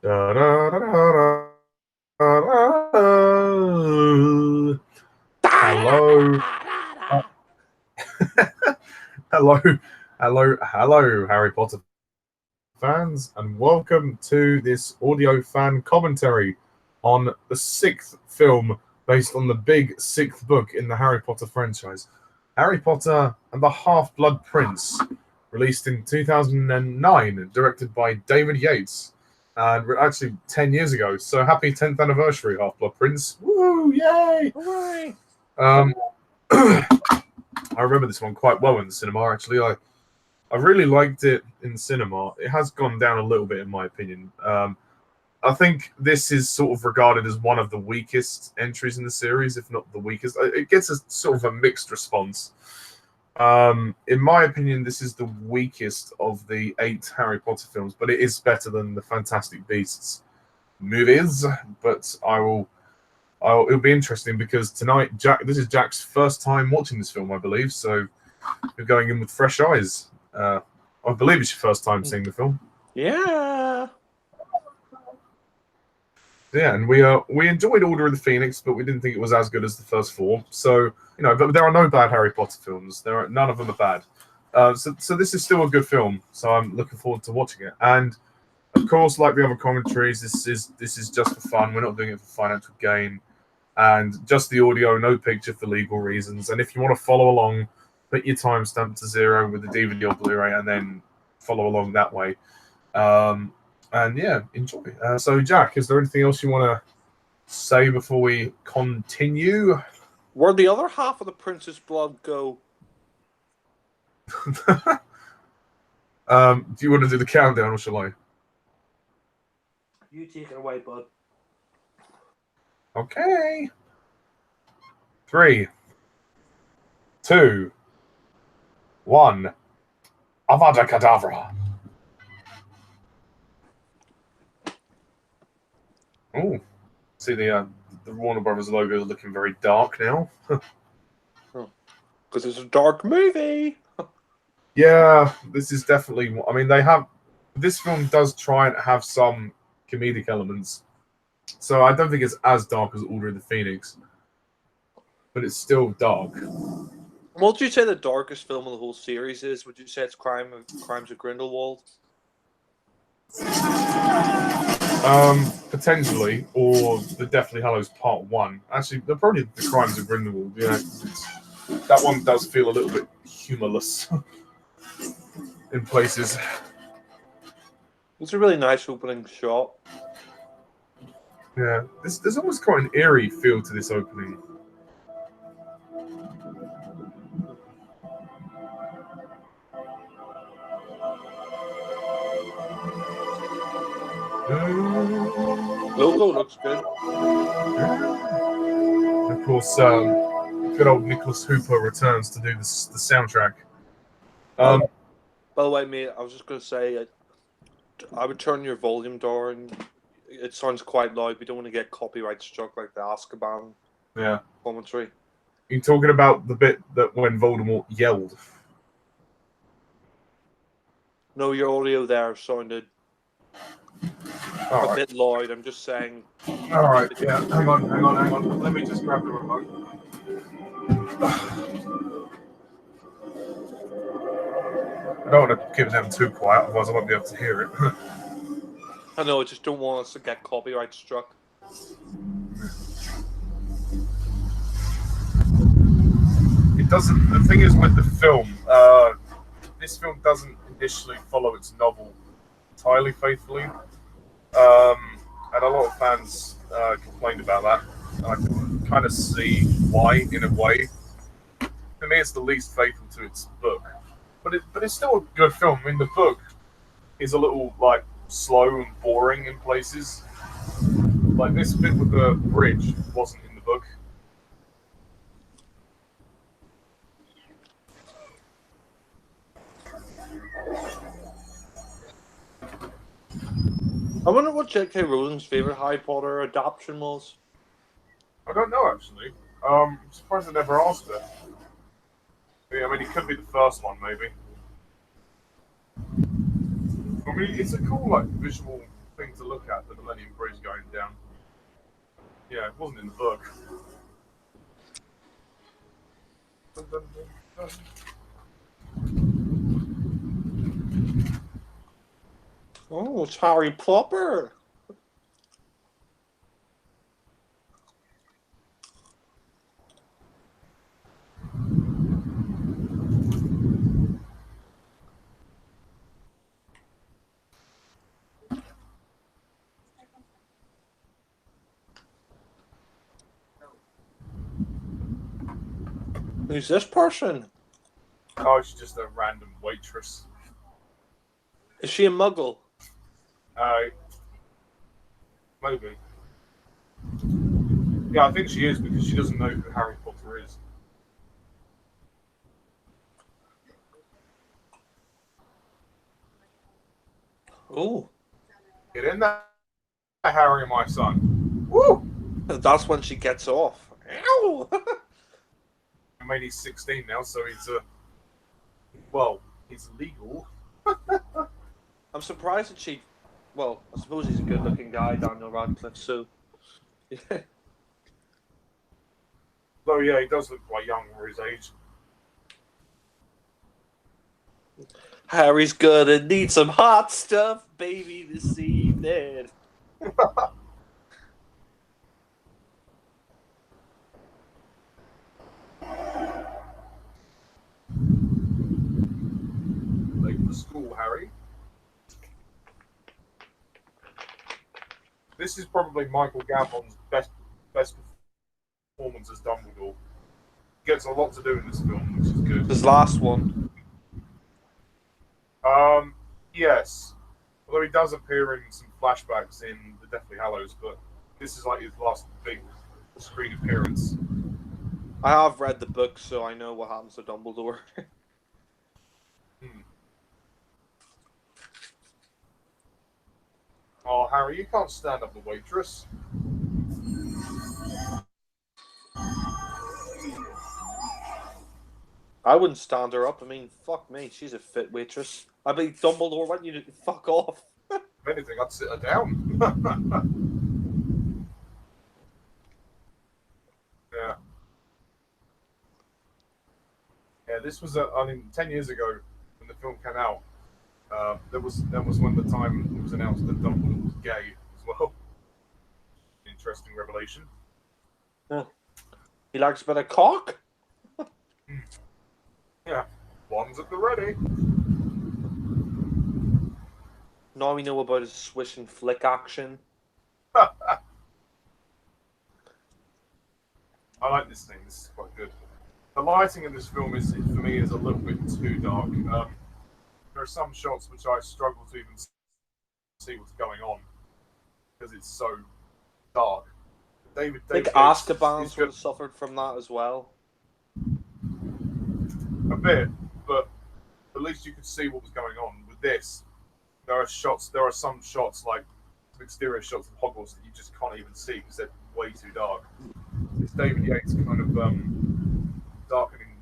Da, da, da, da, da, da. Hello. Uh, hello. Hello, Harry Potter fans, and welcome to this audio fan commentary on the sixth film based on the big sixth book in the Harry Potter franchise, Harry Potter and the Half-Blood Prince, released in 2009, directed by David Yates, and actually 10 years ago. So happy 10th anniversary, Half-Blood Prince! Woo! Yay! Hooray! Um, I remember this one quite well in the cinema. Actually, I really liked it in the cinema. It has gone down a little bit, in my opinion. I think this is sort of regarded as one of the weakest entries in the series, if not the weakest. It gets a sort of a mixed response. In my opinion, this is the weakest of the 8 Harry Potter films, but it is better than the Fantastic Beasts movies. But it'll be interesting because tonight, this is Jack's first time watching this film, I believe. So you're going in with fresh eyes. I believe it's your first time seeing the film. Yeah. Yeah, and we enjoyed Order of the Phoenix, but we didn't think it was as good as the first 4. So but there are no bad Harry Potter films. None of them are bad. So this is still a good film. So I'm looking forward to watching it. And of course, like the other commentaries, this is just for fun. We're not doing it for financial gain, and just the audio, no picture for legal reasons. And if you want to follow along, put your timestamp to 0 with the DVD or Blu-ray, and then follow along that way. And yeah, enjoy. So, Jack, is there anything else you want to say before we continue? Where'd the other half of the Prince's blood go? Do you want to do the countdown, or shall I? You take it away, bud. Okay. 3, 2, 1. Avada Kedavra. Oh, see the Warner Brothers logo is looking very dark now. Because it's a dark movie. Yeah, this is definitely. I mean, this film does try and have some comedic elements, so I don't think it's as dark as Order of the Phoenix, but it's still dark. What would you say the darkest film of the whole series is? Would you say it's Crimes of Grindelwald? Potentially, or the Deathly Hallows Part 1. Actually, they're probably the Crimes of Grindelwald. Yeah, that one does feel a little bit humorless in places. It's a really nice opening shot. Yeah, there's almost quite an eerie feel to this opening. Logo looks good. And of course, good old Nicholas Hooper returns to do the soundtrack. By the way, mate, I was just going to say, I would turn your volume down. It sounds quite loud. We don't want to get copyright struck like the Azkaban commentary. You're talking about the bit that when Voldemort yelled? No, your audio there sounded a bit loud. I'm just saying. Alright, yeah. Hang on. Let me just grab the remote. I don't want to keep them too quiet, otherwise I won't be able to hear it. I know, I just don't want us to get copyright struck. It doesn't. The thing is with the film, this film doesn't initially follow its novel entirely faithfully, and a lot of fans complained about that. And I can kind of see why, in a way. For me, it's the least faithful to its book, but it's still a good film. I mean, the book is a little slow and boring in places. Like this bit with the bridge wasn't in the book. I wonder what J.K. Rowling's favorite Harry Potter adaptation was. I don't know, actually. I'm surprised I never asked her. Yeah, I mean, it could be the first one, maybe. I mean, it's a cool, visual thing to look at, the Millennium Bridge going down. Yeah, it wasn't in the book. Oh, it's Harry Plopper. Who's this person? Oh, she's just a random waitress. Is she a muggle? Maybe. Yeah, I think she is because she doesn't know who Harry Potter is. Oh. Get in there, Harry, my son. Woo! That's when she gets off. Ow! I mean, he's 16 now, so he's well, he's legal. I'm surprised that she. Well, I suppose he's a good-looking guy, Daniel Radcliffe. So, yeah. Though, yeah, he does look quite young for his age. Harry's gonna need some hot stuff, baby, this evening. Late for school, Harry. This is probably Michael Gambon's best performance as Dumbledore. Gets a lot to do in this film, which is good. His last one. Yes. Although he does appear in some flashbacks in the Deathly Hallows, but this is like his last big screen appearance. I have read the book, so I know what happens to Dumbledore. Oh, Harry, you can't stand up the waitress. I wouldn't stand her up. I mean, fuck me, she's a fit waitress. I mean, Dumbledore, why don't you fuck off? If anything, I'd sit her down. Yeah. Yeah, this was, 10 years ago when the film came out. That was when the time it was announced that Dumbledore was gay as well. Interesting revelation. He likes a bit of cock? Yeah, one's at the ready. Now we know about his swish and flick action. I like this thing. This is quite good. The lighting in this film is, for me, is a little bit too dark. There are some shots which I struggle to even see what's going on because it's so dark. I think Azkaban would have suffered from that as well. A bit, but at least you could see what was going on. With this, there are some shots, like some exterior shots of Hogwarts, that you just can't even see because they're way too dark. It's David Yates kind of darkening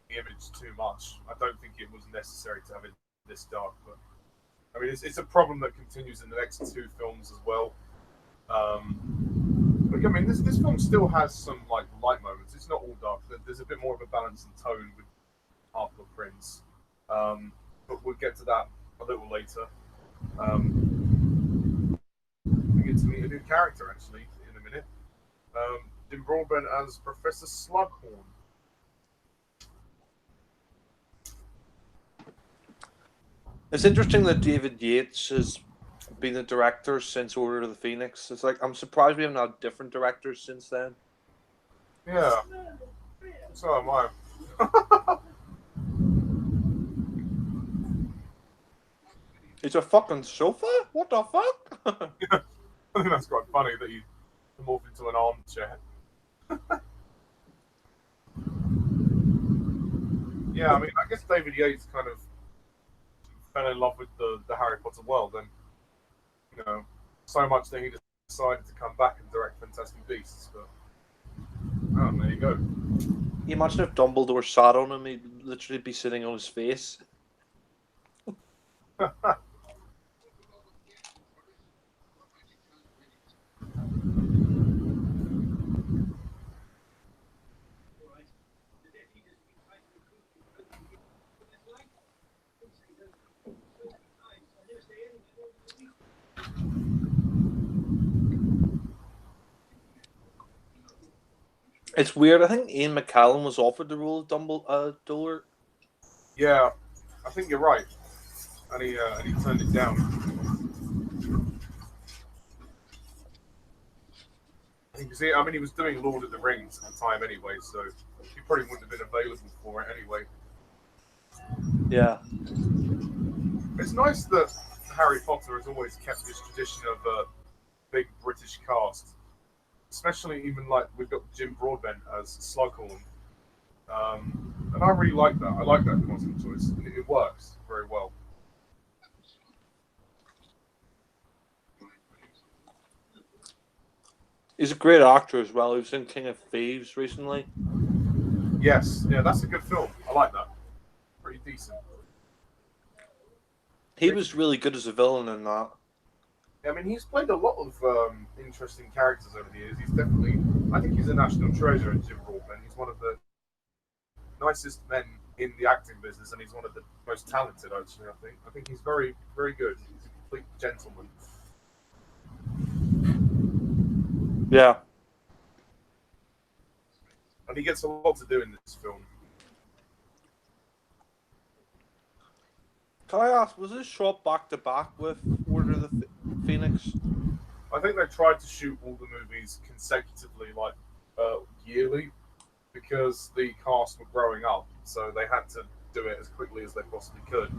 the image too much. I don't think it was necessary to have it this dark, but I mean, it's a problem that continues in the next two films as well. But I mean, this film still has some like light moments. It's not all dark. There's a bit more of a balance and tone with Half-Blood Prince, but we'll get to that a little later. We get to meet a new character actually in a minute. Jim Broadbent as Professor Slughorn. It's interesting that David Yates has been the director since Order of the Phoenix. It's like I'm surprised we haven't had different directors since then. Yeah, so am I. It's a fucking sofa? What the fuck? I think that's quite funny that he morphed into an armchair. Yeah, I mean, I guess David Yates kind of fell in love with the Harry Potter world, and you know, so much that he decided to come back and direct Fantastic Beasts. But there you go. Can you imagine if Dumbledore sat on him? He'd literally be sitting on his face. It's weird. I think Ian McKellen was offered the role of Dumbledore. Yeah, I think you're right, and he turned it down. I mean, he was doing Lord of the Rings at the time anyway, so he probably wouldn't have been available for it anyway. Yeah. It's nice that Harry Potter has always kept this tradition of a big British cast, especially even like we've got Jim Broadbent as Slughorn, and I really like that. I like that casting choice, and it works very well. He's a great actor as well. He was in King of Thieves recently. Yes, yeah, that's a good film. I like that. Pretty decent. He was really good as a villain in that. I mean, he's played a lot of interesting characters over the years. He's definitely, I think he's a national treasure in Jim Broadbent. He's one of the nicest men in the acting business, and he's one of the most talented, actually, I think he's very, very good. He's a complete gentleman. Yeah. And he gets a lot to do in this film. Can I ask, was this shot back to back with Order of the Phoenix? I think they tried to shoot all the movies consecutively, like yearly, because the cast were growing up, so they had to do it as quickly as they possibly could.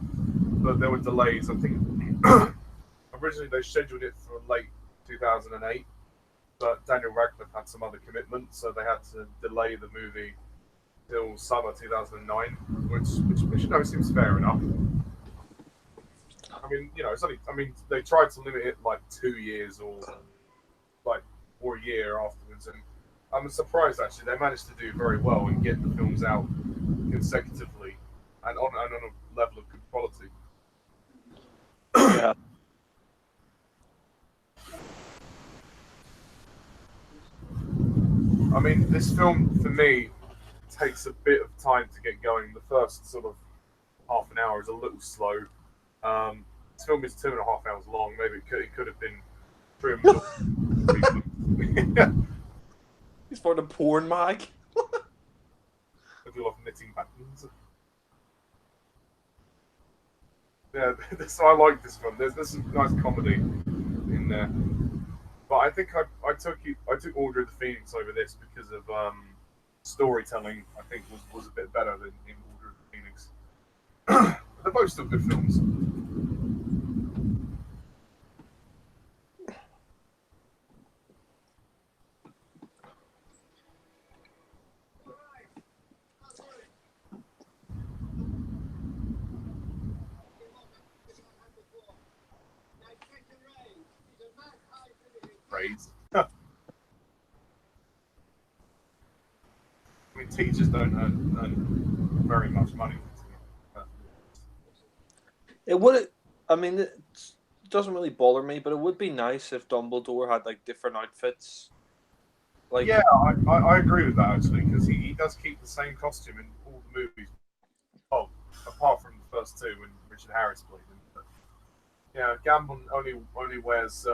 But there were delays. I think originally they scheduled it for late 2008, but Daniel Radcliffe had some other commitments, so they had to delay the movie till summer 2009, which seems fair enough. I mean, it's only. I mean, they tried to limit it like 2 years or a year afterwards, and I'm surprised actually they managed to do very well and get the films out consecutively and on a level of good quality. Yeah. I mean, this film for me takes a bit of time to get going. The first sort of half an hour is a little slow. This film is 2.5 hours long. Maybe it could have been trimmed. He's for the porn mag. I do love knitting buttons. Yeah, I like this film. There's some nice comedy in there, but I think I took Order of the Phoenix over this because of storytelling. I think was a bit better than in Order of the Phoenix. They're both still good films. Praise. I mean, teachers don't earn very much money. It would. I mean, it doesn't really bother me, but it would be nice if Dumbledore had like different outfits. Like, yeah, I agree with that actually, because he does keep the same costume in all the movies. Oh, apart from the first two when Richard Harris played him. But, yeah, Gambon only wears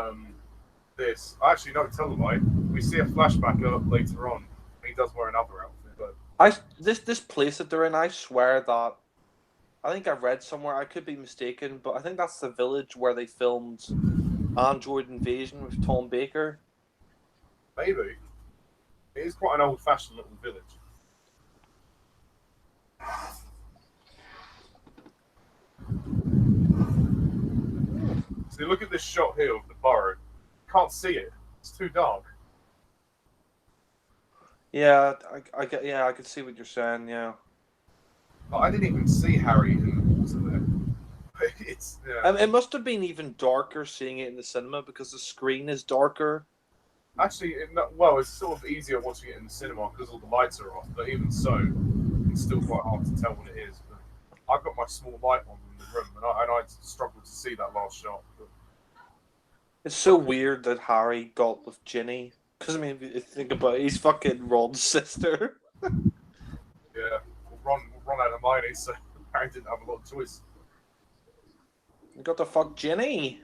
this. Actually, no, tell a lie. We see a flashback later on. He does wear another outfit, but this place that they're in, I swear that I think I read somewhere. I could be mistaken, but I think that's the village where they filmed Android Invasion with Tom Baker. Maybe. It is quite an old-fashioned little village. So look at this shot here of the burrow. Can't see it. It's too dark. Yeah, I can see what you're saying. Yeah. But I didn't even see Harry in the water there. It must have been even darker seeing it in the cinema because the screen is darker. Actually, it's sort of easier watching it in the cinema because all the lights are off. But even so, it's still quite hard to tell what it is. But I've got my small light on in the room, and I struggled to see that last shot. But... It's so weird that Harry got with Ginny. Because, I mean, if you think about it, he's fucking Ron's sister. Yeah, Ron out of money, so Harry didn't have a lot of choice. You got to fuck Ginny.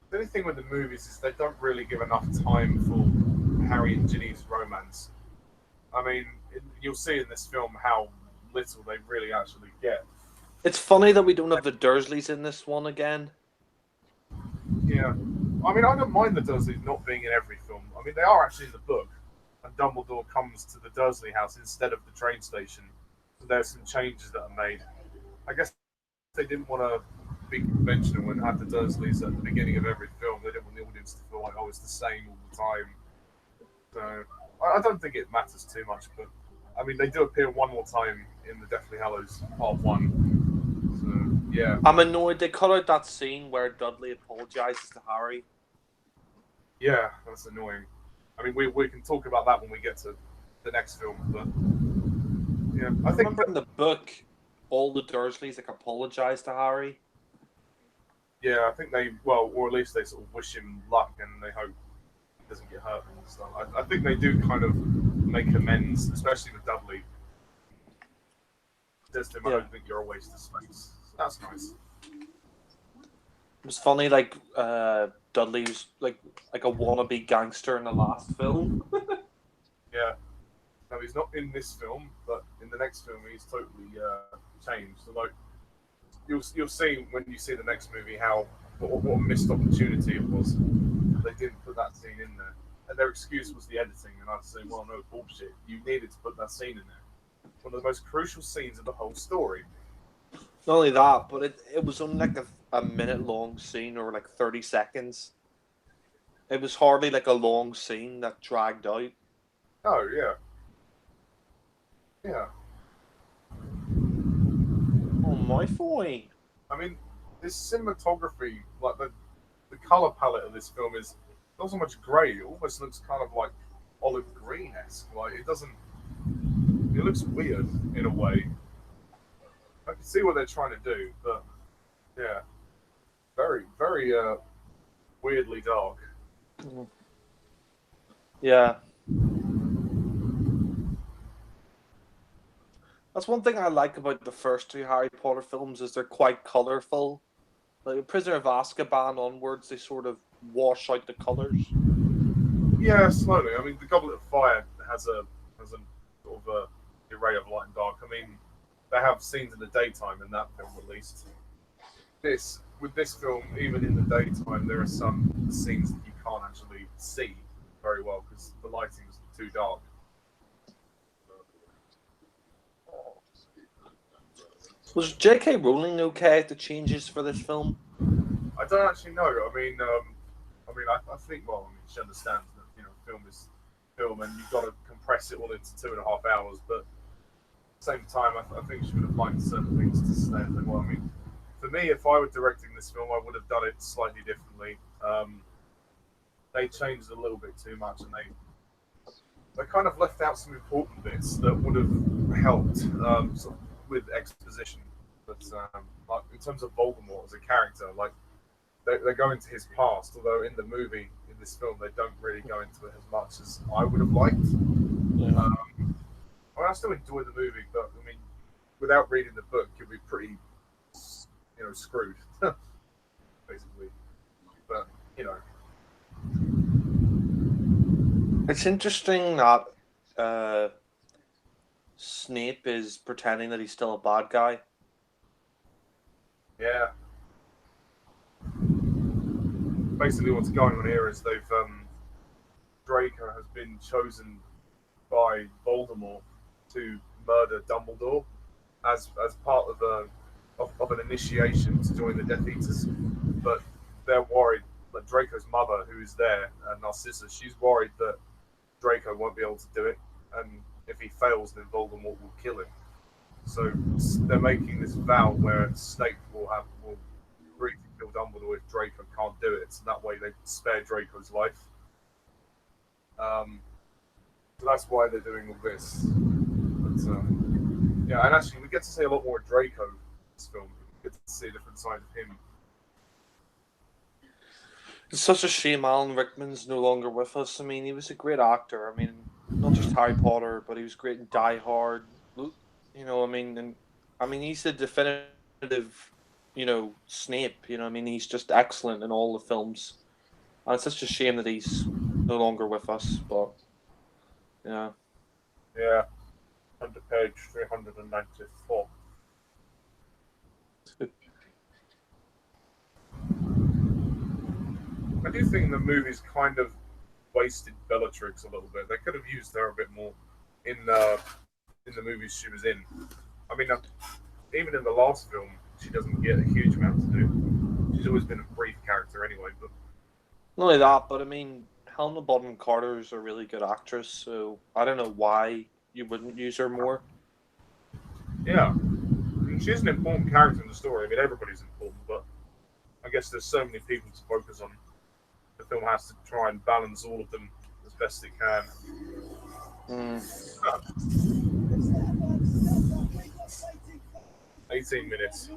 The only thing with the movies is they don't really give enough time for Harry and Ginny's romance. I mean, you'll see in this film how little they really actually get. It's funny that we don't have the Dursleys in this one again. Yeah. I mean, I don't mind the Dursleys not being in every film. I mean, they are actually in the book. And Dumbledore comes to the Dursley house instead of the train station. So there's some changes that are made. I guess they didn't want to be conventional and have the Dursleys at the beginning of every film. They didn't want the audience to feel like, oh, it's the same all the time. So I don't think it matters too much, but I mean, they do appear one more time in the Deathly Hallows Part 1. So, yeah. I'm annoyed they cut out that scene where Dudley apologizes to Harry. Yeah, that's annoying. I mean, we can talk about that when we get to the next film, but yeah, I think remember in the book, all the Dursleys apologize to Harry. Yeah, I think they or at least they sort of wish him luck and they hope he doesn't get hurt and stuff. I think they do kind of make amends, especially with Dudley. Says to him, I don't think you're a waste of space. So that's nice. It was funny, Dudley was like a wannabe gangster in the last film. Yeah. No, he's not in this film, but in the next film he's totally changed. So like, you'll see when you see the next movie what a missed opportunity it was. They didn't put that scene in there, and their excuse was the editing. And I'd say, well, no bullshit. You needed to put that scene in there. One of the most crucial scenes of the whole story. Not only that, but it was only like a minute long scene or like 30 seconds. It was hardly like a long scene that dragged out. Oh, yeah. Yeah. Oh, my boy. I mean, this cinematography, like the color palette of this film is not so much grey. It almost looks kind of like olive green-esque. Like, it looks weird in a way. I can see what they're trying to do, but yeah, very, very weirdly dark. Yeah. That's one thing I like about the first two Harry Potter films is they're quite colourful. Like Prisoner of Azkaban onwards, they sort of wash out the colours. Yeah, slowly. I mean, the Goblet of Fire has a sort of a array of light and dark. I mean, they have scenes in the daytime in that film, at least. With this film, even in the daytime, there are some scenes that you can't actually see very well because the lighting is too dark. Was J.K. Rowling okay at the changes for this film? I don't actually know. I think she understands that film is film, and you've got to compress it all into 2.5 hours. But at the same time, I think she would have liked certain things to stay. Well, I mean, for me, if I were directing this film, I would have done it slightly differently. They changed a little bit too much, and they kind of left out some important bits that would have helped sort of with exposition. But like in terms of Voldemort as a character, like they go into his past, although in the movie, in this film, they don't really go into it as much as I would have liked. Yeah. I still enjoy the movie, but I mean, without reading the book, you'll be pretty, screwed, basically. But It's interesting that Snape is pretending that he's still a bad guy. Yeah. Basically, what's going on here is Draco has been chosen by Voldemort to murder Dumbledore as part of an initiation to join the Death Eaters. But they're worried that Draco's mother, who is there, Narcissa, she's worried that Draco won't be able to do it, and if he fails, then Voldemort will kill him. So they're making this vow where Snape will agree to kill Dumbledore if Draco can't do it. So that way they spare Draco's life. So that's why they're doing all this. But yeah, and actually we get to see a lot more of Draco in this film. We get to see a different side of him. It's such a shame Alan Rickman's no longer with us. I mean, he was a great actor. I mean, not just Harry Potter, but he was great in Die Hard. He's the definitive, Snape. He's just excellent in all the films. And it's such a shame that he's no longer with us. But yeah, Yeah, under page 394. I do think the movie's kind of wasted Bellatrix a little bit. They could have used her a bit more in the movies she was in. I mean, even in the last film, she doesn't get a huge amount to do. She's always been a brief character anyway. But not only that, but I mean, Helena Bonham Carter is a really good actress, so I don't know why you wouldn't use her more. Yeah, I mean, she's an important character in the story. I mean, everybody's important, but I guess there's so many people to focus on. The film has to try and balance all of them as best it can. 18 minutes.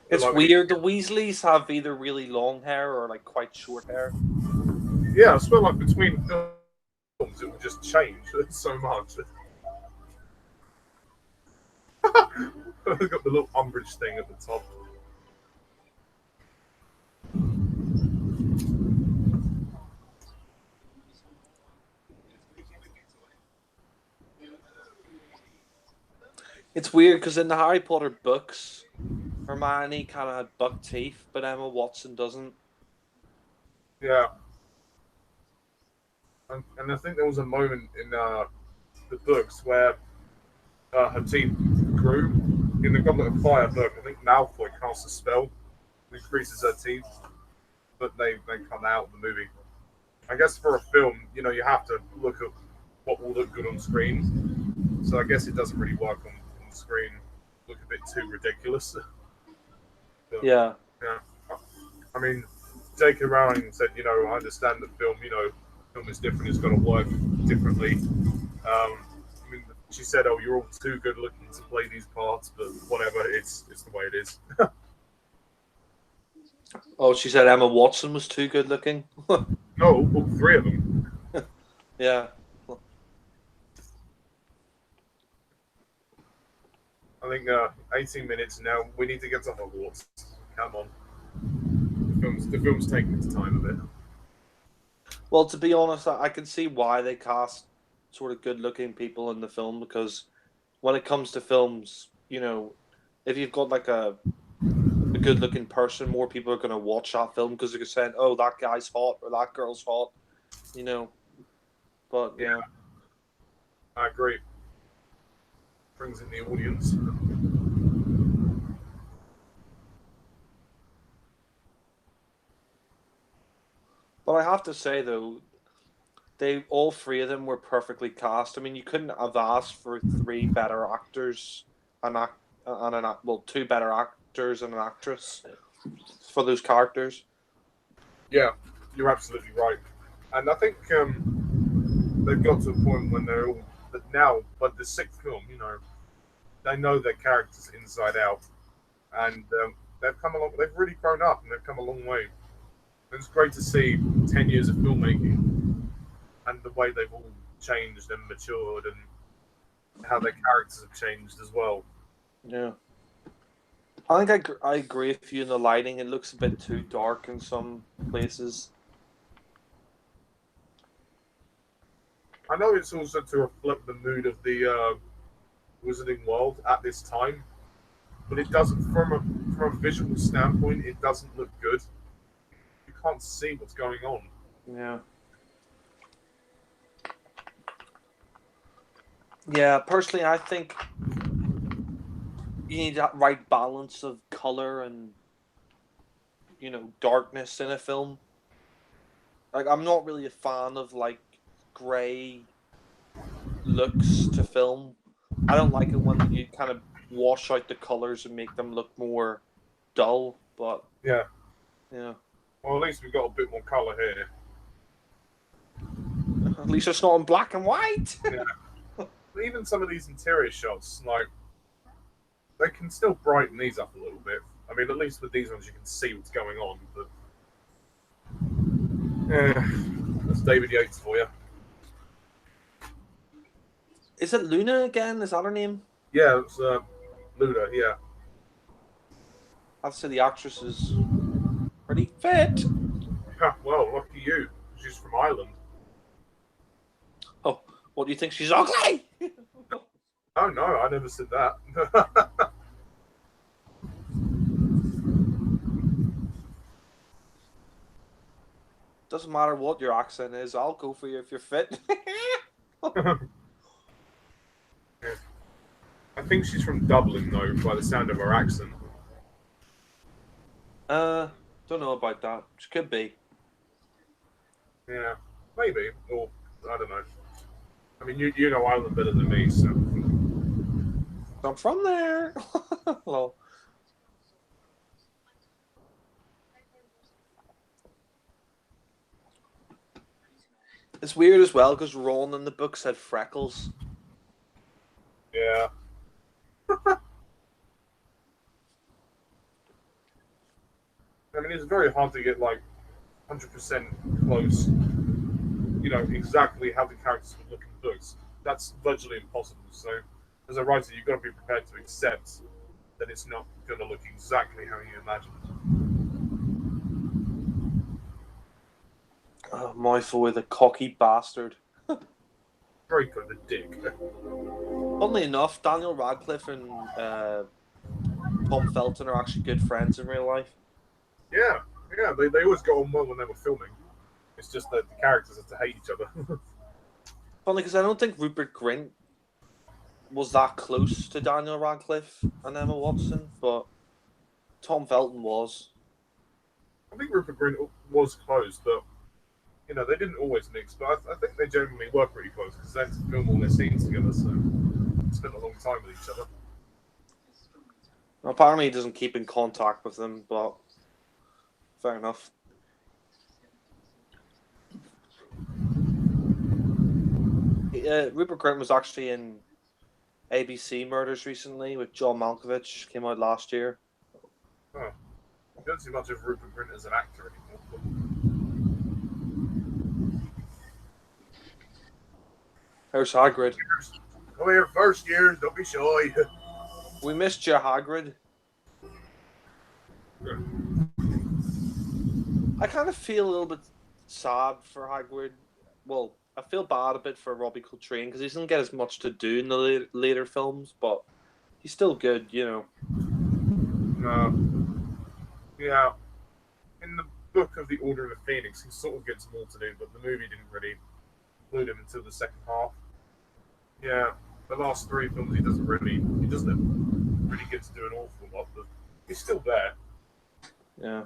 It's weird. The Weasleys have either really long hair or like quite short hair. Yeah, I feel like between films it would just change so much. They've got the little umbrage thing at the top. It's weird because in the Harry Potter books, Hermione kind of had buck teeth, but Emma Watson doesn't. Yeah. And I think there was a moment in the books where her teeth grew. In the Goblet of Fire book, I think Malfoy casts a spell that increases her teeth, but they come out of the movie. I guess for a film, you have to look at what will look good on screen. So I guess it doesn't really work on screen. Look a bit too ridiculous. But, yeah. I mean, J.K. Rowling said, I understand that film, film is different. It's got to work differently. I mean, she said, "Oh, you're all too good looking to play these parts," but whatever. It's the way it is. Oh, she said Emma Watson was too good looking. No, all three of them. Yeah. I think 18 minutes now. We need to get to Hogwarts. Come on. The film's taking its time a bit. Well, to be honest, I can see why they cast sort of good-looking people in the film, because when it comes to films, if you've got like a good-looking person, more people are going to watch that film because they're saying, "Oh, that guy's hot" or "that girl's hot," But yeah, I agree. Brings in the audience. But I have to say though, all three of them were perfectly cast. I mean, you couldn't have asked for three better actors two better actors and an actress for those characters. Yeah, you're absolutely right. And I think they've got to a point when they're all now, but the sixth film, they know their characters inside out, and they've come along. They've really grown up, and they've come a long way. It's great to see 10 years of filmmaking and the way they've all changed and matured, and how their characters have changed as well. Yeah. I think I agree with you in the lighting. It looks a bit too dark in some places. I know it's also to reflect the mood of the Wizarding world at this time, but it doesn't, from a visual standpoint, it doesn't look good. You can't see what's going on. Yeah. Yeah, personally, I think you need that right balance of color and darkness in a film. Like, I'm not really a fan of like gray looks to film. I don't like it when you kind of wash out the colors and make them look more dull. But yeah. Well, at least we've got a bit more color here. At least it's not in black and white. Yeah. Even some of these interior shots, like, they can still brighten these up a little bit. I mean, at least with these ones, you can see what's going on. But that's David Yates for you. Is it Luna again? Is that her name? Yeah, it's Luna. Yeah. I'd say the actress is pretty fit. Yeah, well, lucky you. She's from Ireland. What do you think? She's ugly? Oh no, I never said that. Doesn't matter what your accent is. I'll go for you if you're fit. Yeah. I think she's from Dublin, though, by the sound of her accent. Don't know about that. She could be. Yeah, maybe. Or, I don't know. I mean, you know Ireland better than me, so... I'm from there. Hello. It's weird as well, because Ron in the book said freckles. Yeah. I mean, it's very hard to get, like, 100% close, you know, exactly how the characters would look in the books. That's virtually impossible. So, as a writer, you've got to be prepared to accept that it's not going to look exactly how you imagined. Oh, Michael with a cocky bastard. Very good, the dick. Funnily enough, Daniel Radcliffe and Tom Felton are actually good friends in real life. Yeah, they always got on well when they were filming. It's just that the characters had to hate each other. Funny, because I don't think Rupert Grint was that close to Daniel Radcliffe and Emma Watson, but Tom Felton was. I think Rupert Grint was close, but you know they didn't always mix. But I think they generally were pretty close because they had to film all their scenes together, so they spent a long time with each other. Apparently, he doesn't keep in contact with them, but fair enough. Rupert Grint was actually in ABC Murders recently with John Malkovich. Came out last year. Oh, I don't see much of Rupert Grint as an actor anymore. There's Hagrid. Come here, first years. Don't be shy. We missed you, Hagrid. Yeah. I kind of feel a little bit sad for Hagrid. Well, I feel bad a bit for Robbie Coltrane because he doesn't get as much to do in the later films, but he's still good, you know. Yeah. In the book of the Order of the Phoenix, he sort of gets more to do, but the movie didn't really include him until the second half. Yeah, the last three films he doesn't really get to do an awful lot, but he's still there. Yeah.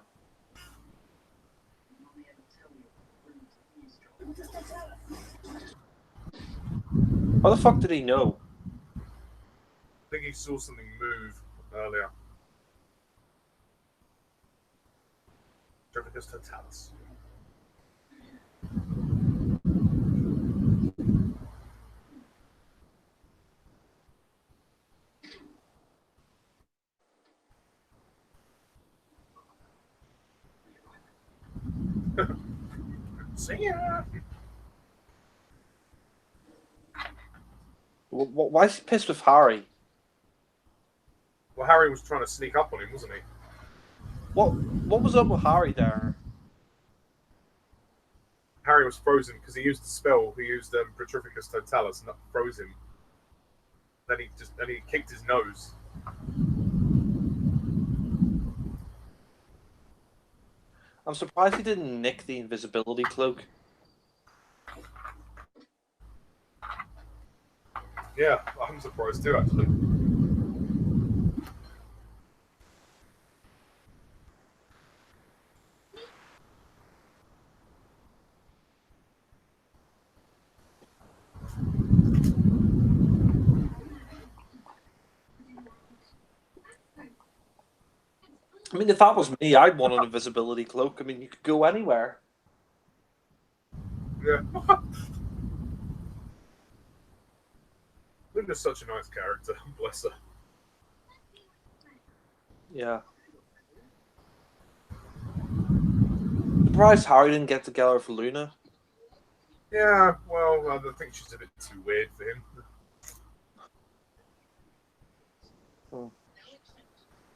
How the fuck did he know? I think he saw something move earlier. Petrificus totalis. See ya. Why is he pissed with Harry? Well, Harry was trying to sneak up on him, wasn't he? What was up with Harry there? Harry was frozen because he used the spell. He used Petrificus totalis, and that froze him. Then he kicked his nose. I'm surprised he didn't nick the invisibility cloak. Yeah, I'm surprised too, actually. I mean, if that was me, I'd want an invisibility cloak. I mean, you could go anywhere. Yeah. Luna's such a nice character. Bless her. Yeah. Surprised Harry didn't get together for Luna. Yeah, well, I think she's a bit too weird for him.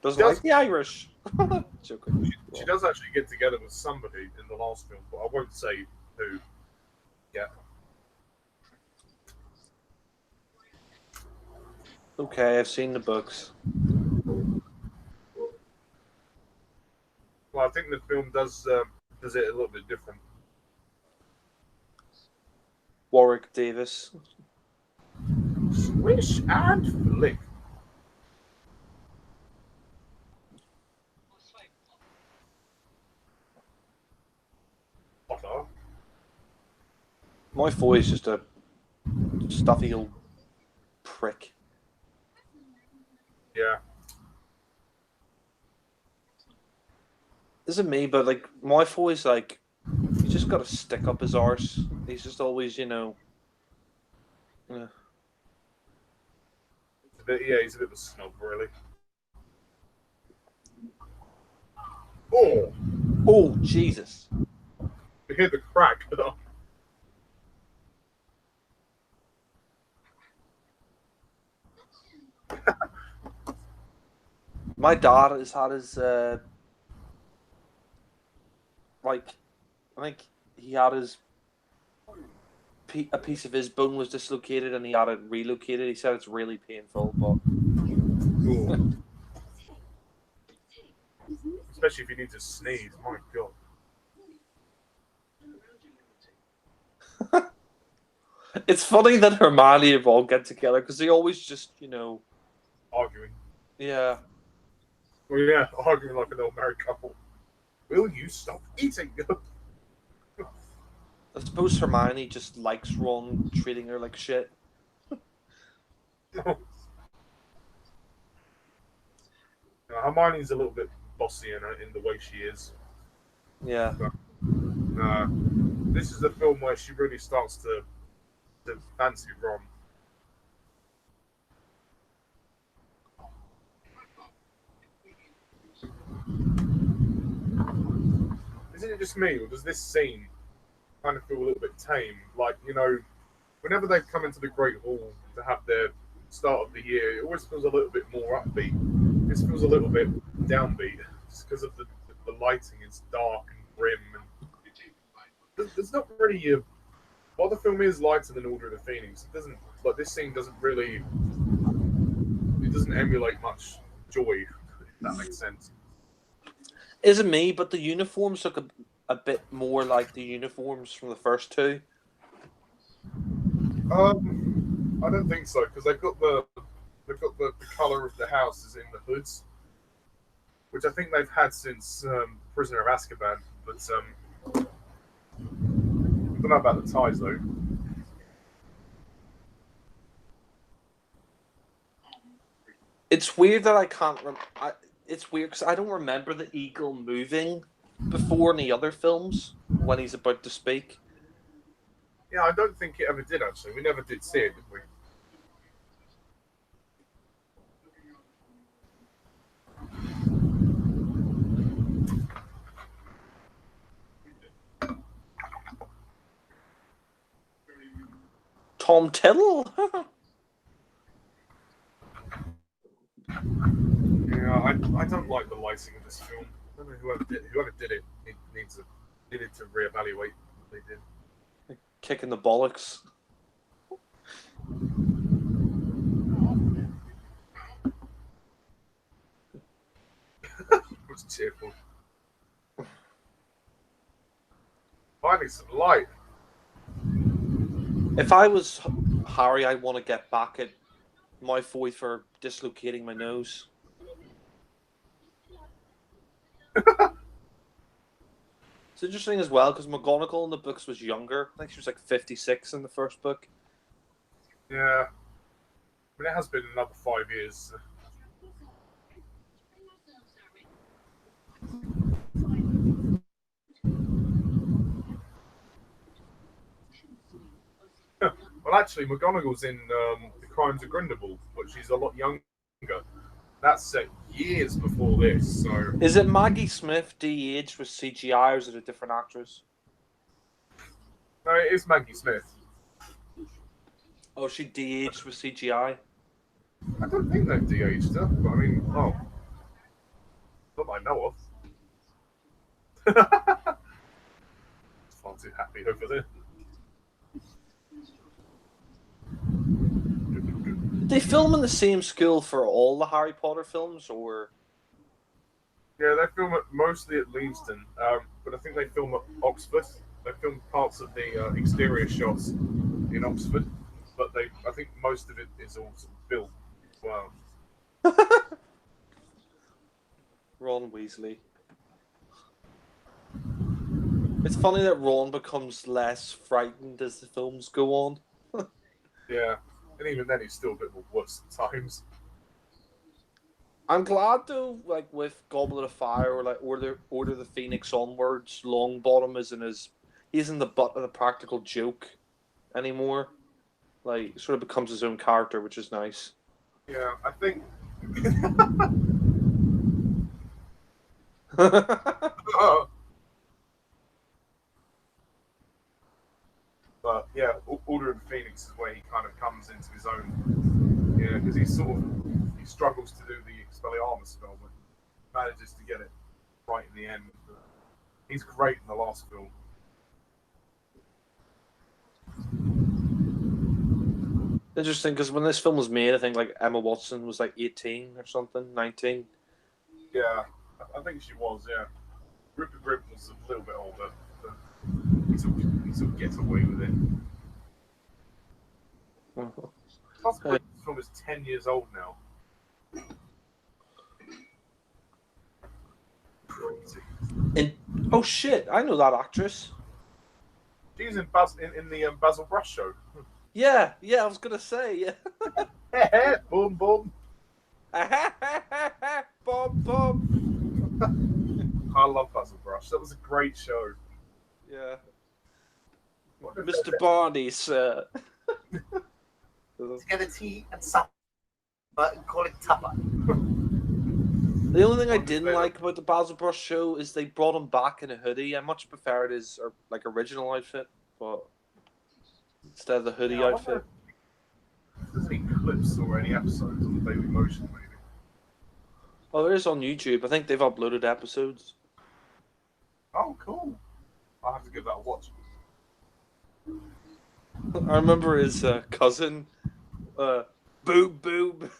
Doesn't like the Irish. She does actually get together with somebody in the last film, but I won't say who. Yeah. Okay, I've seen the books. Well, I think the film does it a little bit different. Warwick Davis. Swish and flick. Potter. My boy is just a stuffy old prick. Yeah. This isn't me, but like my boy's like, he's just got to stick up his arse. He's just always, you know. Yeah. He's a bit of a snob, really. Oh, Jesus! You hear the crack. My dad has had his like, I think he had his a piece of his bone was dislocated and he had it relocated. He said it's really painful, but especially if you need to sneeze. My God. it's funny that Hermione and Ron get together because they always just, you know, Arguing. yeah. Well, yeah, arguing like an old married couple. Will you stop eating? I suppose Hermione just likes Ron treating her like shit. Hermione's a little bit bossy in the way she is. Yeah. But, this is the film where she really starts to fancy Ron. Isn't it just me, or does this scene kind of feel a little bit tame? Like, you know, whenever they come into the Great Hall to have their start of the year, it always feels a little bit more upbeat. This feels a little bit downbeat, just because of the lighting. It's dark and grim, and there's not really a. While the film is lighter than Order of the Phoenix, it doesn't like this scene doesn't really. It doesn't emulate much joy, if that makes sense. Isn't me, but the uniforms look a bit more like the uniforms from the first two. I don't think so because they've got the color of the houses in the hoods, which I think they've had since Prisoner of Azkaban. But I don't know about the ties though. It's weird that I can't. It's weird because I don't remember the eagle moving before in the other films when he's about to speak. Yeah, I don't think it ever did actually. We never did see it, did we? Tom Tittle. Yeah, I don't like the lighting of this film. I don't know whoever did it needed to reevaluate what they did. Kicking the bollocks. It was cheerful. Finding some light. If I was Harry, I want to get back at my boy for dislocating my nose. It's interesting as well because McGonagall in the books was younger. I think she was like 56 in the first book. Yeah. I mean, it has been another 5 years. Well, actually, McGonagall's in The Crimes of Grindelwald, but she's a lot younger. That's set years before this. So, is it Maggie Smith de-aged with CGI, or is it a different actress? No, it is Maggie Smith. Oh, she de-aged with CGI? I don't think they've de-aged her, but I mean, not that I know of. Far too happy over there. They film in the same school for all the Harry Potter films, or? Yeah, they film it mostly at Leavesden, but I think they film at Oxford. They film parts of the exterior shots in Oxford, but I think most of it is all sort of built. Wow. Ron Weasley. It's funny that Ron becomes less frightened as the films go on. Yeah, and even then he's still a bit more worse at times. I'm glad though, like with Goblet of Fire or like Order the Phoenix onwards, Longbottom isn't the butt of the practical joke anymore. Like sort of becomes his own character, which is nice. Yeah, I think. But yeah, Order of the Phoenix is where he kind of comes into his own. Yeah, because he struggles to do the Expelliarmus spell, but manages to get it right in the end. He's great in the last film. Interesting, because when this film was made, I think like Emma Watson was like 18 or something, 19. Yeah, I think she was. Yeah, Rupert Grint was a little bit older, but he sort of gets away with it. Plus, this film is 10 years old now. Oh shit! I know that actress. She's in the Basil Brush show. Yeah, I was gonna say, yeah. Boom, boom. Bob, Bob. I love Basil Brush. That was a great show. Yeah. Mr. Barney, sir. Get a tea and supper and call it tupper. The only thing I didn't like about the Basil Brush show is they brought him back in a hoodie. I much preferred his like original outfit, but instead of the hoodie outfit. If there's any clips or any episodes on the Daily Motion, maybe. Oh, there is on YouTube. I think they've uploaded episodes. Oh, cool. I'll have to give that a watch. I remember his cousin, Boob Boob.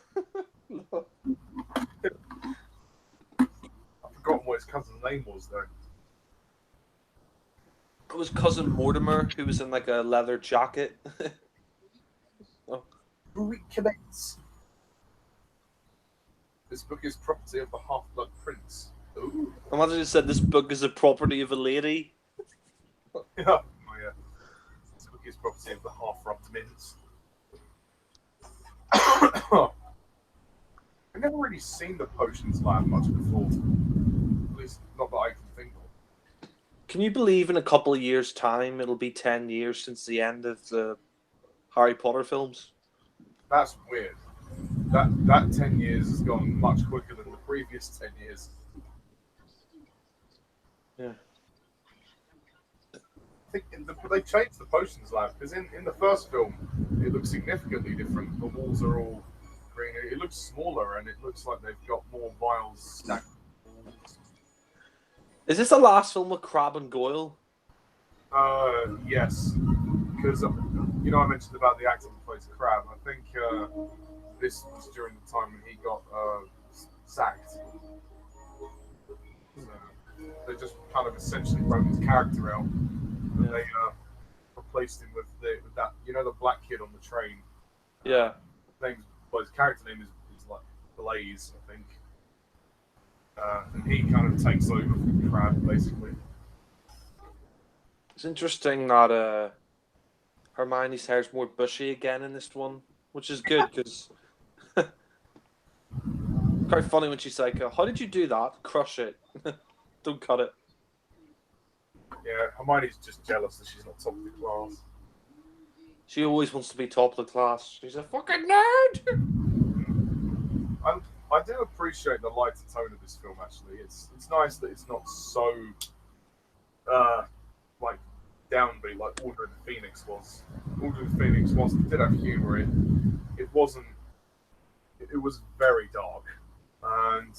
I've forgotten what his cousin's name was, though. It was cousin Mortimer, who was in like a leather jacket. Oh. Recommence. This book is property of the Half-Blood Prince. Ooh. Imagine it said this book is the property of a lady. Yeah. Oh, yeah. This book is property of the Half-Rubbed Mints. I've never really seen the Potions Lab much before. At least not that I can think of. Can you believe in a couple of years' time it'll be 10 years since the end of the Harry Potter films? That's weird. That 10 years has gone much quicker than the previous 10 years. Yeah. I think they changed the Potions Lab because in the first film it looks significantly different. The walls are all green. It looks smaller and it looks like they've got more vials stacked. Is this the last film with Crabbe and Goyle? Yes. Because I mentioned about the actor who plays Crabbe. I think this was during the time when he got sacked. So they just kind of essentially wrote his character out. And they replaced him with that, the black kid on the train. Yeah. His character name is like Blaze, I think. And he kind of takes over from Crabbe, basically. It's interesting that Hermione's hair is more bushy again in this one, which is good because quite funny when she's like, "How did you do that? Crush it, don't cut it." Yeah, Hermione's just jealous that she's not top of the class. She always wants to be top of the class. She's a fucking nerd. I do appreciate the lighter tone of this film. Actually, it's nice that it's not so like downbeat like Order of the Phoenix was. Order of the Phoenix it did have humor. It wasn't. It was very dark, and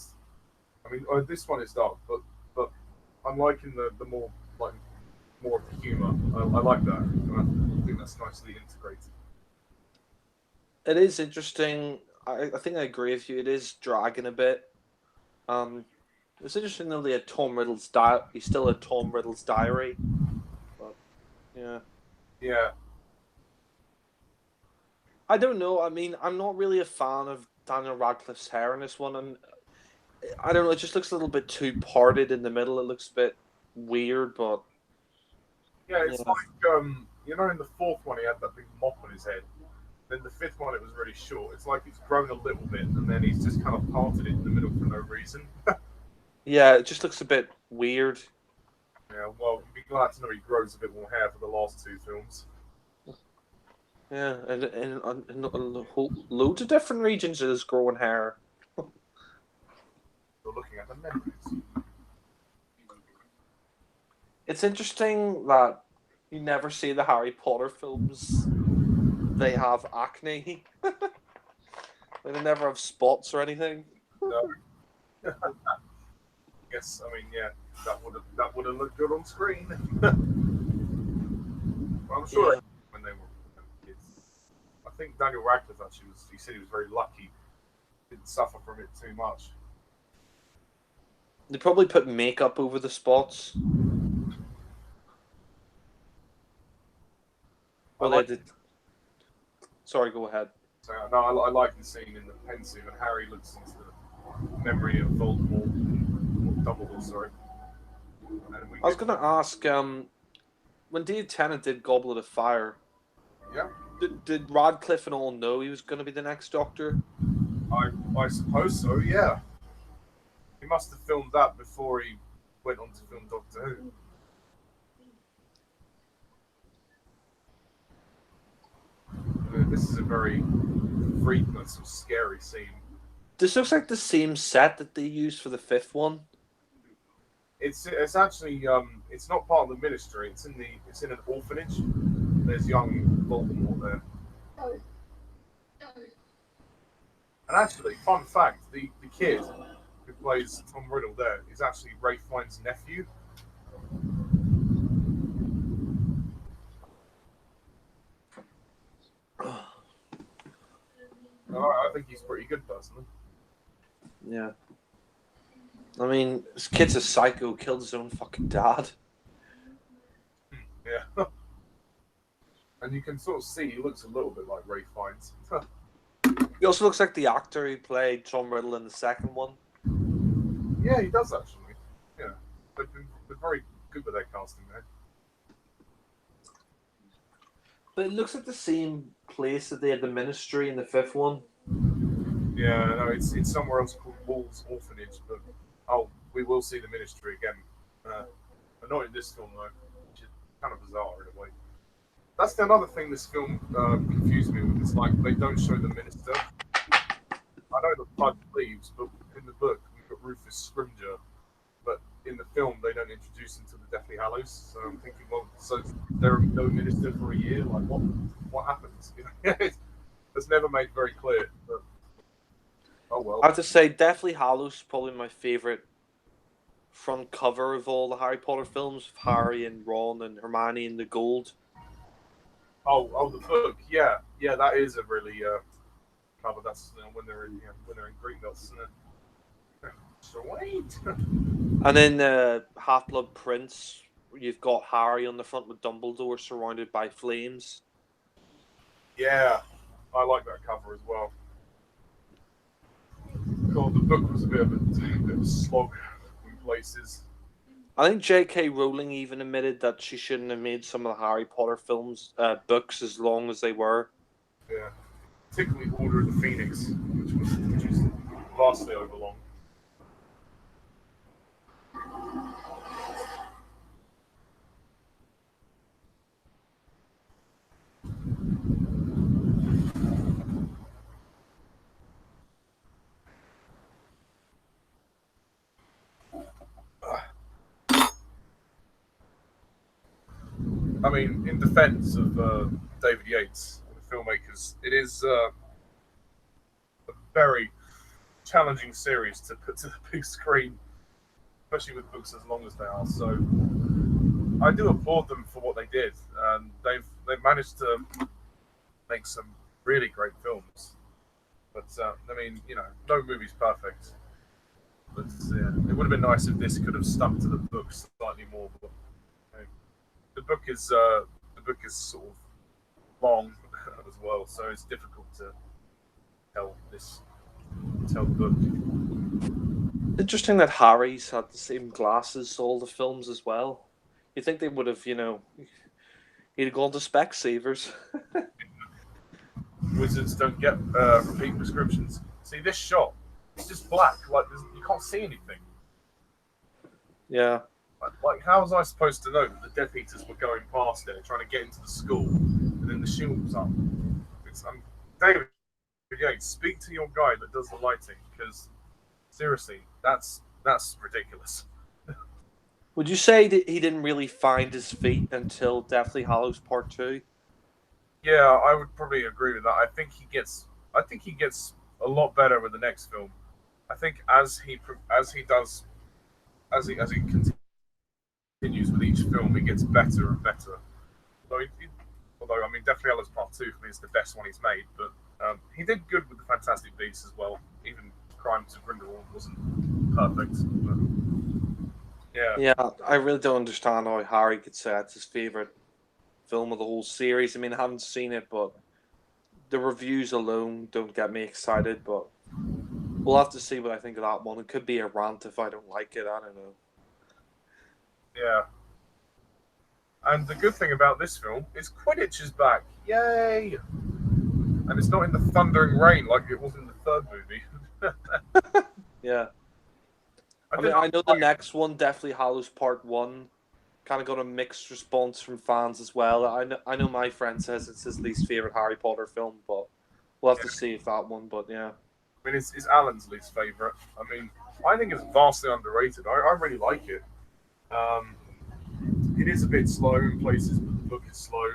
I mean this one is dark, but I'm liking the more of the humor. I like that. I think that's nicely integrated. It is interesting. I think I agree with you. It is dragging a bit. It's interesting that they had Tom Riddle's He's still at Tom Riddle's diary, but yeah. Yeah. I don't know. I mean, I'm not really a fan of Daniel Radcliffe's hair in this one, and I don't know. It just looks a little bit too parted in the middle. It looks a bit weird, but yeah, it's like you know, in the fourth one he had that big mop on his head. Then the fifth one it was really short. It's like it's grown a little bit, and then he's just kind of parted it in the middle for no reason. yeah, it just looks a bit weird. Yeah, well, you'd be glad to know he grows a bit more hair for the last two films. Yeah, and loads of different regions it is growing hair. We're looking at the memories. It's interesting that you never see the Harry Potter films. They have acne. They never have spots or anything. No. Yes, I mean, yeah, that would have looked good on screen. Well, I'm sure when they were kids. I think Daniel Radcliffe actually he said he was very lucky. Didn't suffer from it too much. They probably put makeup over the spots. Well, Sorry, go ahead. So, no, I like the scene in the pensive, and Harry looks into the memory of Voldemort, or Dumbledore, sorry. I was going to ask, when David Tennant did Goblet of Fire, yeah, did Radcliffe and all know he was going to be the next Doctor? I suppose so, yeah. He must have filmed that before he went on to film Doctor Who. This is a very frequent, sort of scary scene. This looks like the same set that they used for the fifth one. It's actually it's not part of the Ministry. It's in an orphanage. There's young Voldemort there. And actually, fun fact: the kid who plays Tom Riddle there is actually Ralph Fiennes' nephew. I think he's pretty good, personally. Yeah. I mean, this kid's a psycho, killed his own fucking dad. Yeah. And you can sort of see he looks a little bit like Ralph Fiennes. He also looks like the actor who played Tom Riddle in the second one. Yeah, he does actually. Yeah. They're very good with their casting there. But it looks like the same place that they had the Ministry in the fifth one. Yeah, no, it's somewhere else called Wolves Orphanage, but we will see the Ministry again. But not in this film though, which is kind of bizarre in a way. That's another thing this film confused me with. It's like they don't show the Minister. I know the Pudge leaves, but in the book we've got Rufus Scrimgeour, but in the film they don't introduce him to the Deathly Hallows. So I'm thinking, well, so there no Minister for a year? Like what happens? It's never made very clear. But, oh well. I have to say, Deathly Hallows is probably my favourite front cover of all the Harry Potter films, of Harry and Ron and Hermione in the gold. Oh, the book, yeah, that is a really cover. That's when they're in Greenbelts, isn't it? Sweet. And then Half-Blood Prince, you've got Harry on the front with Dumbledore surrounded by flames. Yeah, I like that cover as well. God, the book was a bit of a slog in places. I think J.K. Rowling even admitted that she shouldn't have made some of the Harry Potter films books as long as they were. Yeah, particularly Order of the Phoenix, which is vastly overlong. I mean, in defense of David Yates and the filmmakers, it is a very challenging series to put to the big screen, especially with books as long as they are. So I do applaud them for what they did. They've managed to make some really great films. But I mean, you know, no movie's perfect. But it would have been nice if this could have stuck to the book slightly more. But you know, the book is sort of long as well, so it's difficult to tell the book. Interesting that Harry's had the same glasses all the films as well. You think they would have, you know, he'd have gone to Specsavers. Wizards don't get repeat prescriptions. See, this shot, it's just black. Like you can't see anything. Yeah. Like, how was I supposed to know that the Death Eaters were going past there, trying to get into the school, and then the shield was up? David Yates, speak to your guy that does the lighting, because seriously, that's ridiculous. Would you say that he didn't really find his feet until Deathly Hallows Part 2? Yeah, I would probably agree with that. I think he gets a lot better with the next film. I think as he continues with each film, he gets better and better. Although I mean, Deathly Hallows Part 2 for me is the best one he's made, but he did good with the Fantastic Beasts as well. Even Crimes of Grindelwald wasn't perfect, but yeah. Yeah, I really don't understand how Harry could say it's his favourite film of the whole series. I mean, I haven't seen it, but the reviews alone don't get me excited. But we'll have to see what I think of that one. It could be a rant if I don't like it. I don't know. Yeah. And the good thing about this film is Quidditch is back. Yay! And it's not in the thundering rain like it was in the third movie. Yeah. I mean, I know the next one, Deathly Hallows Part 1, kind of got a mixed response from fans as well. I know my friend says it's his least favourite Harry Potter film, but we'll have to see if that one, but yeah. I mean, it's Alan's least favourite. I mean, I think it's vastly underrated. I really like it. It is a bit slow in places, but the book is slow.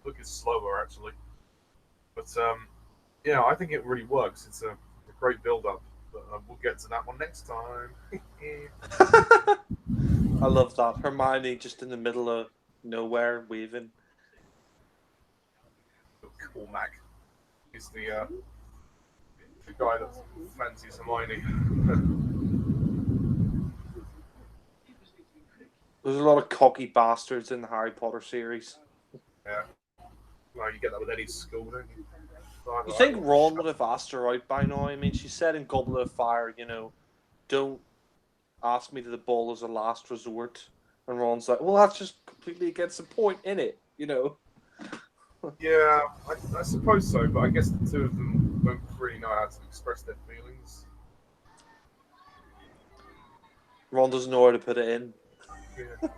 The book is slower, actually. But, yeah, I think it really works. It's a great build-up. But we'll get to that one next time. I love that. Hermione just in the middle of nowhere, waving. Cormac is the guy that fancies Hermione. There's a lot of cocky bastards in the Harry Potter series. Yeah. Well, you get that with any school, don't you? You think Ron would have asked her out by now? I mean, she said in Goblet of Fire, you know, don't ask me to the ball as a last resort. And Ron's like, well, that's just completely against the point, innit? You know? Yeah, I suppose so, but I guess the two of them don't really know how to express their feelings. Ron doesn't know how to put it in. Yeah.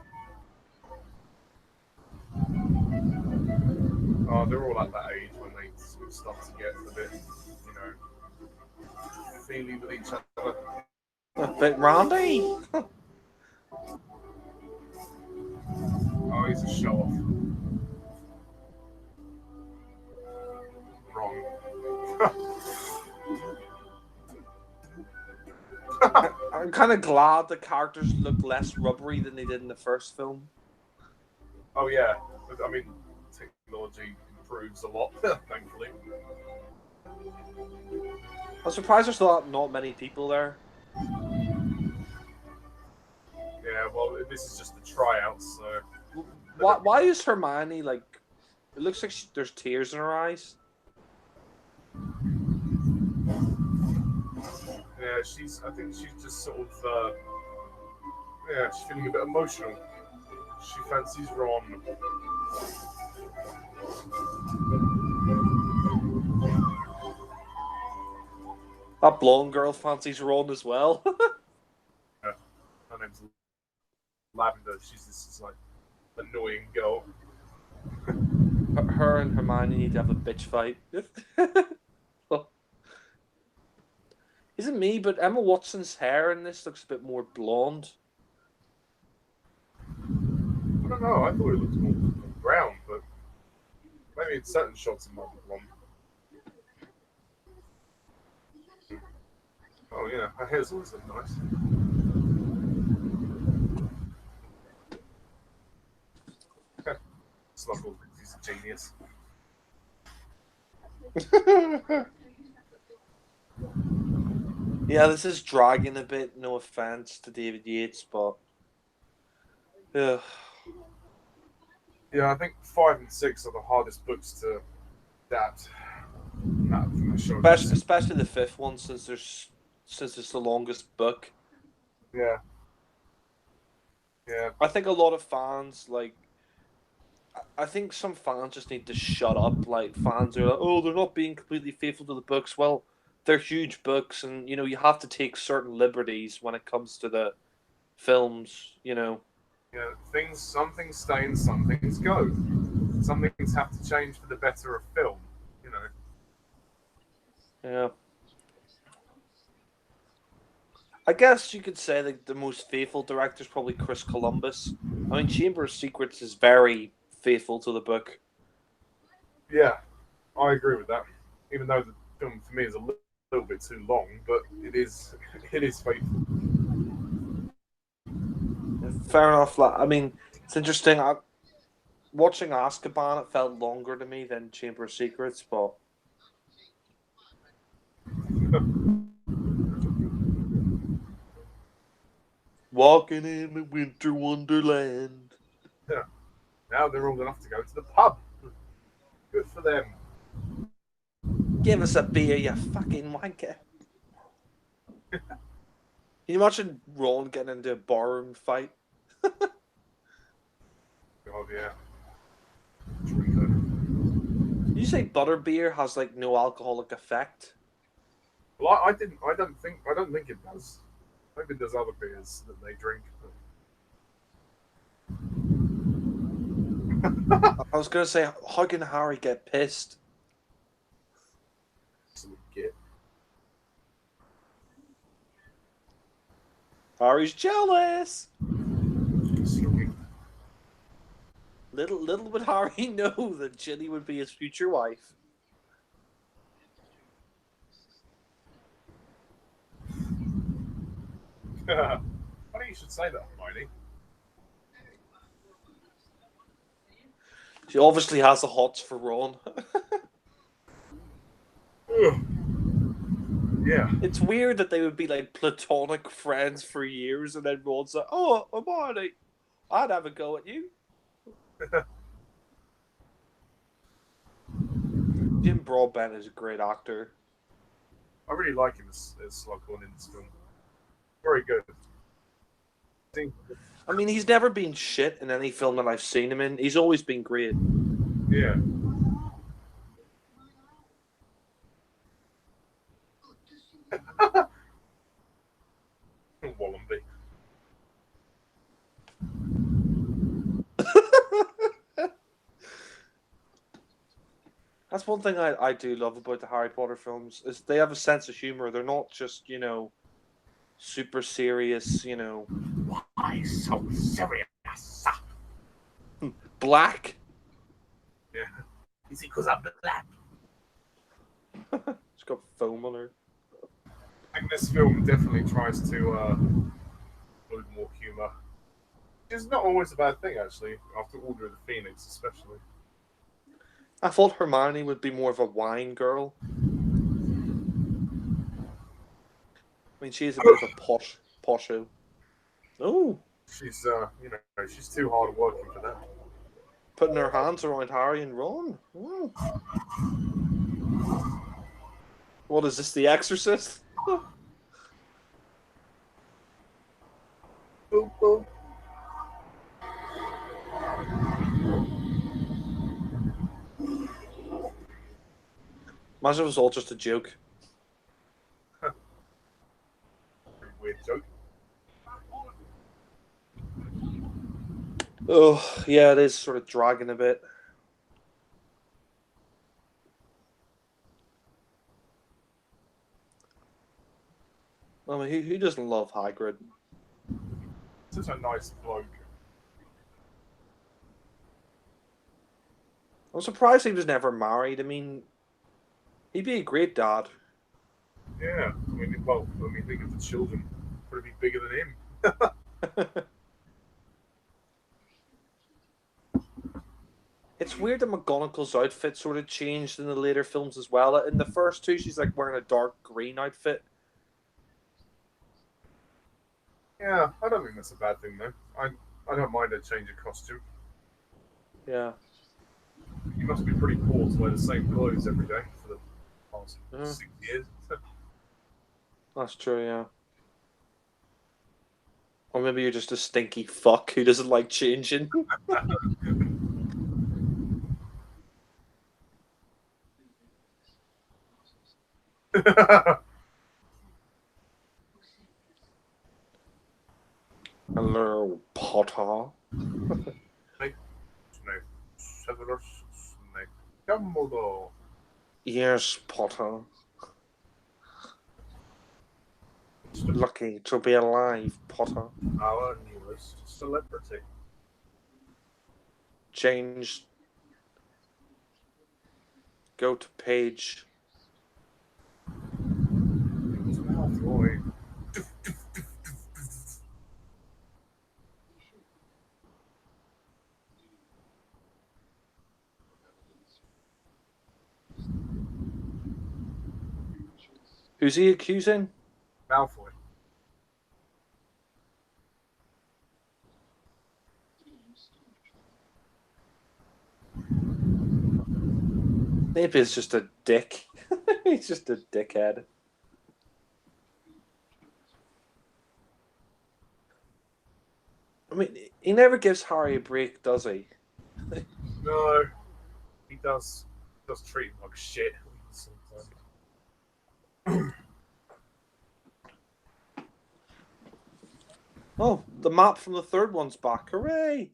Oh, they're all at that age when they sort of start to get a bit, you know, feely with each other. A bit randy. Oh, he's a show-off. Wrong. I'm kind of glad the characters look less rubbery than they did in the first film. Oh, yeah. I mean, technology improves a lot, thankfully. I'm surprised there's not many people there. Yeah, well, this is just the tryouts, so... Why is Hermione, like... It looks like there's tears in her eyes. Yeah, I think she's just sort of, yeah, she's feeling a bit emotional. She fancies Ron. That blonde girl fancies Ron as well. Yeah, her name's Lavender. She's this like annoying girl. Her and Hermione need to have a bitch fight. Isn't me, but Emma Watson's hair in this looks a bit more blonde. I don't know. I thought it looked more brown, but maybe in certain shots it might be blonde. Oh yeah, her hair's always looked nice. Sluggle thinks he's a genius. Yeah, this is dragging a bit. No offense to David Yates, but yeah. Yeah, I think 5 and 6 are the hardest books to adapt. Especially the fifth one, since it's the longest book. Yeah. Yeah. I think a lot of fans I think some fans just need to shut up. Like fans are like, oh, they're not being completely faithful to the books. Well, they're huge books, and you have to take certain liberties when it comes to the films. Yeah, some things stay and some things go. Some things have to change for the better of film. Yeah. I guess you could say that the most faithful director is probably Chris Columbus. I mean, Chamber of Secrets is very faithful to the book. Yeah, I agree with that. Even though the film for me is a little bit too long, but it is faithful. Fair enough. I mean, it's interesting. Watching Azkaban, it felt longer to me than Chamber of Secrets, but walking in the winter wonderland. Yeah. Now they're old enough to go to the pub. Good for them. Give us a beer, you fucking wanker. Can you imagine Ron getting into a barroom fight? God, yeah. You say butterbeer has like no alcoholic effect? Well, I don't think it does. Maybe there's other beers that they drink. I was gonna say, how can Harry get pissed? Harry's jealous. Little would Harry know that Ginny would be his future wife. Funny you should say that, Hermione. She obviously has the hots for Ron. Yeah. It's weird that they would be like platonic friends for years, and then Ron's like, "Oh, Hermione, I'd have a go at you." Jim Broadbent is a great actor. I really like him as Slughorn in this film. Very good. I mean, he's never been shit in any film that I've seen him in. He's always been great. Yeah. Wallenby. That's one thing I do love about the Harry Potter films is they have a sense of humor. They're not just, super serious, Why so serious? Black. Yeah. Is it because I'm black? She's got foam on her. I think this film definitely tries to include more humour. Which is not always a bad thing, actually, after Order of the Phoenix, especially. I thought Hermione would be more of a wine girl. I mean, she is a bit of a posho. Oh. She's, she's too hard working for that. Putting her hands around Harry and Ron. Oh. What is this, The Exorcist? Boop, boop. Imagine it was all just a joke. Weird joke. Oh, yeah, it is sort of dragging a bit. I mean, who doesn't love Hagrid? Such a nice bloke. I'm surprised he was never married. I mean, he'd be a great dad. Yeah, think of the children. Probably be bigger than him. It's weird that McGonagall's outfit sort of changed in the later films as well. In the first two, she's like wearing a dark green outfit. Yeah, I don't think that's a bad thing though. I don't mind a change of costume. Yeah. You must be pretty poor to wear the same clothes every day for the past 6 years. That's true, yeah. Or maybe you're just a stinky fuck who doesn't like changing. Hello, Potter. Yes, Potter. Lucky to be alive, Potter. Our newest celebrity. Change. Go to page. Who's he accusing? Malfoy. Maybe it's just a dick. He's just a dickhead. I mean, he never gives Harry a break, does he? No, he does treat him like shit sometimes. Oh, the map from the third one's back. Hooray!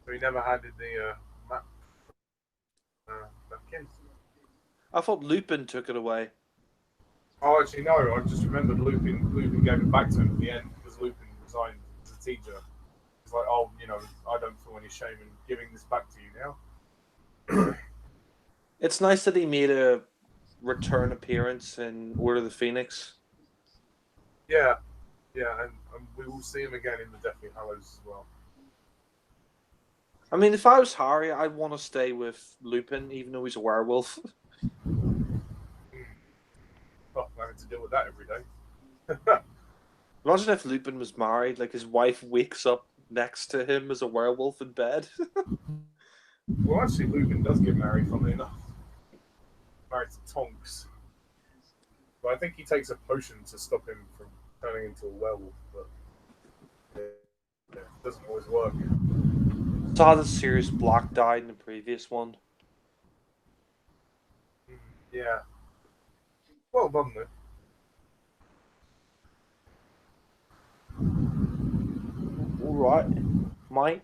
So he never handed the map back in. I thought Lupin took it away. Oh, actually, no. I just remembered Lupin gave it back to him at the end because Lupin resigned as a teacher. He's like, oh, I don't feel any shame in giving this back to you now. It's nice that he made a return appearance in Order of the Phoenix. Yeah, and we will see him again in the Deathly Hallows as well. I mean, if I was Harry, I'd want to stay with Lupin, even though he's a werewolf. Fuck, having to deal with that every day. Imagine if Lupin was married, like his wife wakes up next to him as a werewolf in bed. Well, actually, Lupin does get married, funnily enough. Married to Tonks. But I think he takes a potion to stop him from turning into a werewolf, but it doesn't always work. Saw that Sirius Black died in the previous one. Yeah. Well done, though. All right, mate.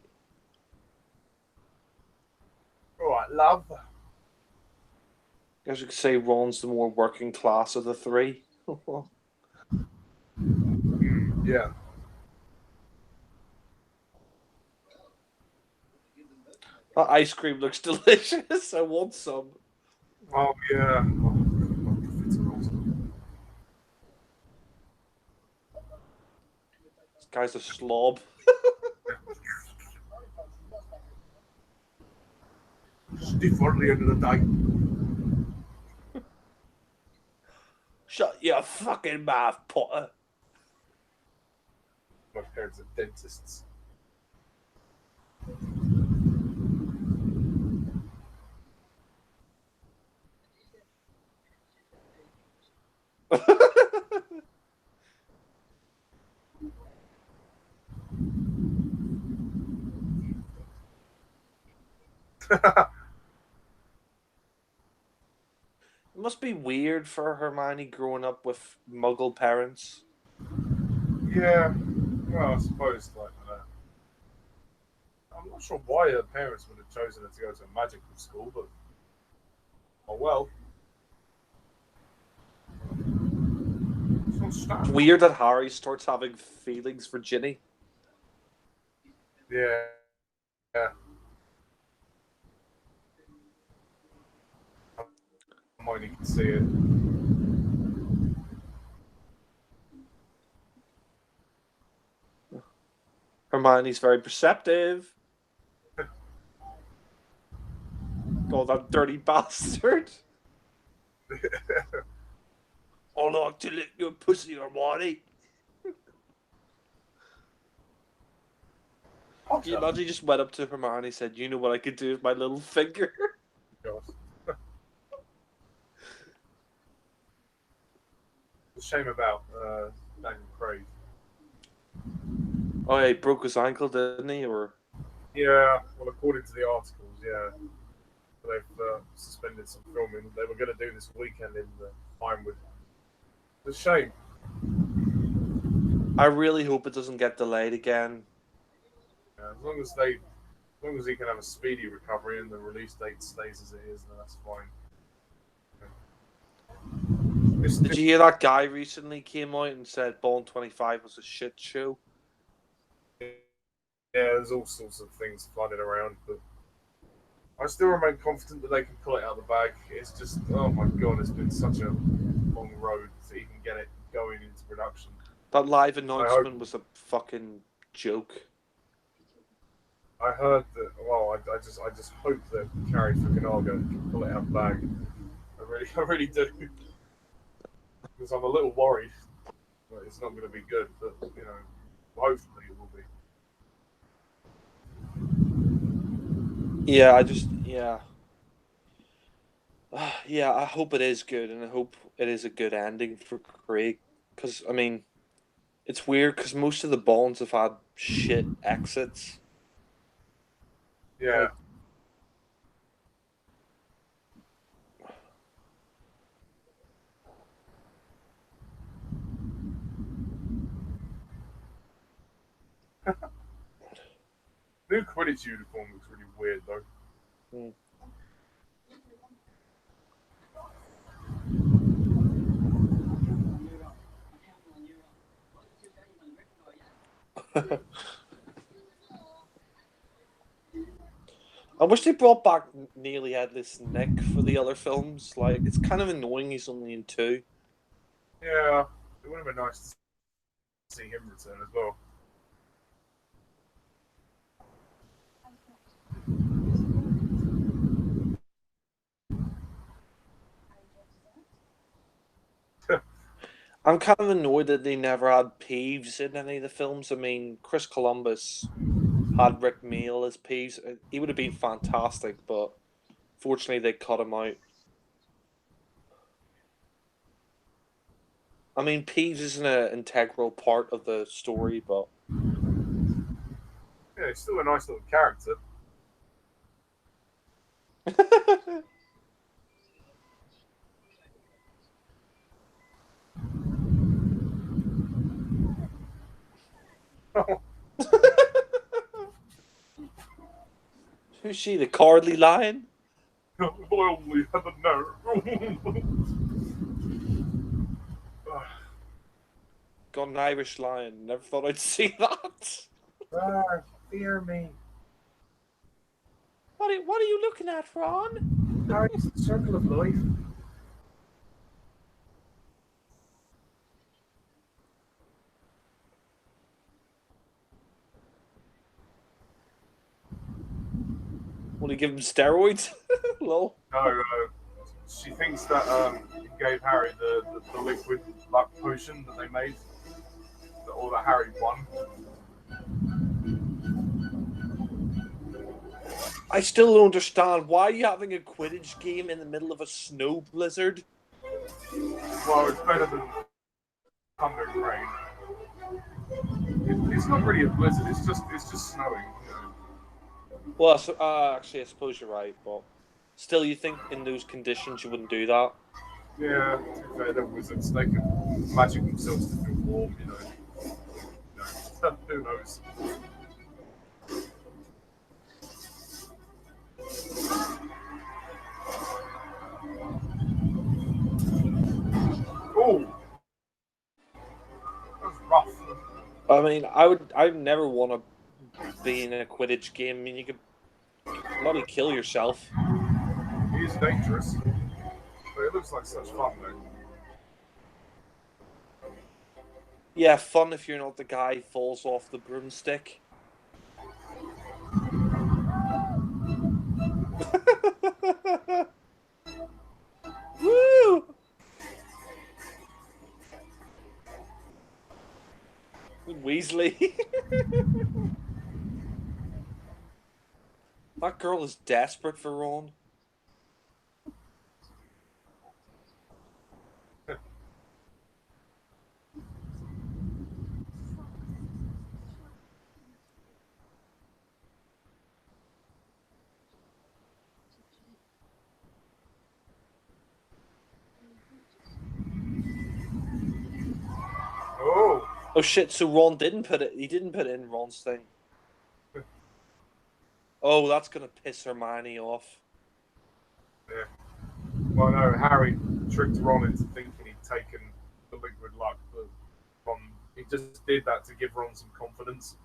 All right, love. I guess you could say Ron's the more working class of the three. Yeah. That ice cream looks delicious. I want some. Oh, yeah. This guy's a slob. Stiff for the end of the day. Shut your fucking mouth, Potter. My parents are dentists. It must be weird for Hermione growing up with Muggle parents. Yeah. Well, I suppose like that. I'm not sure why her parents would have chosen her to go to a magical school, but oh well. It's weird that Harry starts having feelings for Ginny. Yeah. Yeah. Hermione can see it. Hermione's very perceptive. Oh, that dirty bastard. I like to lick your pussy or Marty. Can you imagine he just went up to Hermione and said, "You know what I could do with my little finger?" It's a shame about Daniel Craig. Oh, yeah, he broke his ankle, didn't he? Or yeah, well, according to the articles, yeah, they've suspended some filming. They were going to do this weekend in Pinewood. It's a shame. I really hope it doesn't get delayed again. Yeah, as long as he can have a speedy recovery and the release date stays as it is, then that's fine. Did you hear that guy recently came out and said Bond 25 was a shit show? Yeah, there's all sorts of things flooded around, but I still remain confident that they can pull it out of the bag. It's just, oh my god, it's been such a long road to even get it going into production. That live announcement was a fucking joke. I heard that. Well, I just hope that Carrie Fukunaga can pull it out of the bag. I really do, because I'm a little worried that it's not going to be good. But you know, hopefully it will be. Yeah, I hope it is good, and I hope it is a good ending for Craig. Because I mean, it's weird because most of the Bonds have had shit exits. Yeah. New Quidditch uniform looks really weird though. I wish they brought back Nearly Headless Nick for the other films. Like, it's kind of annoying he's only in 2. Yeah, it would have been nice to see him return as well. I'm kind of annoyed that they never had Peeves in any of the films. I mean, Chris Columbus had Rick Mayall as Peeves. He would have been fantastic, but fortunately they cut him out. I mean, Peeves isn't an integral part of the story, but... Yeah, he's still a nice little character. Who's she, the Cowardly Lion? I only have a nerve. Got an Irish lion. Never thought I'd see that. Fear me. What are you looking at, Ron? It's the circle of life. Want to give him steroids? Lol. No, she thinks that he gave Harry the liquid luck potion that they made, or that Harry won. I still don't understand. Why are you having a Quidditch game in the middle of a snow blizzard? Well, it's better than thunder and rain. It's not really a blizzard. It's just snowing. You know? Well, actually, I suppose you're right, but still, you think in those conditions you wouldn't do that? Yeah, to be fair, they're wizards. They can magic themselves to feel warm. You know. Who knows? Oh, that's rough. I mean, I'd never want to be in a Quidditch game. I mean, you could bloody kill yourself. He is dangerous, but it looks like such fun though. Yeah, fun if you're not the guy who falls off the broomstick. Woo! Weasley. That girl is desperate for Ron. Oh shit! So Ron didn't put it. He didn't put it in Ron's thing. Oh, that's gonna piss Hermione off. Yeah. Well, no, Harry tricked Ron into thinking he'd taken the liquid luck, but Ron, he just did that to give Ron some confidence,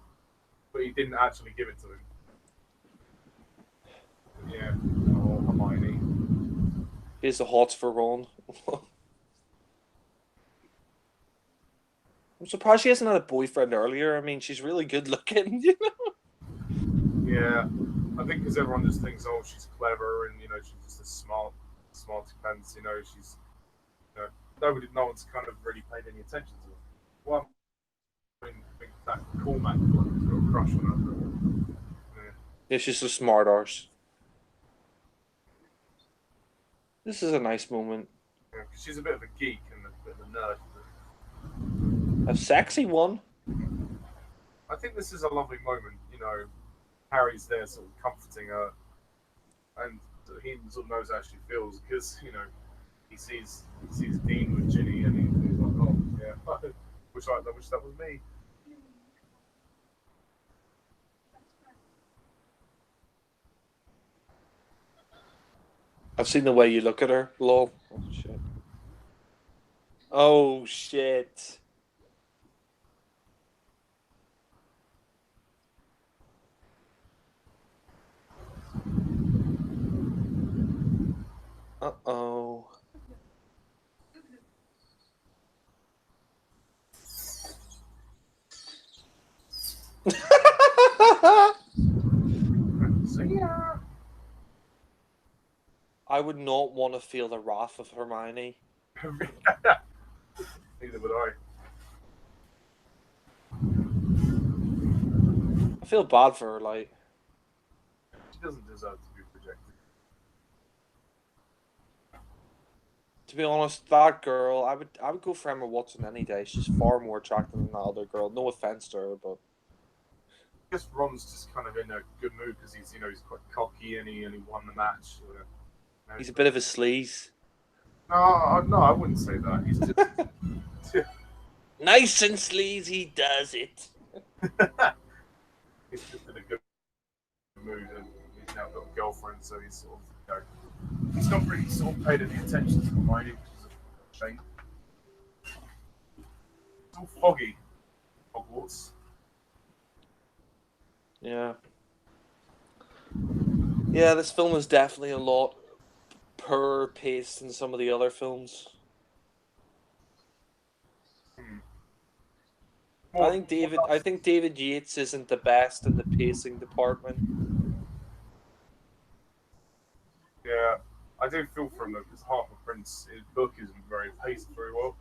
but he didn't actually give it to him. Yeah. Oh, Hermione. Here's the hots for Ron. I'm surprised she hasn't had a boyfriend earlier. I mean, she's really good looking, you know? Yeah. I think because everyone just thinks, oh, she's clever and, she's just a smarty pants, she's, no one's kind of really paid any attention to her. Well, I think that cool man got a crush on her. Yeah, she's a smart arse. This is a nice moment. Yeah, she's a bit of a geek and a bit of a nerd. A sexy one. I think this is a lovely moment. Harry's there sort of comforting her, and he sort of knows how she feels because he sees Dean with Ginny, and he's like, oh yeah, wish that was me. I've seen the way you look at her. Lol. Oh shit. Oh shit. Uh-oh. See ya. I would not want to feel the wrath of Hermione. Neither would I. I feel bad for her, like. She doesn't deserve to be rejected. To be honest, that girl, I would go for Emma Watson any day. She's far more attractive than that other girl. No offense to her, but I guess Ron's just kind of in a good mood because he's he's quite cocky and he won the match. he's a bit of a sleaze. No, I wouldn't say that. He's just Nice and sleazy does it. he's just in a good mood and he's now got a girlfriend, so he's sort of he's not really sort of paid any attention to Hermione, which is a shame. It's all foggy, Hogwarts. Yeah. Yeah, this film is definitely a lot poorer paced than some of the other films. I think David Yates isn't the best in the pacing department. Yeah, I do feel for him though, because Harper Prince, his book isn't very paced very well.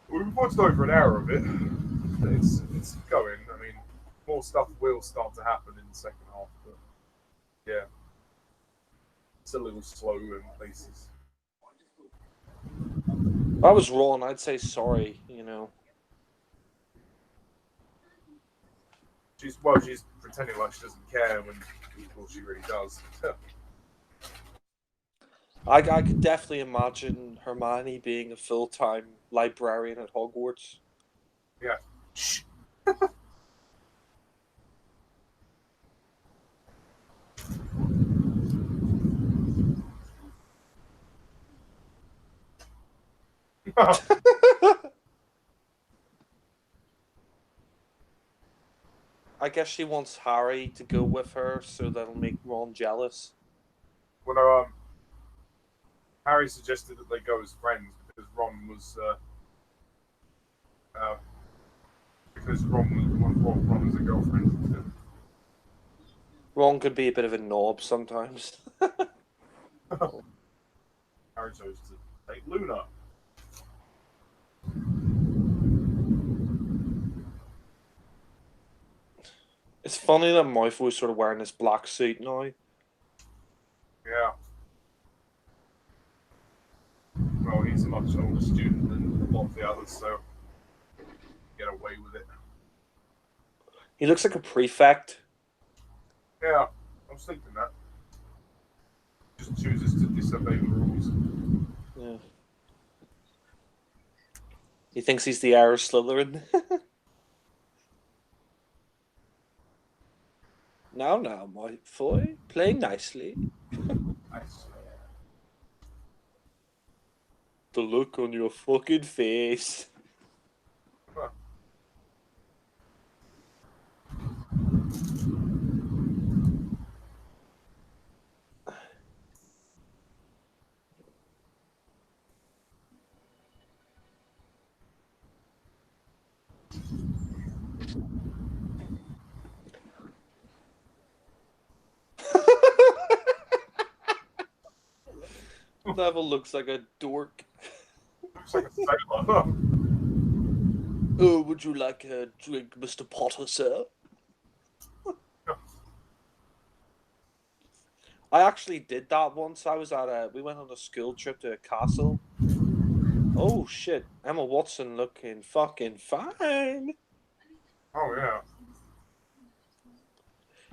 We've watched over an hour of it. It's going. I mean, more stuff will start to happen in the second half, but yeah, it's a little slow in places. If I was wrong, I'd say sorry, She's pretending like she doesn't care when she really does. I could definitely imagine Hermione being a full-time librarian at Hogwarts. Yeah. Shh. I guess she wants Harry to go with her, so that'll make Ron jealous. Well, Harry suggested that they go as friends because Ron was Ron was a girlfriend. Ron could be a bit of a knob sometimes. Harry chose to take Luna. It's funny that Malfoy's sort of wearing this black suit now. Yeah. Well, he's a much older student than a lot of the others, so get away with it. He looks like a prefect. Yeah, I was thinking that. Just chooses to disobey the rules. Yeah. He thinks he's the heir of Slytherin. Now, Malfoy, play nicely. Nice. The look on your fucking face. Huh. Neville looks like a dork. Looks like a sailor. Oh, would you like a drink, Mr. Potter, sir? I actually did that once. We went on a school trip to a castle. Oh shit, Emma Watson looking fucking fine. Oh yeah.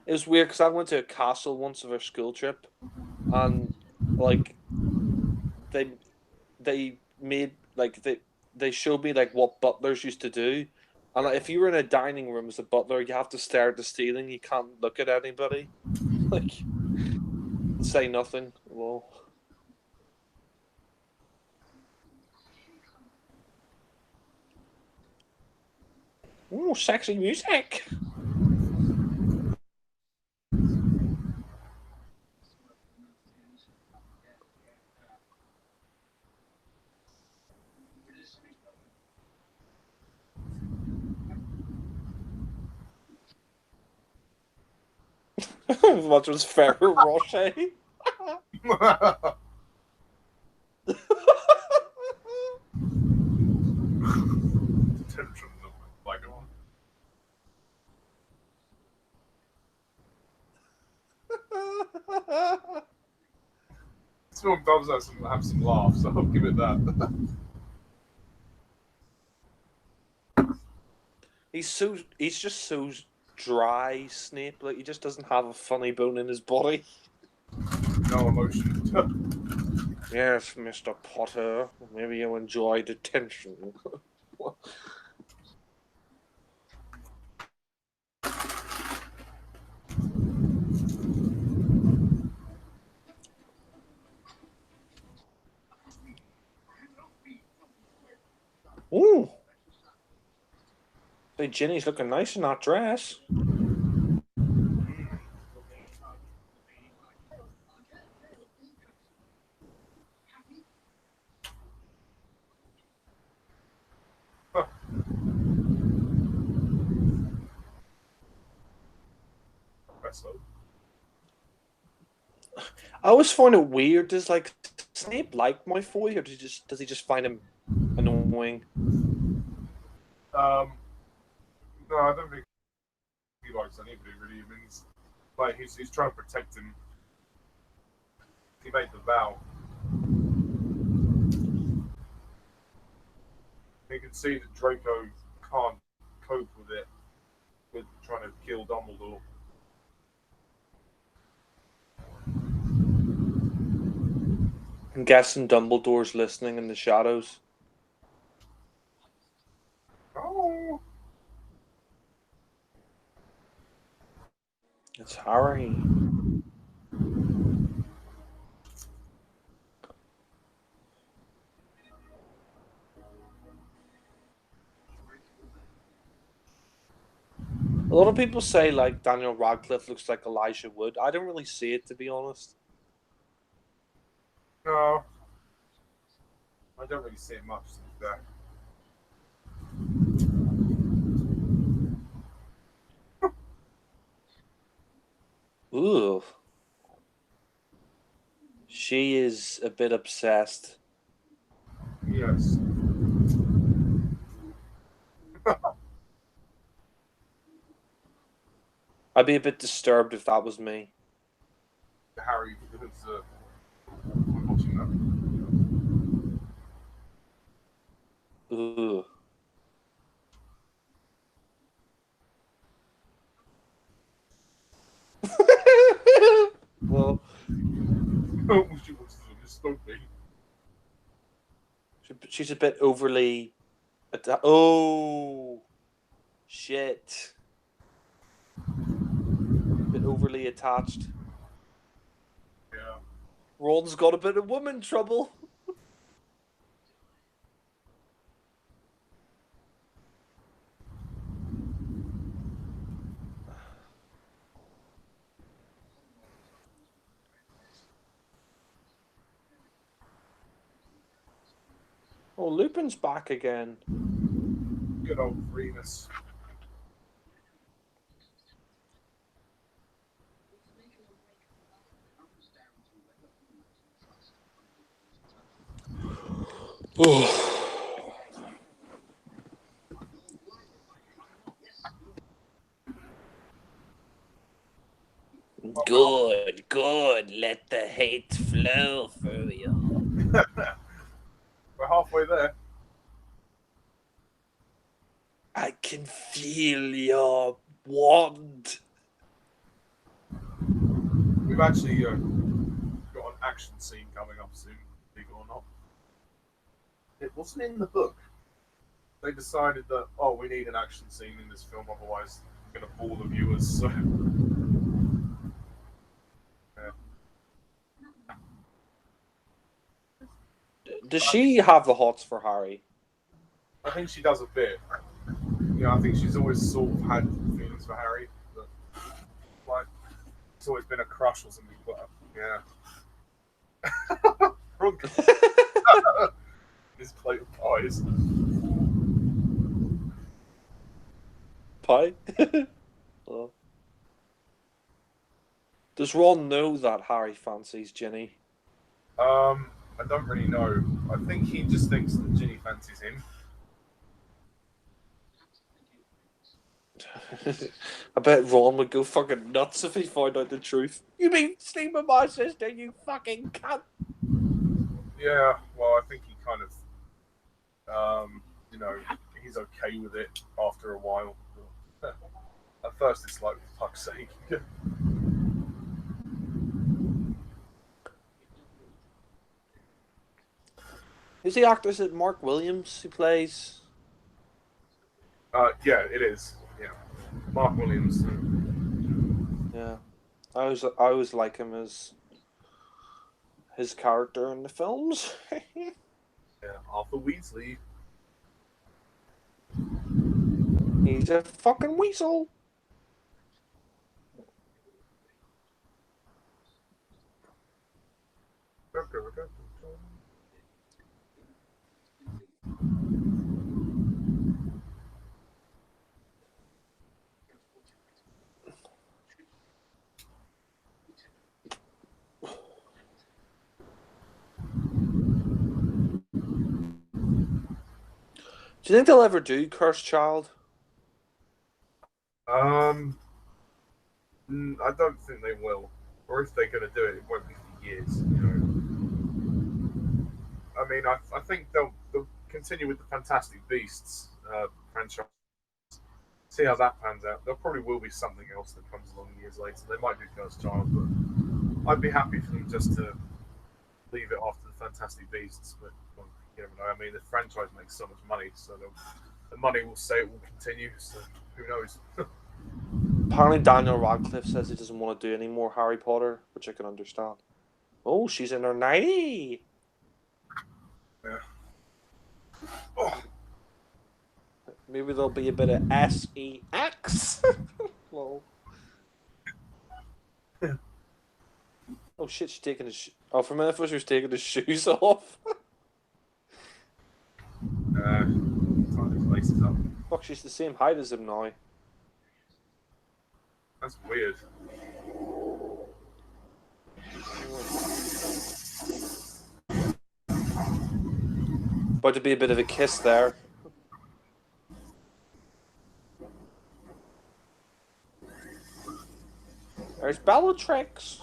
It was weird because I went to a castle once of our school trip, and like they made like they showed me like what butlers used to do, and like, if you were in a dining room as a butler, you have to stare at the ceiling. You can't look at anybody, like say nothing. Well, ooh, sexy music. What was Ferrero Rocher? Detention of like on. This film does have some laughs, so I'll give it that. He's just so dry, Snape. Like he just doesn't have a funny bone in his body. No emotion. Yes, Mr. Potter. Maybe you enjoy detention. Ooh. Hey, Ginny's looking nice in that dress. I always find it weird. Does like Snape like Malfoy, or does he just find him annoying? No, I don't think he likes anybody really. I mean, he's trying to protect him. He made the vow. You can see that Draco can't cope with it, with trying to kill Dumbledore. I'm guessing Dumbledore's listening in the shadows. Oh. It's Harry. A lot of people say like Daniel Radcliffe looks like Elijah Wood. I don't really see it, to be honest. No, I don't really see it much to be fair. Ooh. She is a bit obsessed. Yes. I'd be a bit disturbed if that was me. Harry, because I'm watching that. Ooh. Well, She wants to stop me. she's a bit overly. Oh, shit! A bit overly attached. Yeah. Ron's got a bit of woman trouble. Oh, Lupin's back again. Good old Remus. Good, good. Let the hate flow through you. We're halfway there. I can feel your wand. We've actually got an action scene coming up soon, believe it or not. It wasn't in the book. They decided that, we need an action scene in this film, otherwise we're going to bore the viewers. So. Yeah. Does she have the hots for Harry? I think she does a bit. I think she's always sort of had feelings for Harry. But, like, it's always been a crush or something. But, yeah. Wrong. His plate of pies. Pie? Oh. Does Ron know that Harry fancies Ginny? I don't really know. I think he just thinks that Ginny fancies him. I bet Ron would go fucking nuts if he found out the truth. You mean sleep with my sister, you fucking cunt? Yeah, well, I think he kind of, he's okay with it after a while. At first, it's like, for fuck's sake. Who's the actor? Is it Mark Williams who plays? Yeah, it is. Yeah, Mark Williams. Yeah, I always like him as his character in the films. Yeah, Arthur Weasley. He's a fucking weasel. Do you think they'll ever do Cursed Child? I don't think they will. Or if they're going to do it, it won't be for years. I mean, I think they'll continue with the Fantastic Beasts franchise. See how that pans out. There probably will be something else that comes along years later. They might do Cursed Child, but I'd be happy for them just to leave it after the Fantastic Beasts. But you never know. I mean, the franchise makes so much money, so the money will say it will continue. So who knows? Apparently, Daniel Radcliffe says he doesn't want to do any more Harry Potter, which I can understand. Oh, she's in her 90. Yeah. Oh. Maybe there'll be a bit of sex. Lol. Oh shit, she's taking his. Oh, for a minute, I thought she was taking his shoes off. Laces up. Fuck, she's the same height as him now. That's weird. About to be a bit of a kiss there. There's Bellatrix.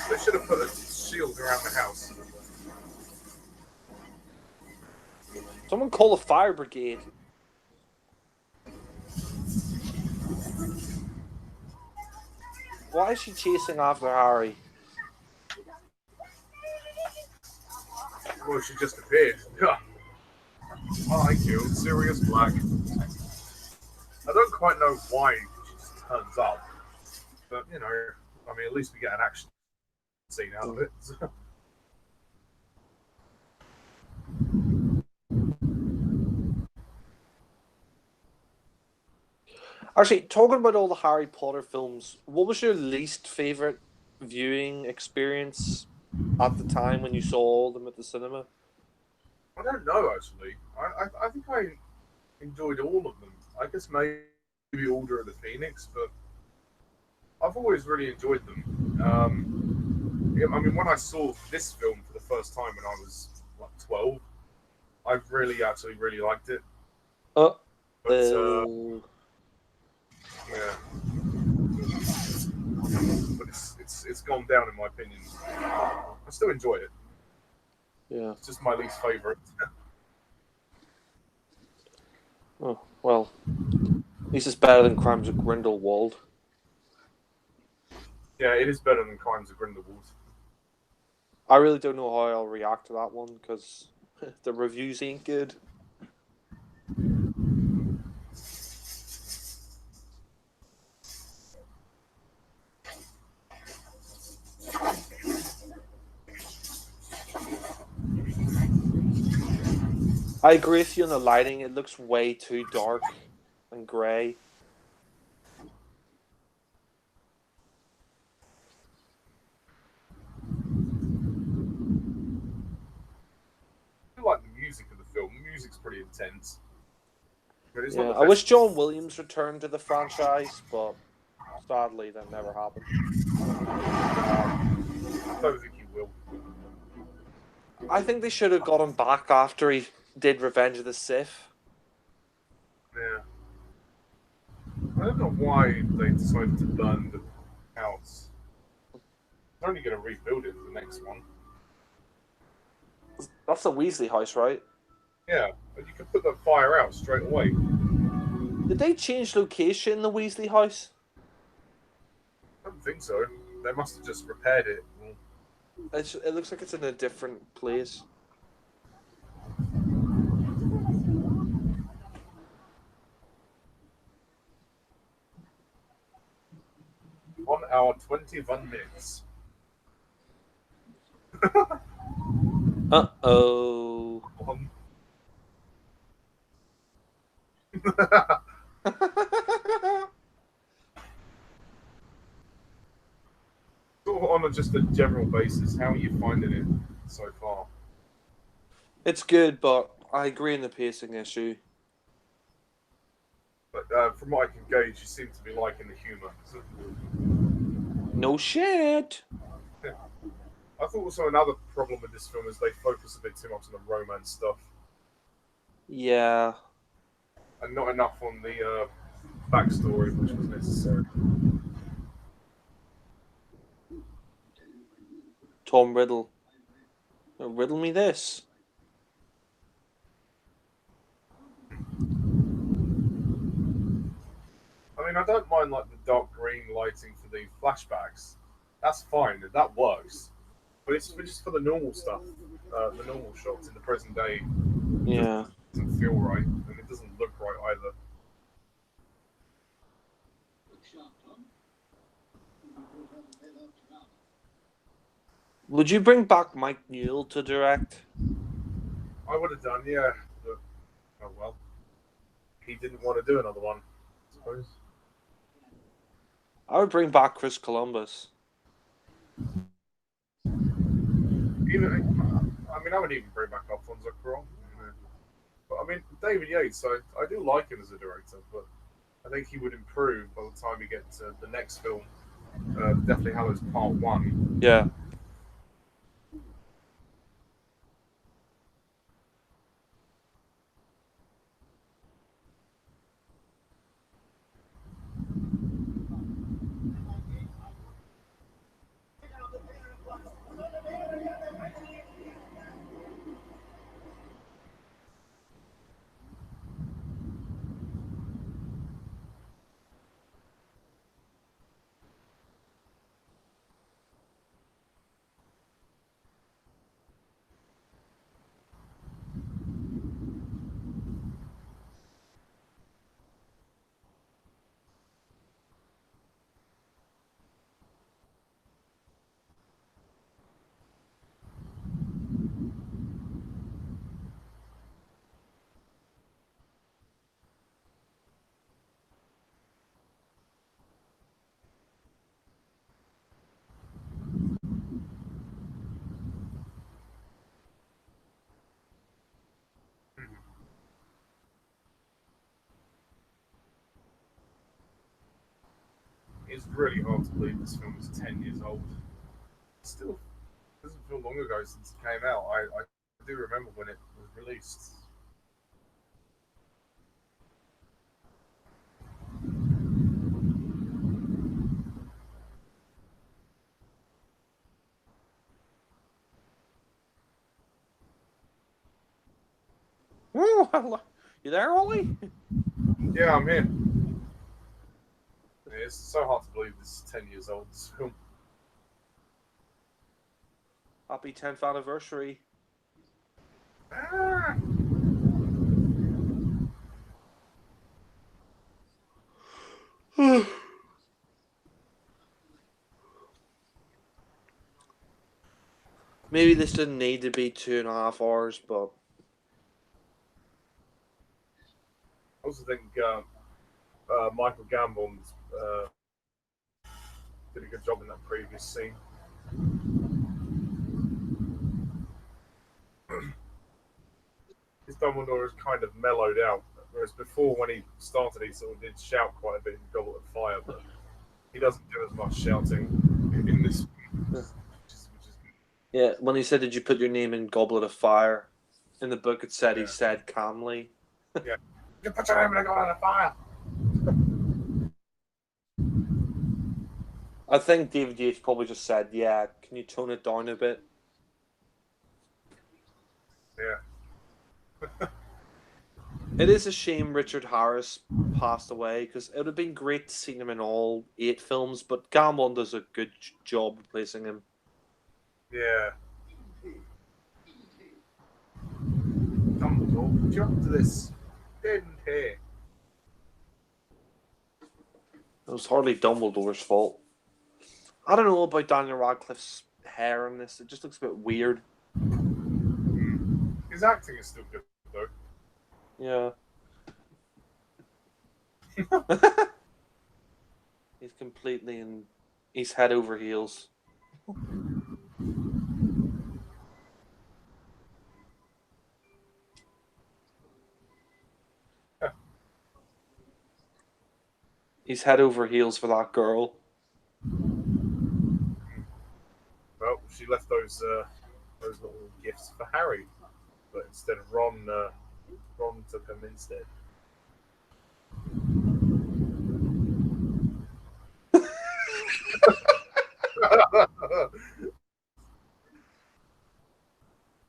They should have put a shield around the house. Someone call a fire brigade. Why is she chasing after Harry? Well, she just appeared. Yeah. Oh, I killed Sirius Black. I don't quite know why she just turns up. But, you know, I mean, at least we get an action scene out of it. Actually, talking about all the Harry Potter films, what was your least favorite viewing experience at the time when you saw them at the cinema? I don't know, actually. I think I enjoyed all of them. I guess maybe Order of the Phoenix, but I've always really enjoyed them. I mean, when I saw this film for the first time when I was like 12, I really liked it. But yeah, but it's gone down in my opinion. I still enjoy it. Yeah, it's just my least favorite. Oh well, at least it's better than Crimes of Grindelwald. Yeah, it is better than Crimes of Grindelwald. I really don't know how I'll react to that one because the reviews ain't good. I agree with you on the lighting. It looks way too dark and grey. I like the music of the film. The music's pretty intense. Yeah, I wish John Williams returned to the franchise, but sadly that never happened. I don't think he will. I think they should have got him back after he did Revenge of the Sith. Yeah. I don't know why they decided to burn the house. They're only going to rebuild it for the next one. That's the Weasley house, right? Yeah, but you could put the fire out straight away. Did they change location in the Weasley house? I don't think so. They must have just repaired it. It looks like it's in a different place. 1 hour 21 minutes. Uh-oh. Sort of on just a general basis, how are you finding it so far? It's good, but I agree in the pacing issue. But from what I can gauge, you seem to be liking the humour. So... No shit! Yeah. I thought also another problem with this film is they focus a bit too much on the romance stuff. Yeah. And not enough on the backstory, which was necessary. Tom Riddle. Riddle me this. I mean, I don't mind like the dark green lighting for the flashbacks. That's fine. That works. But it's just for the normal stuff, the normal shots in the present day. Yeah. It doesn't feel right, and it doesn't look right either. Would you bring back Mike Newell to direct? I would have done, yeah. But, oh well. He didn't want to do another one, I suppose. I would bring back Chris Columbus. I would even bring back Alfonso Cuarón. But I mean, David Yates, I do like him as a director, but I think he would improve by the time we get to the next film, Deathly Hallows Part 1. Yeah. It's really hard to believe this film is 10 years old. Still doesn't feel long ago since it came out. I do remember when it was released. Ooh, you there, Ollie? Yeah, I'm here. It's so hard to believe this is 10 years old, this film. Happy 10th anniversary. Ah. Maybe this didn't need to be 2.5 hours, but I also think Michael Gambon did a good job in that previous scene. His Dumbledore is kind of mellowed out, whereas before when he started he sort of did shout quite a bit in Goblet of Fire, but he doesn't do as much shouting in this. Which is yeah, when he said, "Did you put your name in Goblet of Fire?" In the book, it said he Yeah. said calmly. Yeah. You put your name in a Goblet of Fire. I think David Yates probably just said, "Yeah, can you tone it down a bit?" Yeah. It is a shame Richard Harris passed away because it would have been great to see him in all 8 films, but Gambon does a good job replacing him. Yeah. Dumbledore, put you up to this, didn't he? It was hardly Dumbledore's fault. I don't know about Daniel Radcliffe's hair in this. It just looks a bit weird. His acting is still good, though. Yeah. He's completely in. He's head over heels. He's head over heels for that girl. Well, she left those little gifts for Harry, but instead of Ron took them instead.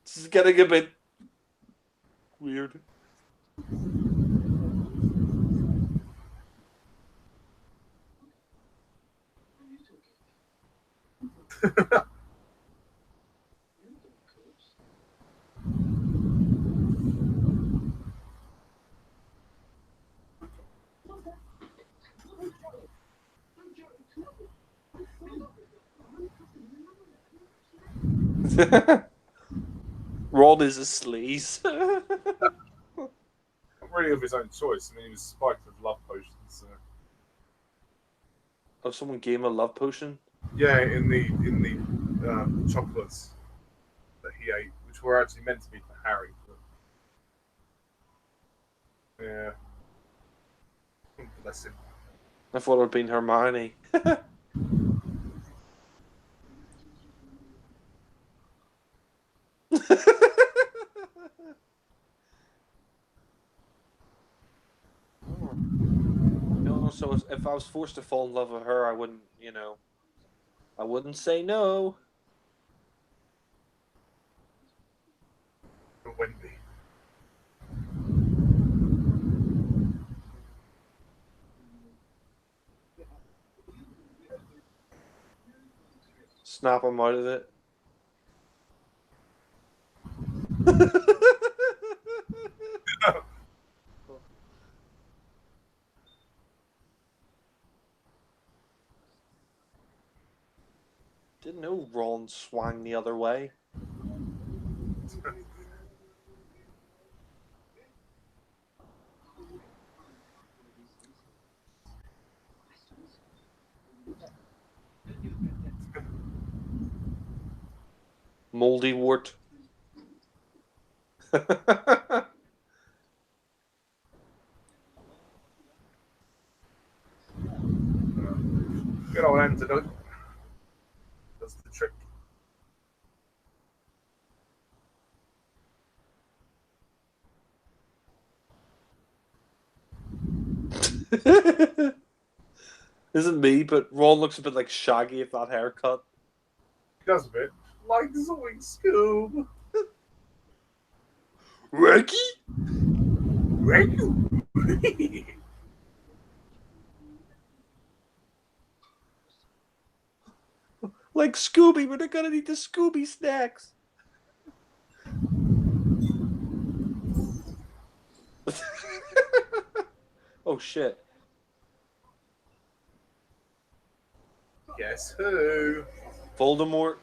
This is getting a bit weird. Ron is a sleaze. Not really of his own choice. I mean, he was spiked with love potions. So. Oh, someone gave him a love potion? Yeah, in the chocolates that he ate, which were actually meant to be for Harry. But... Yeah. Bless him. I thought it would have been Hermione. No, so if I was forced to fall in love with her, I wouldn't, I wouldn't say no. Wendy. Snap him out of it. Didn't know Ron swung the other way. Moldy wart. Good old antidote. That's the trick. Isn't me, but Ron looks a bit like Shaggy with that haircut. He does a bit. Like Zoink Scoob. Reggie? Reggie. Like Scooby, we're not gonna need the Scooby snacks. Oh shit. Guess who? Voldemort.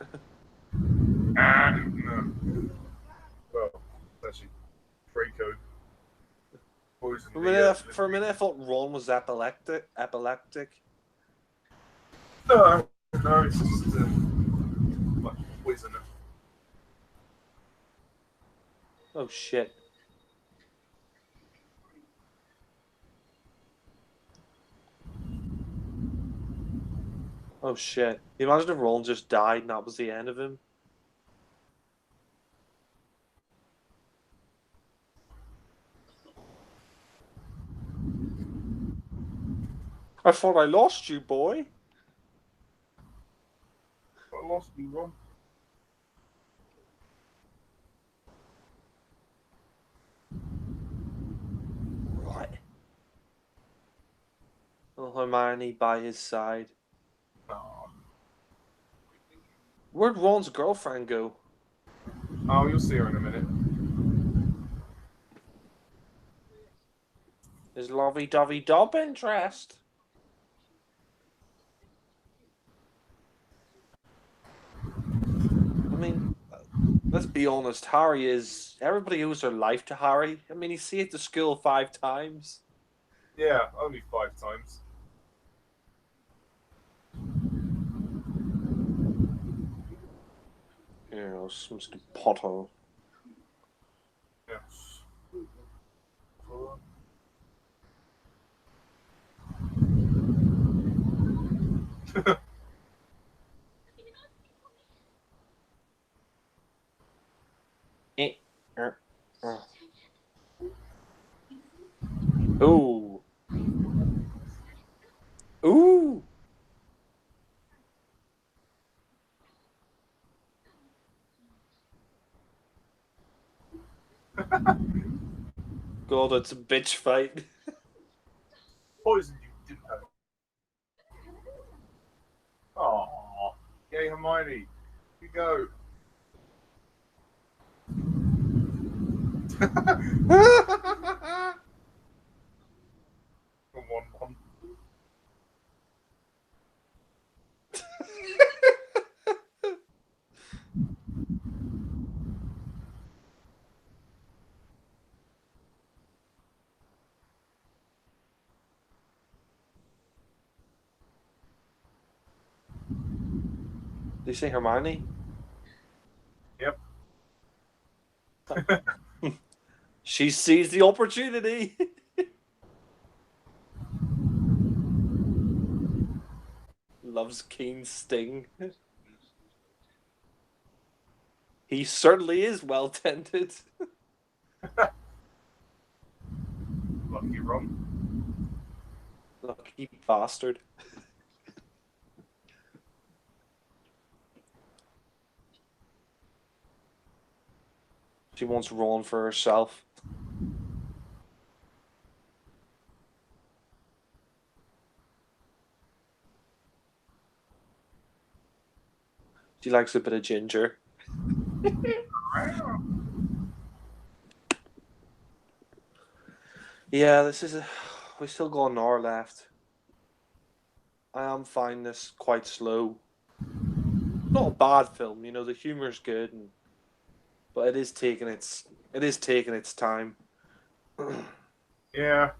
No. Well, actually, Draco. Poison For a minute, I thought Ron was epileptic. No, it's just like poison. Oh shit. Oh shit. Can you imagine if Ron just died and that was the end of him? I thought I lost you, boy. I lost you, Ron. Right. Little Hermione by his side. Oh. Where'd Ron's girlfriend go? Oh, you'll see her in a minute. His lovey-dovey dob interest. I mean, let's be honest, Harry is... Everybody owes their life to Harry. I mean, he's saved the school 5 times. Yeah, only 5 times. Yes, Mr. Potter. Yes. Ooh. Ooh. God, it's a bitch fight. Poisoned you, didn't I? Aww. Yay, Hermione. You go. Come on, Mom. Did you say Hermione? Yep. She sees the opportunity. loves Keen's sting. He certainly is well tended. Lucky Ron. Lucky bastard. She wants Ron for herself. She likes a bit of ginger. Yeah, we still got an hour left. I am finding this quite slow. Not a bad film, you know, the humor's good, but it is taking its time. Yeah.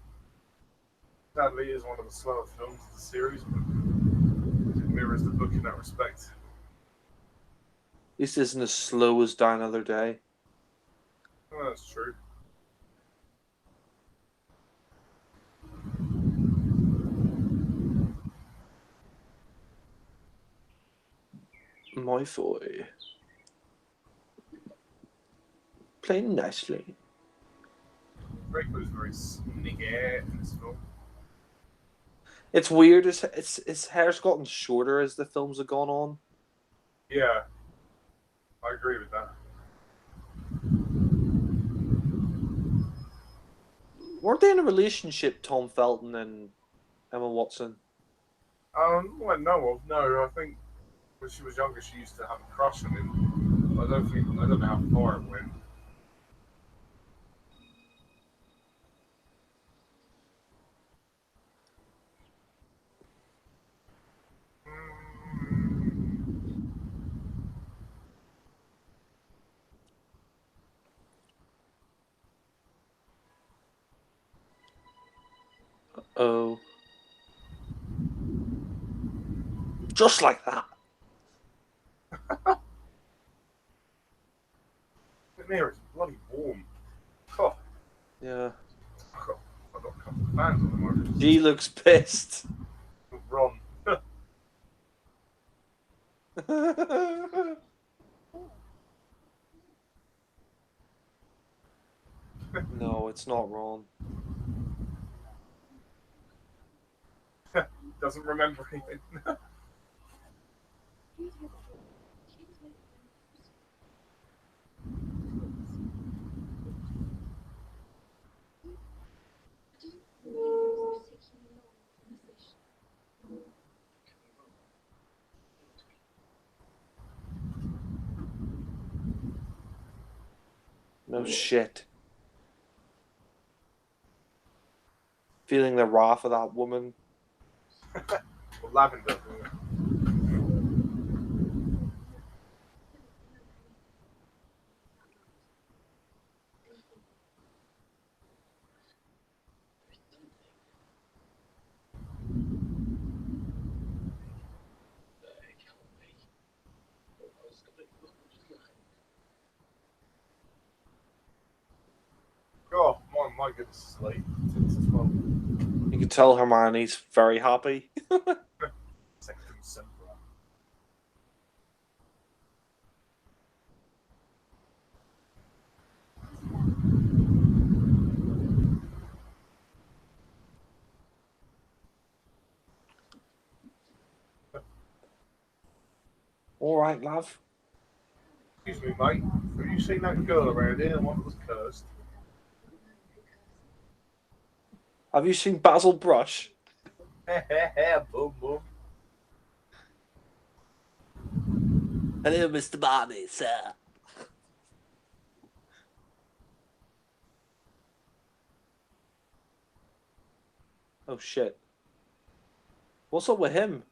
Sadly, it is one of the slower films of the series, but it mirrors the book in that respect. This isn't as slow as Die Another Day. Oh, that's true. My boy. Playing nicely. Radcliffe's very sneaky in this film. It's weird. His hair's gotten shorter as the films have gone on. Yeah, I agree with that. Weren't they in a relationship, Tom Felton and Emma Watson? Well, no, I think when she was younger, she used to have a crush on him. I don't know how far it went. Oh. Just like that. In there, it's bloody warm. Oh, Yeah. I've got a couple of fans on the moment. She looks pissed. Ron. No, it's not Ron. Doesn't remember anything. No shit. Feeling the wrath of that woman. Well, Lavender. Oh, my goodness, it's late. It's 12. You can tell Hermione's very happy. Second December. All right, love. Excuse me, mate. Have you seen that girl around here? The one that was cursed. Have you seen Basil Brush? Boom, boom. Hello, Mr. Barney, sir. Oh shit. What's up with him?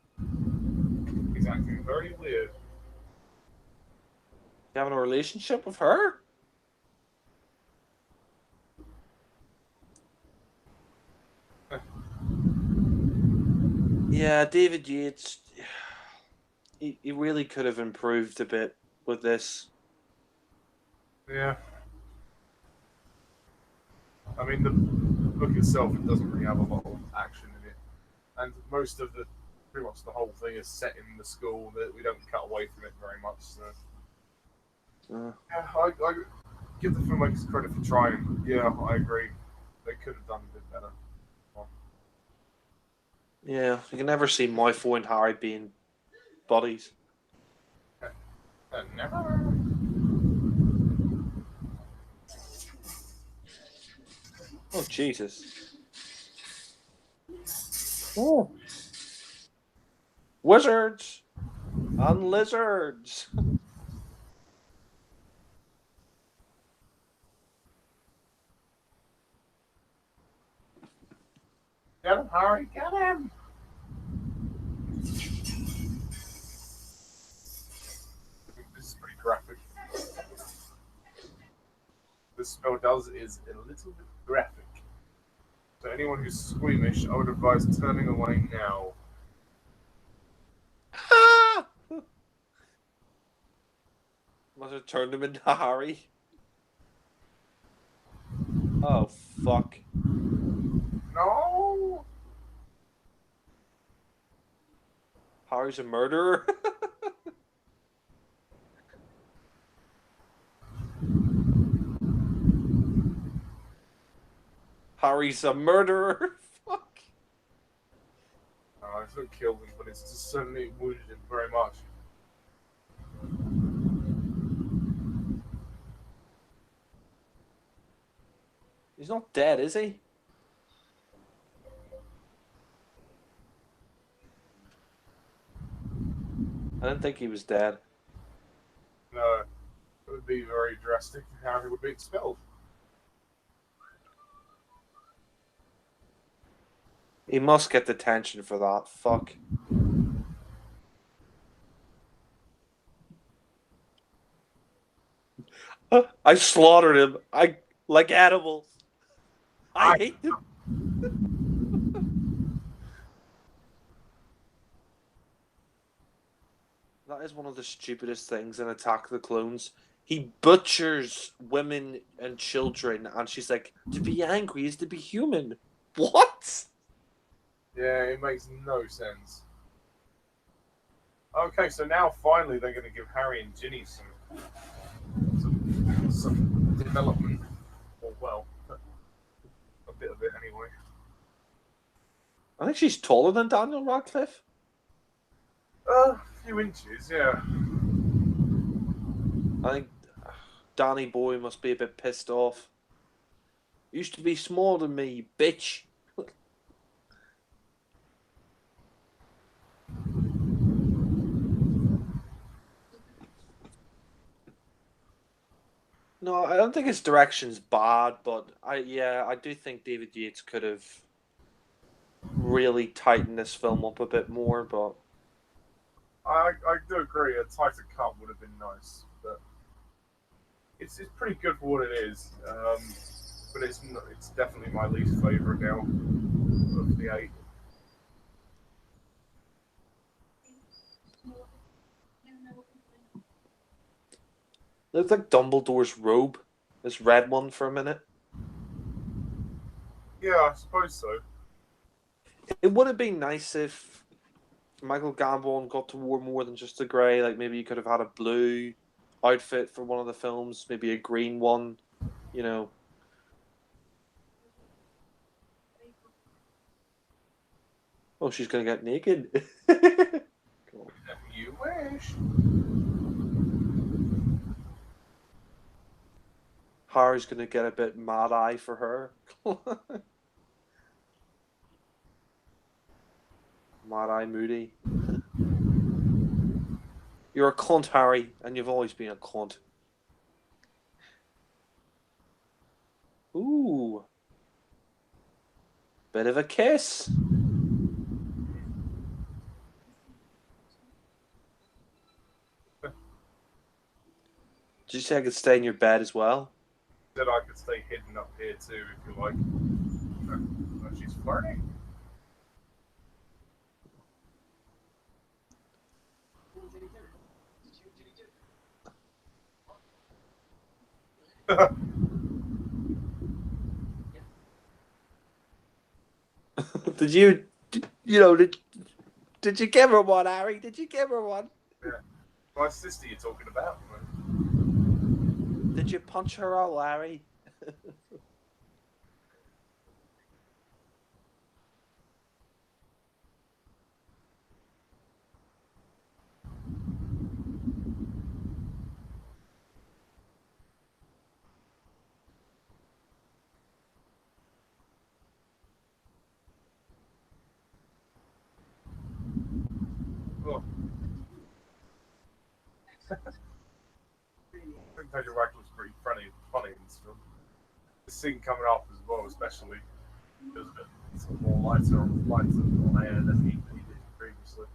He's acting very weird. You having a relationship with her? Yeah, David Yates, he really could have improved a bit with this. Yeah. I mean, the book itself, it doesn't really have a lot of action in it. And most of the pretty much the whole thing is set in the school. That we don't cut away from it very much. So. Yeah, I give the filmmakers credit for trying. Yeah, I agree. They could have done a bit better. Yeah, you can never see Malfoy and Harry being buddies. Never. Oh, Jesus. Oh. Wizards and lizards. Get him, Harry, get him! This is pretty graphic. This spell does is a little bit graphic. So anyone who's squeamish, I would advise turning away now. Must have turned him into Harry. Oh, fuck. No! Harry's a murderer? Harry's a murderer? Fuck. It's not killed him, but it's just certainly wounded him very much. He's not dead, is he? I didn't think he was dead. No, it would be very drastic how he would be expelled. He must get detention for that. Fuck. I slaughtered him. I like animals. I hate them. That is one of the stupidest things in Attack of the Clones. He butchers women and children, and she's like, to be angry is to be human. What? Yeah, it makes no sense. Okay, so now finally they're going to give Harry and Ginny some development. Or, well, a bit of it anyway. I think she's taller than Daniel Radcliffe. A few inches, yeah. I think Danny boy must be a bit pissed off. Used to be smaller than me, bitch. No, I don't think his direction's bad, but I do think David Yates could have really tightened this film up a bit more, but I do agree, a tighter cut would have been nice, but it's pretty good for what it is. But it's definitely my least favourite now of the 8. looks like Dumbledore's robe, this red one for a minute. Yeah, I suppose so. It would have been nice if Michael Gambon got to wear more than just a grey. Like maybe you could have had a blue outfit for one of the films, maybe a green one, you know. Oh, she's gonna get naked. You wish. Harry's gonna get a bit mad eye for her. Mad eye Moody. You're a cunt, Harry, and you've always been a cunt. Ooh. Bit of a kiss. Did you say I could stay in your bed as well? Said I could stay hidden up here too, if you like. Oh, she's flirting. Did Did you give her one, Harry? Did you give her one? Yeah. My sister you're talking about. Did you punch her out, Larry? Oh. I think Radcliffe's pretty funny in this film. The scene coming up as well, especially, is a bit more lighter on air than he did previously.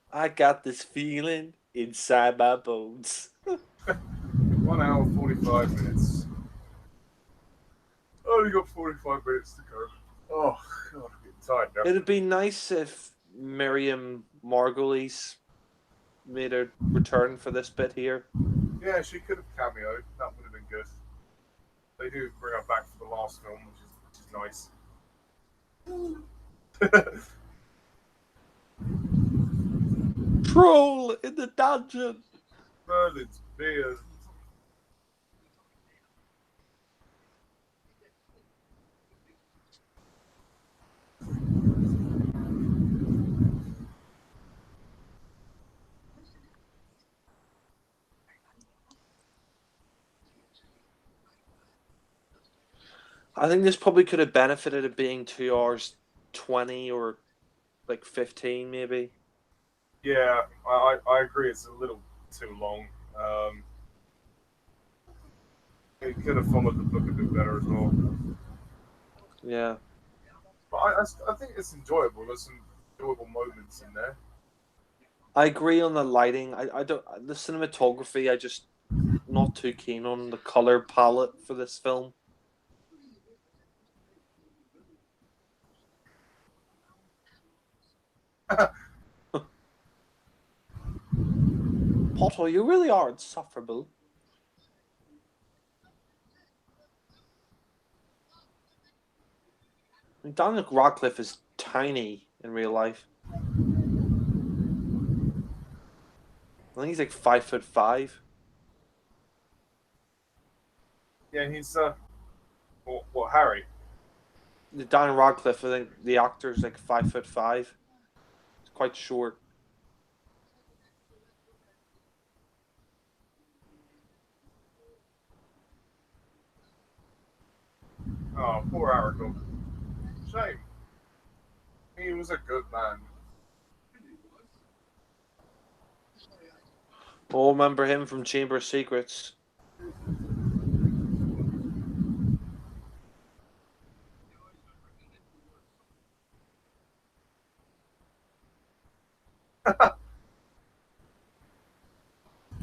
I got this feeling inside my bones. 1 hour 45 minutes. Only got 45 minutes to go. Oh God, I'm getting tired now. It'd be nice if Miriam Margolyes made a return for this bit here. Yeah, she could have cameoed. That would have been good. They do bring her back for the last film, which is nice. Troll in the dungeon. Merlin's beard. I think this probably could have benefited it being 2 hours 20 or like 15 maybe. Yeah, I agree. It's a little too long. It could have followed the book a bit better as well. Yeah. But I think it's enjoyable. There's some enjoyable moments in there. I agree on the lighting. I don't the cinematography. I just not too keen on the color palette for this film. Potter, you really are insufferable. I mean, Daniel Radcliffe is tiny in real life. I think he's like 5'5". Yeah, he's what Harry? Daniel Radcliffe, I think the actor's like 5'5". It's quite short. Oh, poor Aragorn. Shame. He was a good man. Oh, remember him from Chamber of Secrets.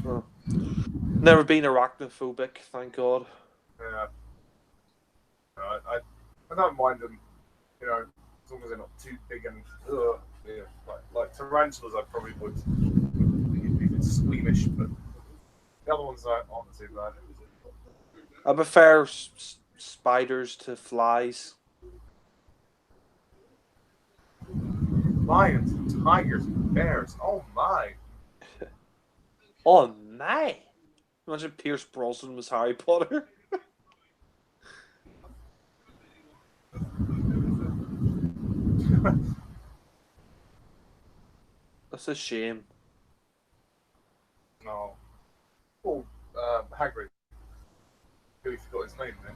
Oh. Never been arachnophobic, thank God. Yeah. I don't mind them, you know, as long as they're not too big and yeah, like tarantulas. I probably would be a bit squeamish, but the other ones aren't too bad. I prefer spiders to flies. Lions, tigers, bears. Oh my! Oh my! Imagine Pierce Brosnan was Harry Potter. That's a shame. No. Oh, Hagrid. Really forgot his name then.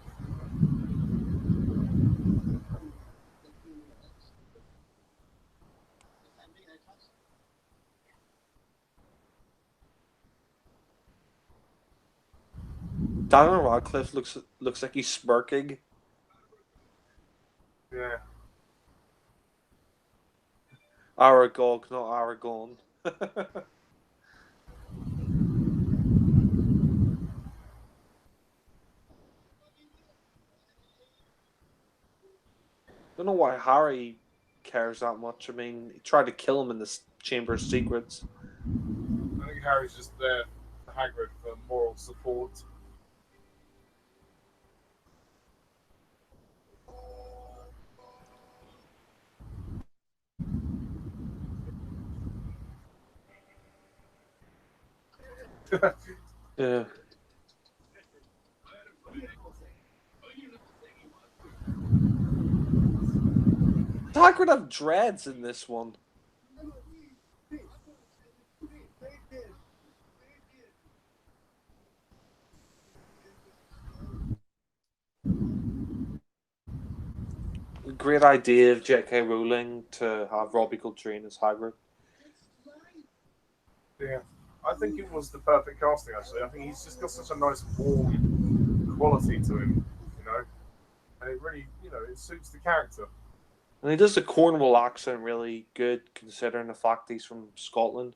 Daniel Radcliffe looks like he's smirking. Yeah. Aragog, not Aragon. Don't know why Harry cares that much. I mean, he tried to kill him in the Chamber of Secrets. I think Harry's just there for Hagrid for moral support. Yeah. Hagrid have dreads in this one. Great idea of J.K. Rowling to have Robbie Coltrane as Hagrid. Yeah, I think it was the perfect casting, actually. I think he's just got such a nice warm quality to him, you know? And it really, it suits the character. And he does the Cornwall accent really good, considering the fact he's from Scotland.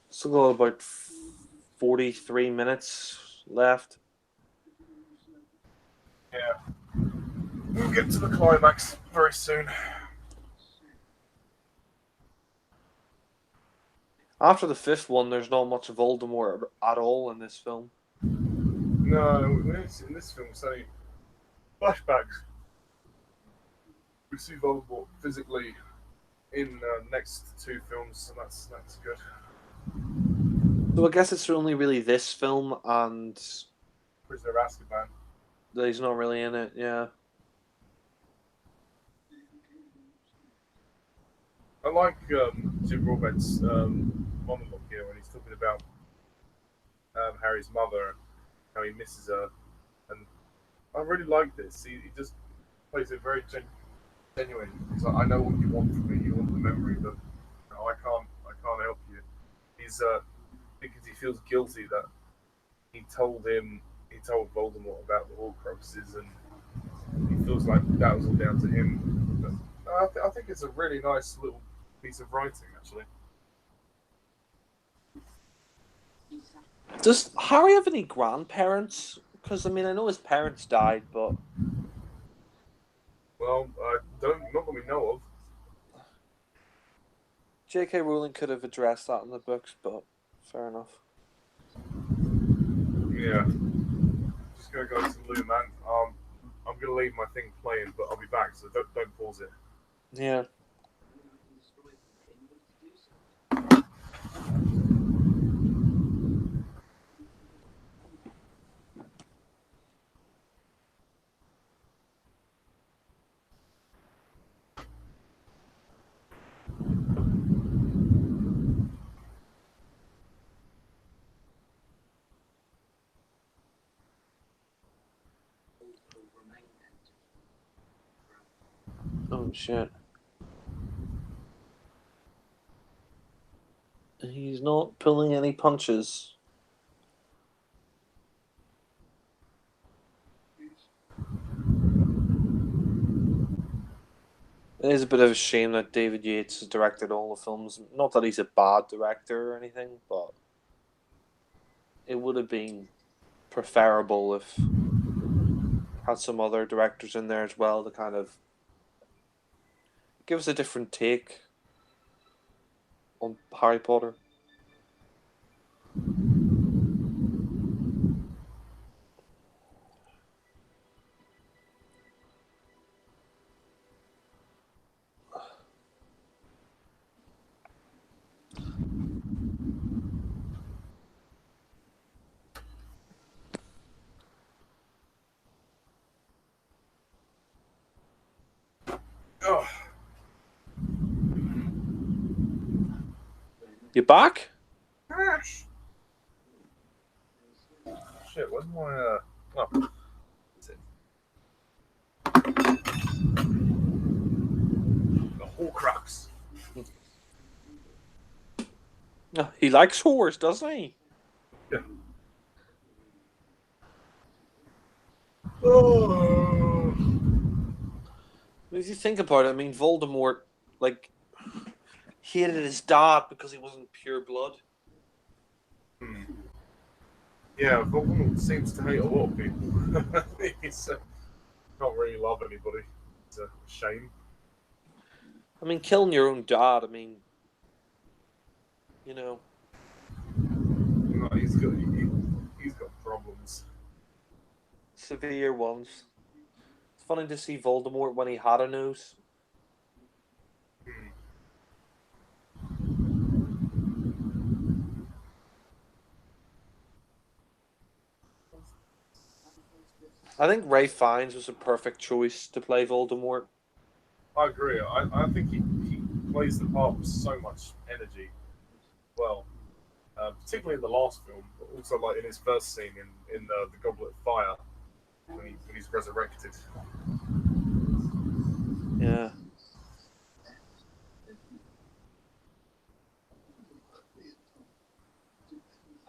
Still got about 43 minutes left. Yeah. We'll get to the climax very soon. After the fifth one, there's not much Voldemort at all in this film. No, in this film, it's only flashbacks. We see Voldemort physically in next two films, and that's good. So I guess it's only really this film and Prisoner of Azkaban. that he's not really in it, yeah. I like Jim Broadbent's monologue here when he's talking about Harry's mother and how he misses her, and I really like this. He just plays it very genuine. He's like, I know what you want from me. You want the memory, but I can't help you. He's because he feels guilty that he told Voldemort about the Horcruxes, and he feels like that was all down to him. But I think it's a really nice little piece of writing, actually. Does Harry have any grandparents? Because, I mean, I know his parents died, but... Well, not that we know of. J.K. Rowling could have addressed that in the books, but fair enough. Yeah. Just gonna go to the loo, man. I'm gonna leave my thing playing, but I'll be back, so don't pause it. Yeah. Oh, shit. He's not pulling any punches. It is a bit of a shame that David Yates has directed all the films. Not that he's a bad director or anything, but it would have been preferable if had some other directors in there as well to kind of give us a different take on Harry Potter. Oh. You back? Gosh. Shit, where's my oh, that's it. Horcrux. He likes whores, doesn't he? Yeah. Oh. If you think about it, I mean, Voldemort, like, hated his dad because he wasn't pure blood. Yeah, Voldemort seems to hate a lot of people. He's not really love anybody. It's a shame. I mean, killing your own dad, I mean, you know. No, he's got problems. Severe ones. It's funny to see Voldemort when he had a nose. I think Ralph Fiennes was a perfect choice to play Voldemort. I agree. I think he plays the part with so much energy. Well, particularly in the last film, but also like in his first scene in the Goblet of Fire when he's resurrected. Yeah.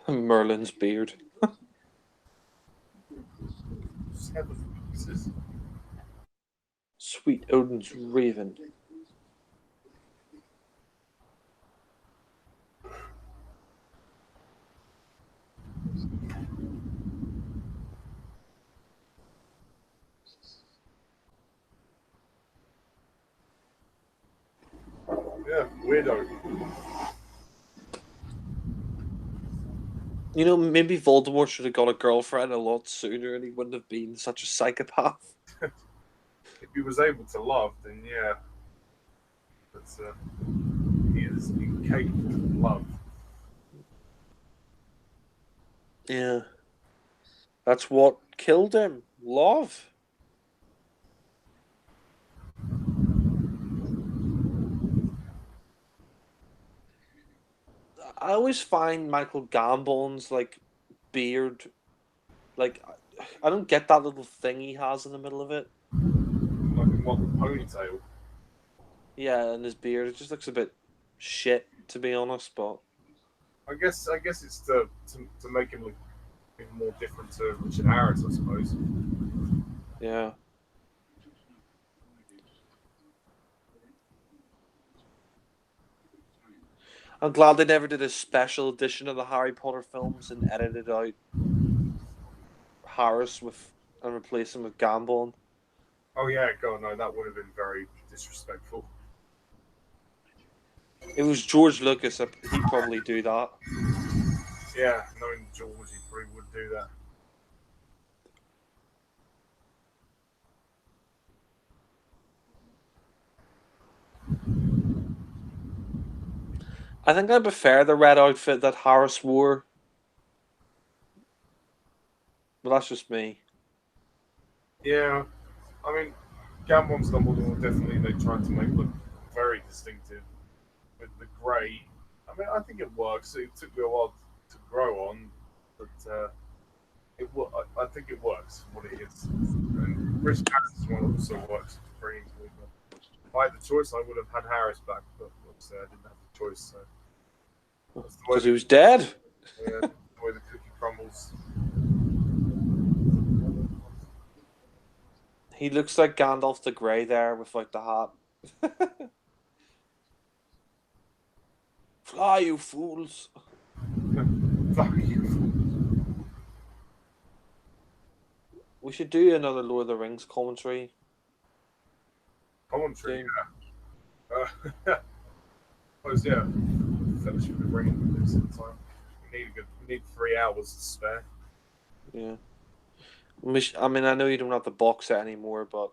Merlin's beard. Sweet Odin's raven. Yeah, weirdo. You know, maybe Voldemort should have got a girlfriend a lot sooner and he wouldn't have been such a psychopath. If he was able to love, then yeah. But he is incapable of love. Yeah. That's what killed him. Love. I always find Michael Gambon's like beard, like I don't get that little thing he has in the middle of it. Like what, the ponytail? Yeah, and his beard, it just looks a bit shit, to be honest. But I guess it's to make him look more different to Richard Harris, I suppose. yeah. I'm glad they never did a special edition of the Harry Potter films and edited out Harris and replaced him with Gambon. Oh yeah, God no, that would have been very disrespectful. It was George Lucas. He'd probably do that. Yeah, knowing George, he probably would do that. I think I prefer the red outfit that Harris wore. But that's just me. Yeah, I mean, Gambon's Dumbledore definitely they tried to make look very distinctive with the grey. I mean, I think it works. It took me a while to grow on, but I think it works what it is. And Richard Harris one also works very easily. But if I had the choice, I would have had Harris back, but obviously I didn't have the choice. So because he was dead. Yeah, the way the cookie crumbles. He looks like Gandalf the Grey there with like the hat. Fly, you fools! Fuck you. We should do another Lord of the Rings commentary. Commentary, yeah. Yeah. Fellowship of the Ring this time. We need 3 hours to spare. Yeah. I mean, I know you don't have the box set anymore, but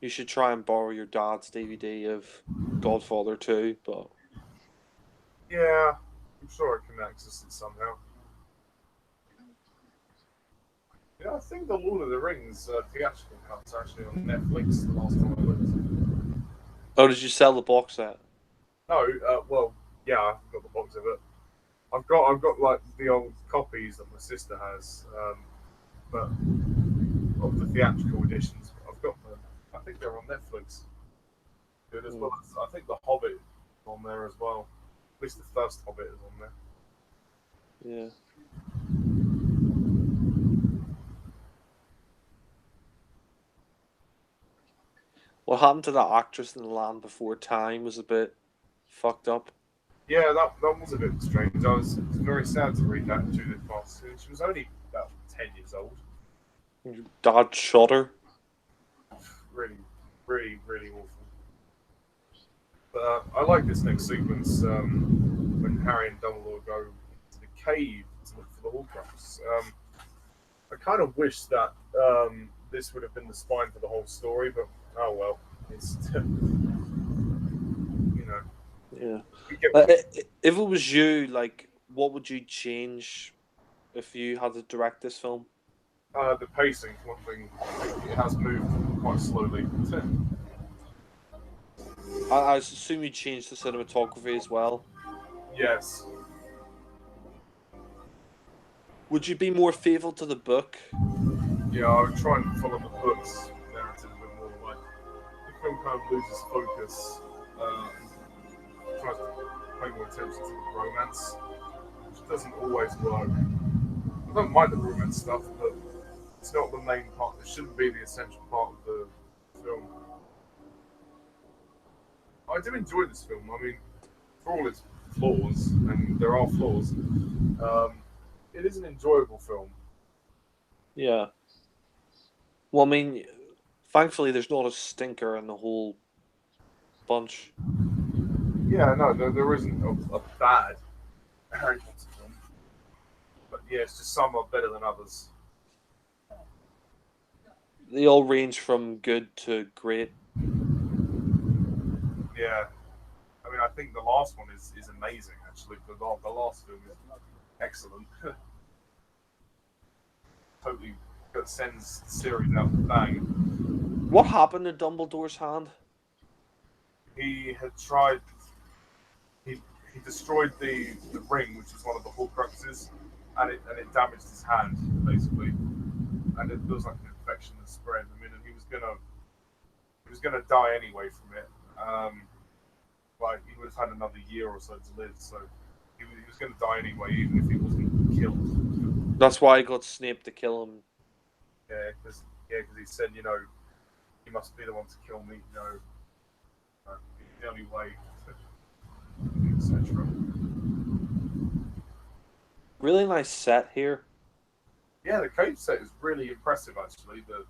you should try and borrow your dad's DVD of Godfather 2, but... Yeah, I'm sure I can access it somehow. Yeah, I think the Lord of the Rings theatrical cut's actually on Netflix the last time I looked. Oh, did you sell the box set? No, well, yeah, I've got the box of it. I've got like the old copies that my sister has, but of the theatrical editions, I've got them. I think they're on Netflix. good, as well as I think the Hobbit is on there as well. At least the first Hobbit is on there. Yeah. What happened to that actress in The Land Before Time was a bit fucked up. Yeah, that was a bit strange. It was very sad to read that Judith Foss. She was only about 10 years old. Dad shot her. Really, really, really awful. But I like this next sequence when Harry and Dumbledore go to the cave to look for the Horcrux. I kind of wish that this would have been the spine for the whole story, but oh well. It's Yeah. If it was you, like, what would you change if you had to direct this film? The pacing, one thing. It has moved quite slowly. I assume you changed the cinematography as well. Yes. Would you be more faithful to the book? Yeah, I would try and follow the book's narrative a bit more. Like, the film kind of loses focus. Tries to pay more attention to the romance, which doesn't always work. I don't mind the romance stuff, but it's not the main part. It shouldn't be the essential part of the film. I do enjoy this film. I mean, for all its flaws, and there are flaws, it is an enjoyable film. Yeah. Well, I mean, thankfully, there's not a stinker in the whole bunch. Yeah, no, there isn't a bad Harry Potter film. But yeah, it's just some are better than others. They all range from good to great. Yeah. I mean, I think the last one is amazing, actually. The last film is excellent. Totally sends the series out the bang. What happened to Dumbledore's hand? He had tried... He destroyed the ring, which is one of the Horcruxes, and it damaged his hand, basically. And it was like an infection that spread. I mean, and he was gonna die anyway from it. Like, he would have had another year or so to live, so he was going to die anyway, even if he wasn't killed. That's why he got Snape to kill him. Yeah, because he said, you must be the one to kill me, the only way, etc. Really nice set here. Yeah, the cave set is really impressive, actually. The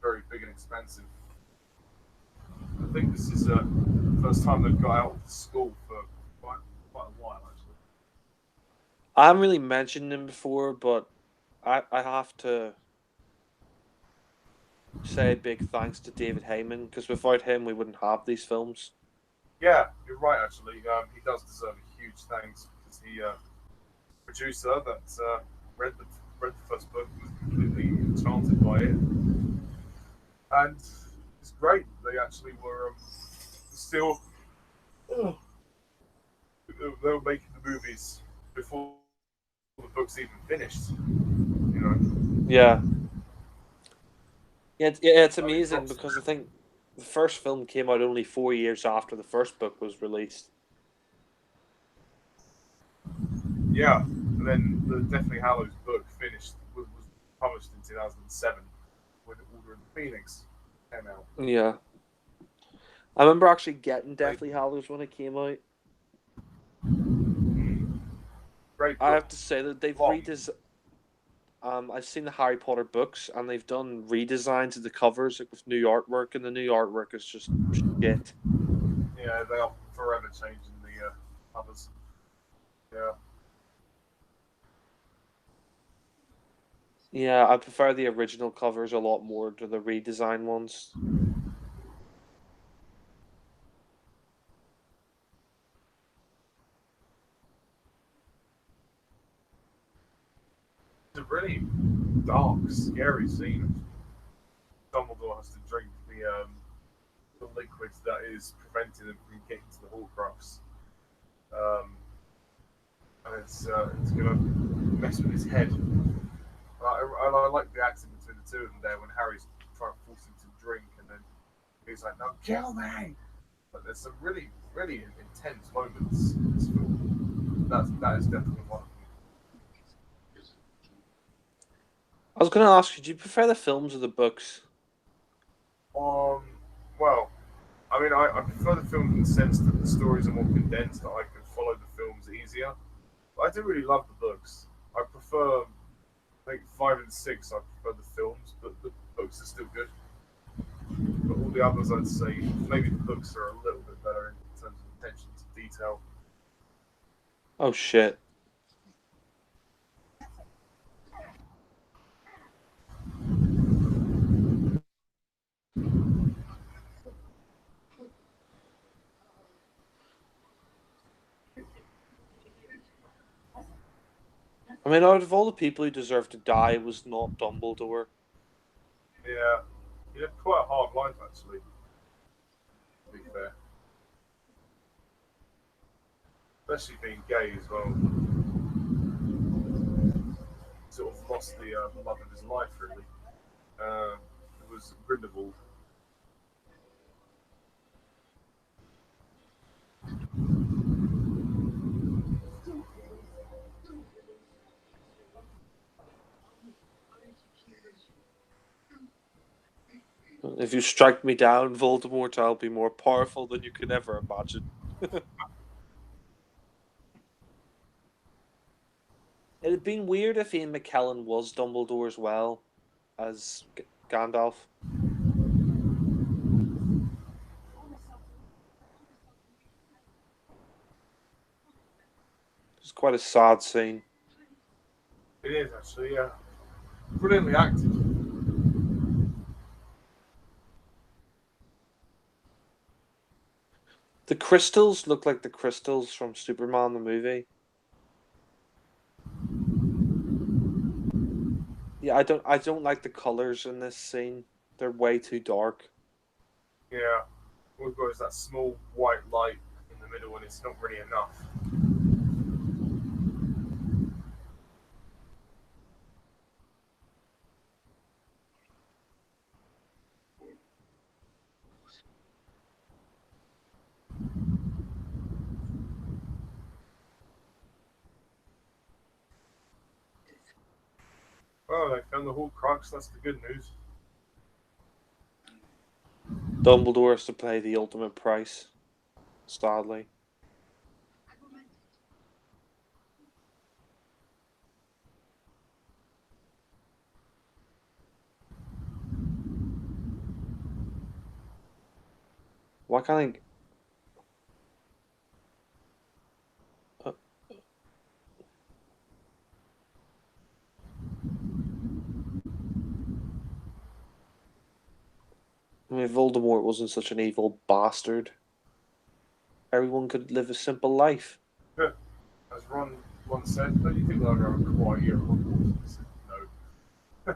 very big and expensive. I think this is the first time they've got out of the school for quite a while, actually. I haven't really mentioned him before, but I have to say big thanks to David Heyman, because without him, we wouldn't have these films. Yeah, you're right, actually. He does deserve a huge thanks, because the producer that read the first book was completely enchanted by it. And it's great. They actually were still... they were making the movies before the book's even finished. Yeah. Yeah, it's amazing, because I think the first film came out only 4 years after the first book was released. Yeah, and then the Deathly Hallows book was published in 2007 when Order of the Phoenix came out. Yeah. I remember actually getting Deathly Hallows when it came out. Great book. I have to say that they've I've seen the Harry Potter books, and they've done redesigns of the covers, like with new artwork, and the new artwork is just shit. Yeah, they are forever changing the covers. Yeah. Yeah, I prefer the original covers a lot more to the redesigned ones. It's a really dark, scary scene. Dumbledore has to drink the liquid that is preventing him from getting to the Horcrux. And it's going to mess with his head. I like the acting between the two of them there when Harry's trying to force him to drink, and then He's like, "No, kill me!" But there's some really, really intense moments in this film. That is definitely one of them. I was going to ask you, do you prefer the films or the books? Well, I mean, I prefer the films in the sense that the stories are more condensed, that I can follow the films easier. But I do really love the books. I prefer, I think 5 and 6. I prefer the films, but the books are still good. But all the others, I'd say maybe the books are a little bit better in terms of attention to detail. Oh shit. I mean, out of all the people who deserved to die, it was not Dumbledore. Yeah, he had quite a hard life actually. To be fair, especially being gay as well. Sort of lost the love of his life really. It was Grindelwald. If you strike me down, Voldemort, I'll be more powerful than you could ever imagine. It'd have been weird if Ian McKellen was Dumbledore as well as Gandalf. It's quite a sad scene. It is actually, yeah. Brilliantly acted. The crystals look like the crystals from Superman the movie. Yeah, I don't like the colors in this scene. They're way too dark. Yeah. All we've got is that small white light in the middle, and it's not really enough. Well, they found the Horcrux. That's the good news. Dumbledore has to pay the ultimate price, sadly. Why can't I mean, Voldemort wasn't such an evil bastard. Everyone could live a simple life. Yeah. As Ron once said, don't you think they'll have a quiet year at Hogwarts? No.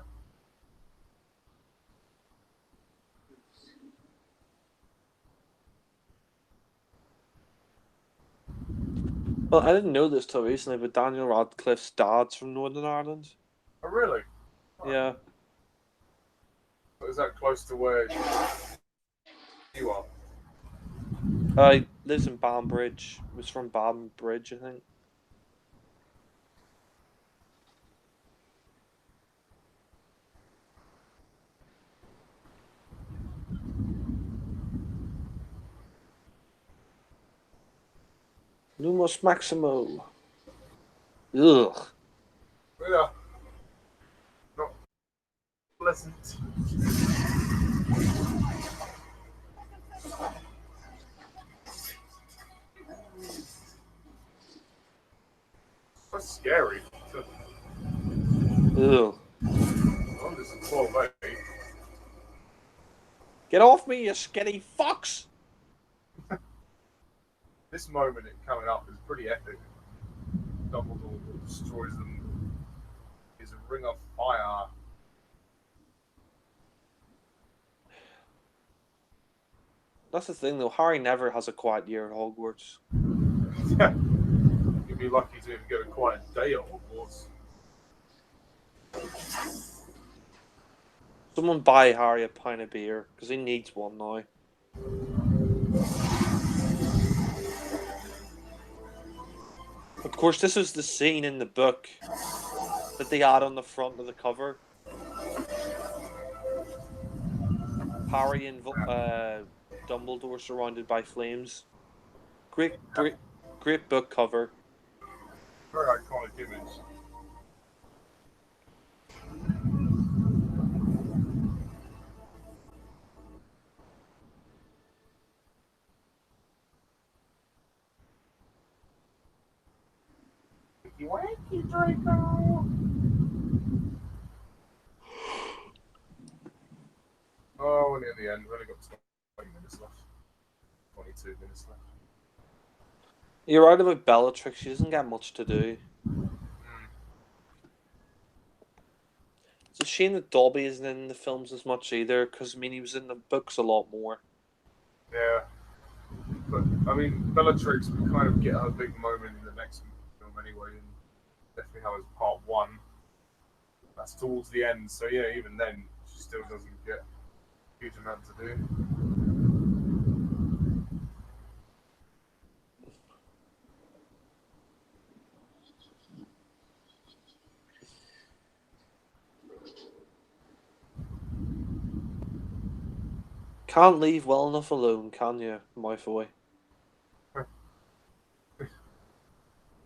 Well, I didn't know this till recently, but Daniel Radcliffe's dad's from Northern Ireland. Oh, really? Yeah. Is that close to where you are? He lives in Banbridge. He was from Banbridge, I think. Lumos Maximo. Ugh. Yeah. Not pleasant. That's scary. Ugh. I'm just a poor mate. Get off me, you skinny fox! This moment coming up is pretty epic. Dumbledore destroys them. He's a ring of fire. That's the thing, though. Harry never has a quiet year at Hogwarts. Yeah. You'd be lucky to even get a quiet day at Hogwarts. Someone buy Harry a pint of beer, because he needs one now. Of course, this was the scene in the book that they had on the front of the cover. Harry and Dumbledore surrounded by flames. Great book cover. Very iconic image. Wakey, Draco. Oh, and in the end, we've only got 20 minutes left. 22 minutes left. You're right about Bellatrix. She doesn't get much to do. It's a shame that Dobby isn't in the films as much either, because I mean he was in the books a lot more. Yeah, but I mean Bellatrix would kind of get her big moment in the next film anyway, and definitely how it's part 1. That's towards the end, so yeah, even then she still doesn't get a huge amount to do. Can't leave well enough alone, can you, my boy?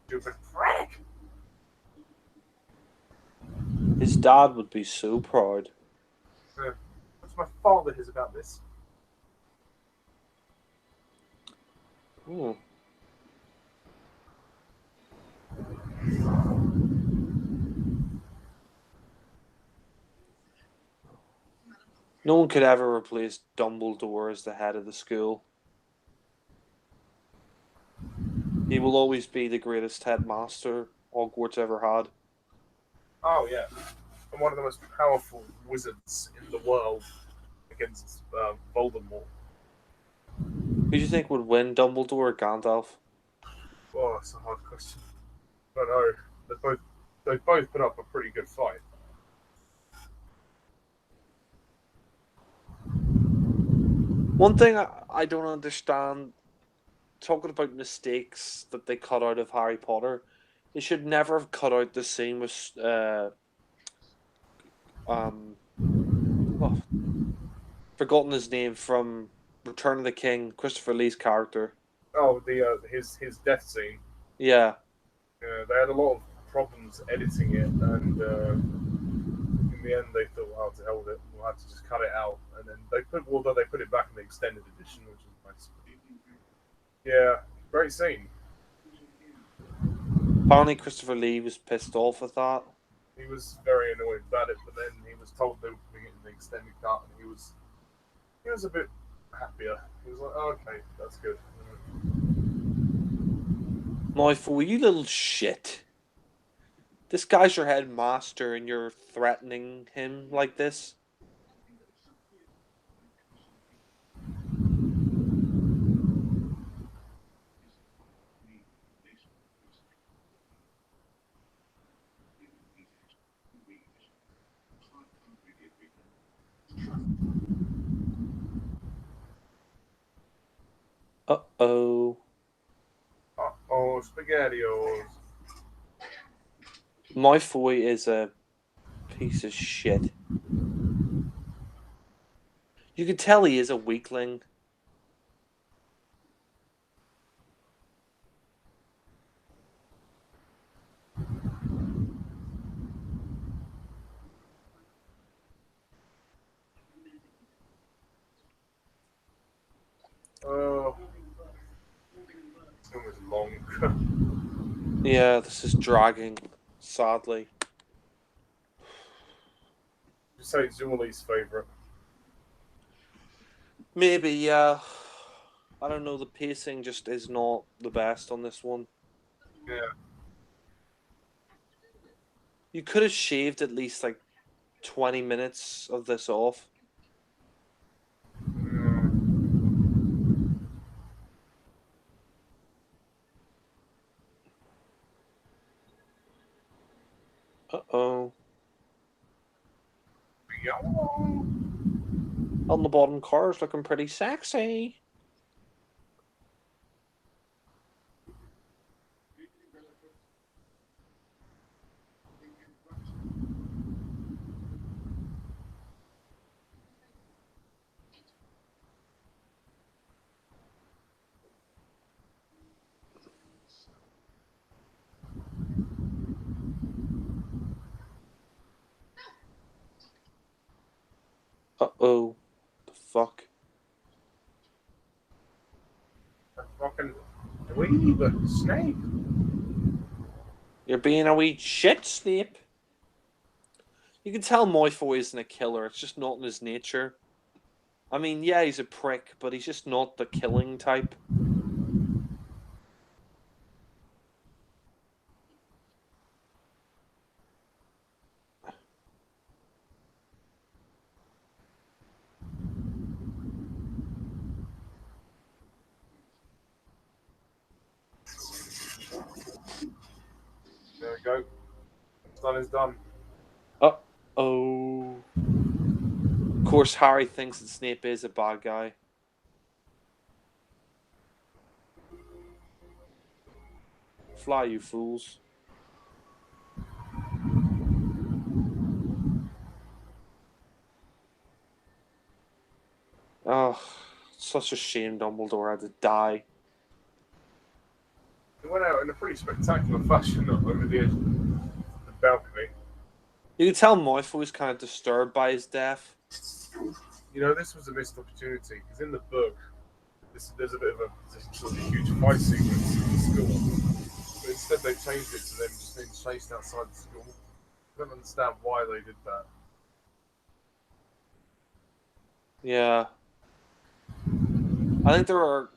Stupid prick! His dad would be so proud. What's my father is about this? Hmm. No one could ever replace Dumbledore as the head of the school. He will always be the greatest headmaster Hogwarts ever had. Oh yeah, and one of the most powerful wizards in the world against Voldemort. Who do you think would win, Dumbledore or Gandalf? Oh, it's a hard question. But no, they both put up a pretty good fight. One thing I don't understand, talking about mistakes that they cut out of Harry Potter, they should never have cut out the scene with forgotten his name from Return of the King, Christopher Lee's character. Oh, the his death scene. Yeah. They had a lot of problems editing it, and in the end they thought, "Oh, to hell with it, we'll have to just cut it out." And then they put it back in the extended edition, which is nice. Yeah, great scene. Apparently Christopher Lee was pissed off with that. He was very annoyed about it, but then he was told they were putting it in the extended cut, and he was a bit happier. He was like, oh, "Okay, that's good." My fool, you little shit. This guy's your headmaster and you're threatening him like this? Uh-oh. Uh-oh, SpaghettiOs. Malfoy is a piece of shit. You can tell he is a weakling. Oh, this was long. Yeah, this is dragging, sadly. You say it's your least favourite. Maybe, yeah. I don't know, the pacing just is not the best on this one. Yeah. You could have shaved at least like 20 minutes of this off. Uh-oh. On the bottom cars looking pretty sexy. Uh-oh. The fuck? A fucking dweeb, Snape. You're being a wee shit, Snape. You can tell Malfoy isn't a killer. It's just not in his nature. I mean, yeah, he's a prick, but he's just not the killing type. There we go. What's done is done. Uh-oh. Of course, Harry thinks that Snape is a bad guy. Fly, you fools. Oh, such a shame Dumbledore had to die. It went out in a pretty spectacular fashion over the edge of the balcony. You can tell Malfoy was kind of disturbed by his death. You know, this was a missed opportunity because in the book, there's a bit of a sort of huge fight sequence in the school, but instead they changed it to them just being chased outside the school. I don't understand why they did that. Yeah. I think there are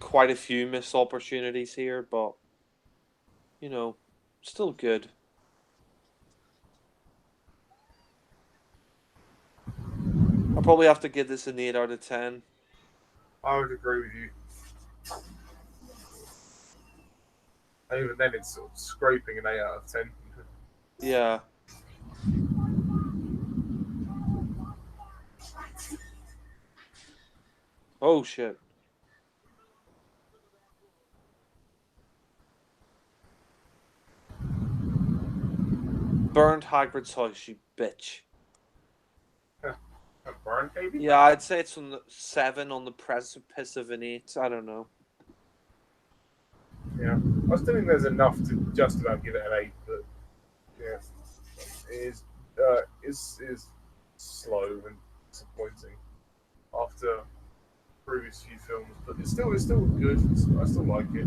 quite a few missed opportunities here, but, you know, still good. I'll probably have to give this an 8 out of 10. I would agree with you. And even then, it's sort of scraping an 8 out of 10. Yeah. Oh, shit. Burned Hagrid's house, you bitch. Burn, baby? Yeah, I'd say it's on the 7 on the precipice of an 8. I don't know. Yeah. I still think there's enough to just about give it an 8, but yeah. It is slow and disappointing after previous few films, but it's still good. I still like it.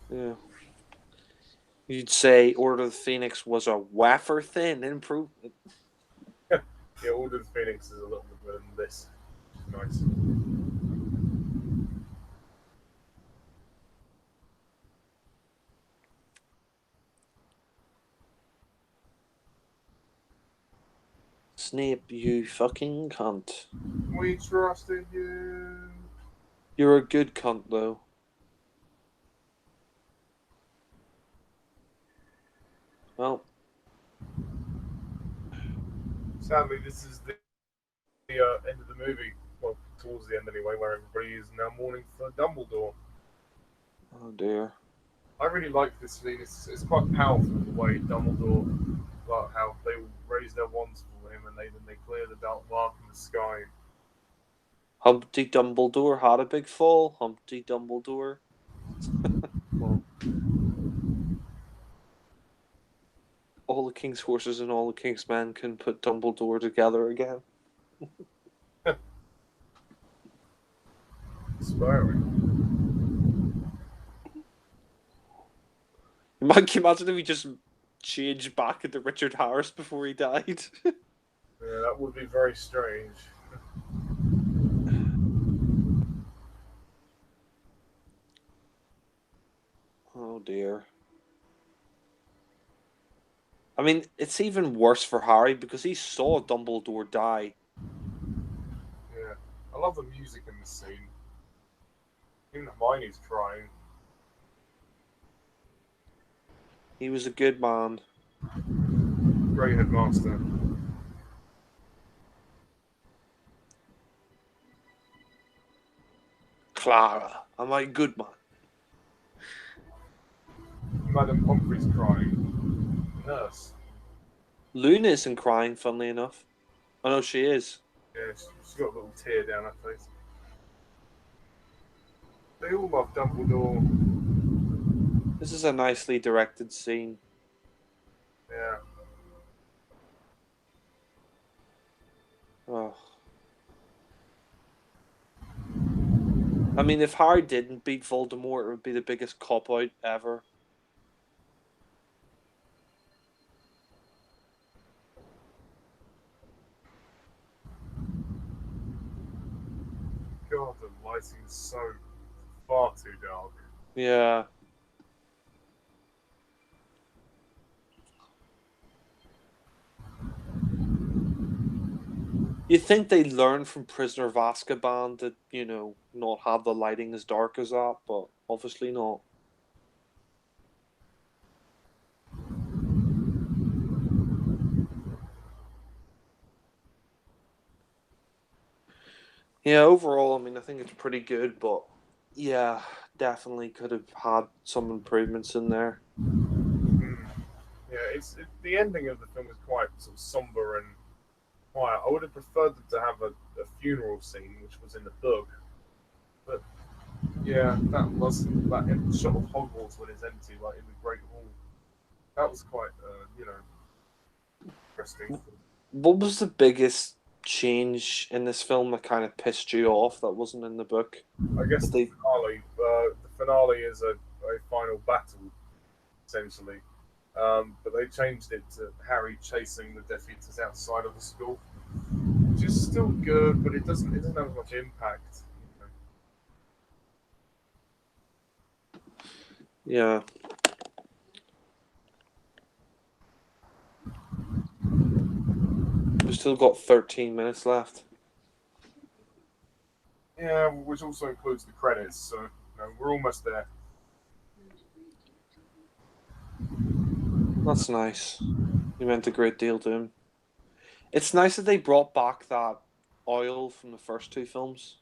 Yeah. You'd say Order of the Phoenix was a wafer thin improvement. Yeah, Order of the Phoenix is a little bit better than this. Nice. Snape, you fucking cunt. We trusted you. You're a good cunt, though. Well. Sadly, this is the end of the movie. Well, towards the end anyway, where everybody is now mourning for Dumbledore. Oh, dear. I really like this scene. It's quite powerful the way Dumbledore, like how they raise their wands for him and then they clear the dark mark in the sky. Humpty Dumbledore had a big fall. Humpty Dumbledore. Well, all the king's horses and all the king's men can put Dumbledore together again. Inspiring. Can you imagine if he just changed back into Richard Harris before he died? Yeah, that would be very strange. Oh dear. I mean, it's even worse for Harry because he saw Dumbledore die. Yeah, I love the music in this scene. Even Hermione's crying. He was a good man. Great headmaster. Clara, am I good man? Madam Pomfrey's crying. Nurse. Luna isn't crying, funnily enough. I know she is. Yeah, she's got a little tear down her face. They all love Dumbledore. This is a nicely directed scene. Yeah. Oh. I mean, if Harry didn't beat Voldemort, it would be the biggest cop-out ever. God, the lighting's so far too dark. Yeah. You think they learned from Prisoner of Azkaban that, you know, not have the lighting as dark as that, but obviously not. Yeah, overall, I mean, I think it's pretty good, but yeah, definitely could have had some improvements in there. Yeah, the ending of the film is quite sort of somber and quiet. I would have preferred them to have a funeral scene, which was in the book. But yeah, that shot of Hogwarts when it's empty, like in the Great Hall. That was quite, interesting. What was the biggest change in this film that kind of pissed you off that wasn't in the book? I guess the finale. The finale is a final battle, essentially. But they changed it to Harry chasing the Death Eaters outside of the school, which is still good, but it doesn't have as much impact. Yeah. We've still got 13 minutes left. Yeah, which also includes the credits, so we're almost there. That's nice. You meant a great deal to him. It's nice that they brought back that oil from the first two films.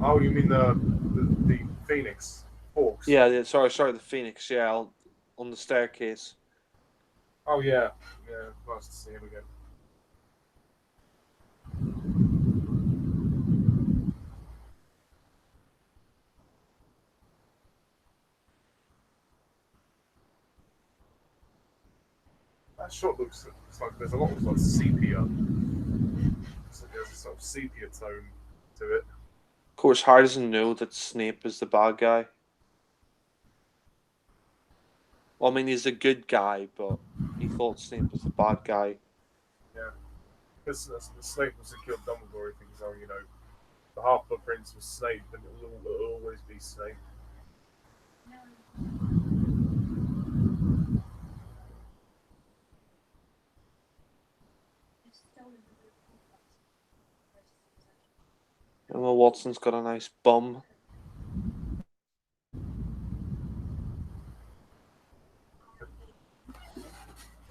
Oh, you mean the Phoenix Hawks? Yeah, sorry, the Phoenix, yeah, on the staircase. Oh yeah, nice to see him again. That shot looks like there's a lot of like sepia. So there's a sort of sepia tone to it. Of course, Harry doesn't know that Snape is the bad guy. Well, I mean, he's a good guy, but he thought Snape was the bad guy. Yeah, because Snape was to kill Dumbledore. He thinks, the Half-Blood Prince was Snape, and it'll always be Snape. Emma Watson's got a nice bum.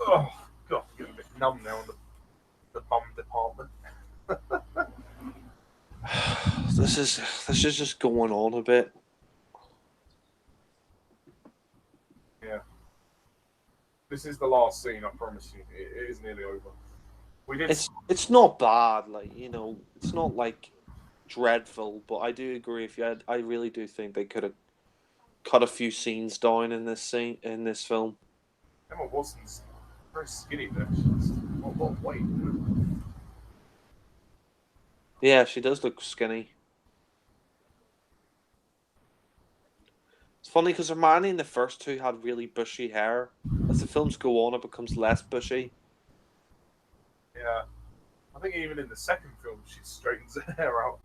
Oh God, I'm getting a bit numb now on the bum department. This is just going on a bit. Yeah. This is the last scene, I promise you. It is nearly over. It's not bad, it's not like dreadful, but I do agree with you. I really do think they could have cut a few scenes down in this film. Emma Watson's very skinny there. She's a lot of weight. Yeah, she does look skinny. It's funny because Hermione in the first two had really bushy hair. As the films go on, it becomes less bushy. Yeah. I think even in the second film, she straightens her hair out.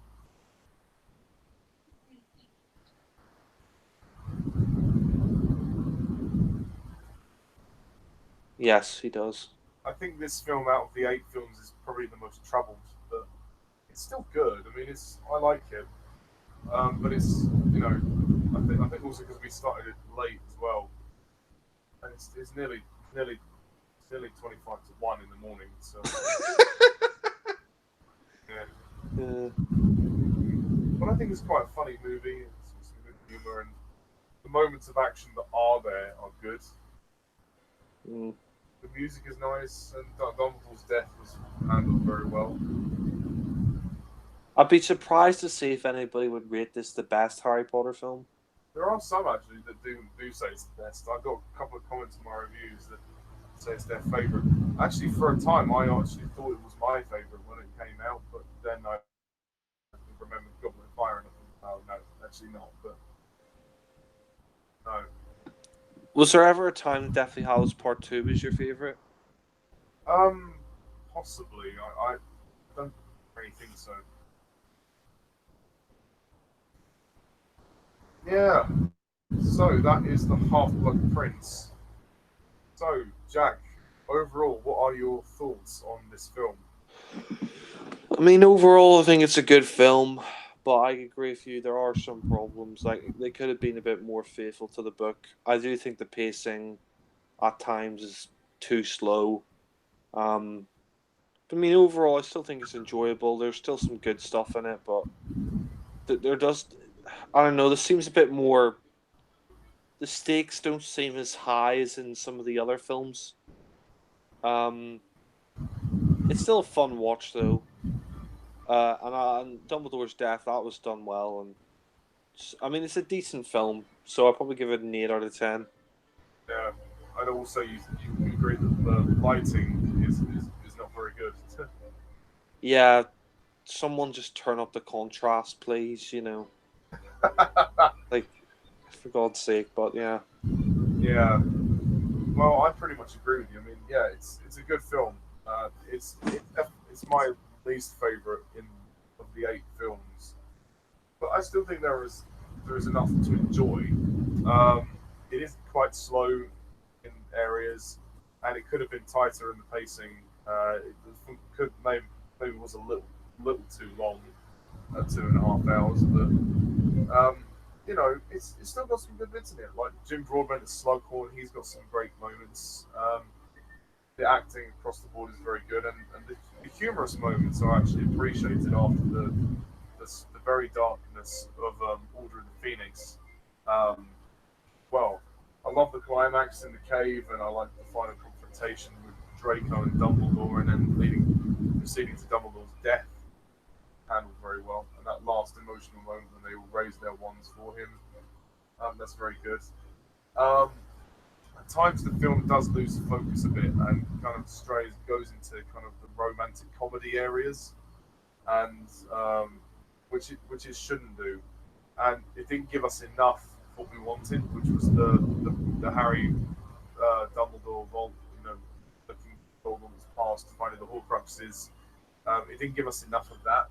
Yes, he does. I think this film, out of the 8 films, is probably the most troubled, but it's still good. I mean, I like it, but it's I think also because we started it late as well, and it's nearly 25 to 1 in the morning. So Yeah. But I think it's quite a funny movie. It's some good humor, and the moments of action that are there are good. The music is nice, and Dumbledore's death was handled very well. I'd be surprised to see if anybody would rate this the best Harry Potter film. There are some actually that do say it's the best. I got a couple of comments in my reviews that say it's their favourite. Actually, for a time, I actually thought it was my favourite when it came out, but then I remembered Goblet of Fire and I thought, oh no, actually not. But no. Was there ever a time that Deathly Hallows Part 2 was your favourite? Possibly. I don't really think so. Yeah. So that is the Half-Blood Prince. So, Jack, overall, what are your thoughts on this film? I mean, overall, I think it's a good film, but I agree with you. There are some problems. Like, they could have been a bit more faithful to the book. I do think the pacing at times is too slow. But I mean, overall, I still think it's enjoyable. There's still some good stuff in it, but there does, I don't know, there seems a bit more. The stakes don't seem as high as in some of the other films. It's still a fun watch though. And Dumbledore's death, that was done well, and I mean it's a decent film, so I'll probably give it an 8 out of 10. Yeah, and also you agree that the lighting is not very good. Yeah, someone just turn up the contrast, please. Like for God's sake, but yeah. Yeah. Well, I pretty much agree with you. I mean, yeah, it's a good film. It's my least favorite of the 8 films, but I still think there is enough to enjoy. It is quite slow in areas, and it could have been tighter in the pacing. Maybe was a little too long, 2.5 hours, but it's still got some good bits in it. Like Jim Broadbent as Slughorn, he's got some great moments. The acting across the board is very good, and the humorous moments are actually appreciated after the very darkness of Order of the Phoenix. Well, I love the climax in the cave, and I like the final confrontation with Draco and Dumbledore, and then proceeding to Dumbledore's death, handled very well. And that last emotional moment when they all raise their wands for him, that's very good. At times the film does lose focus a bit and kind of goes into kind of the romantic comedy areas, and which it shouldn't do, and it didn't give us enough what we wanted, which was the Harry Dumbledore vault, looking forward on his past, finding the Horcruxes. It didn't give us enough of that.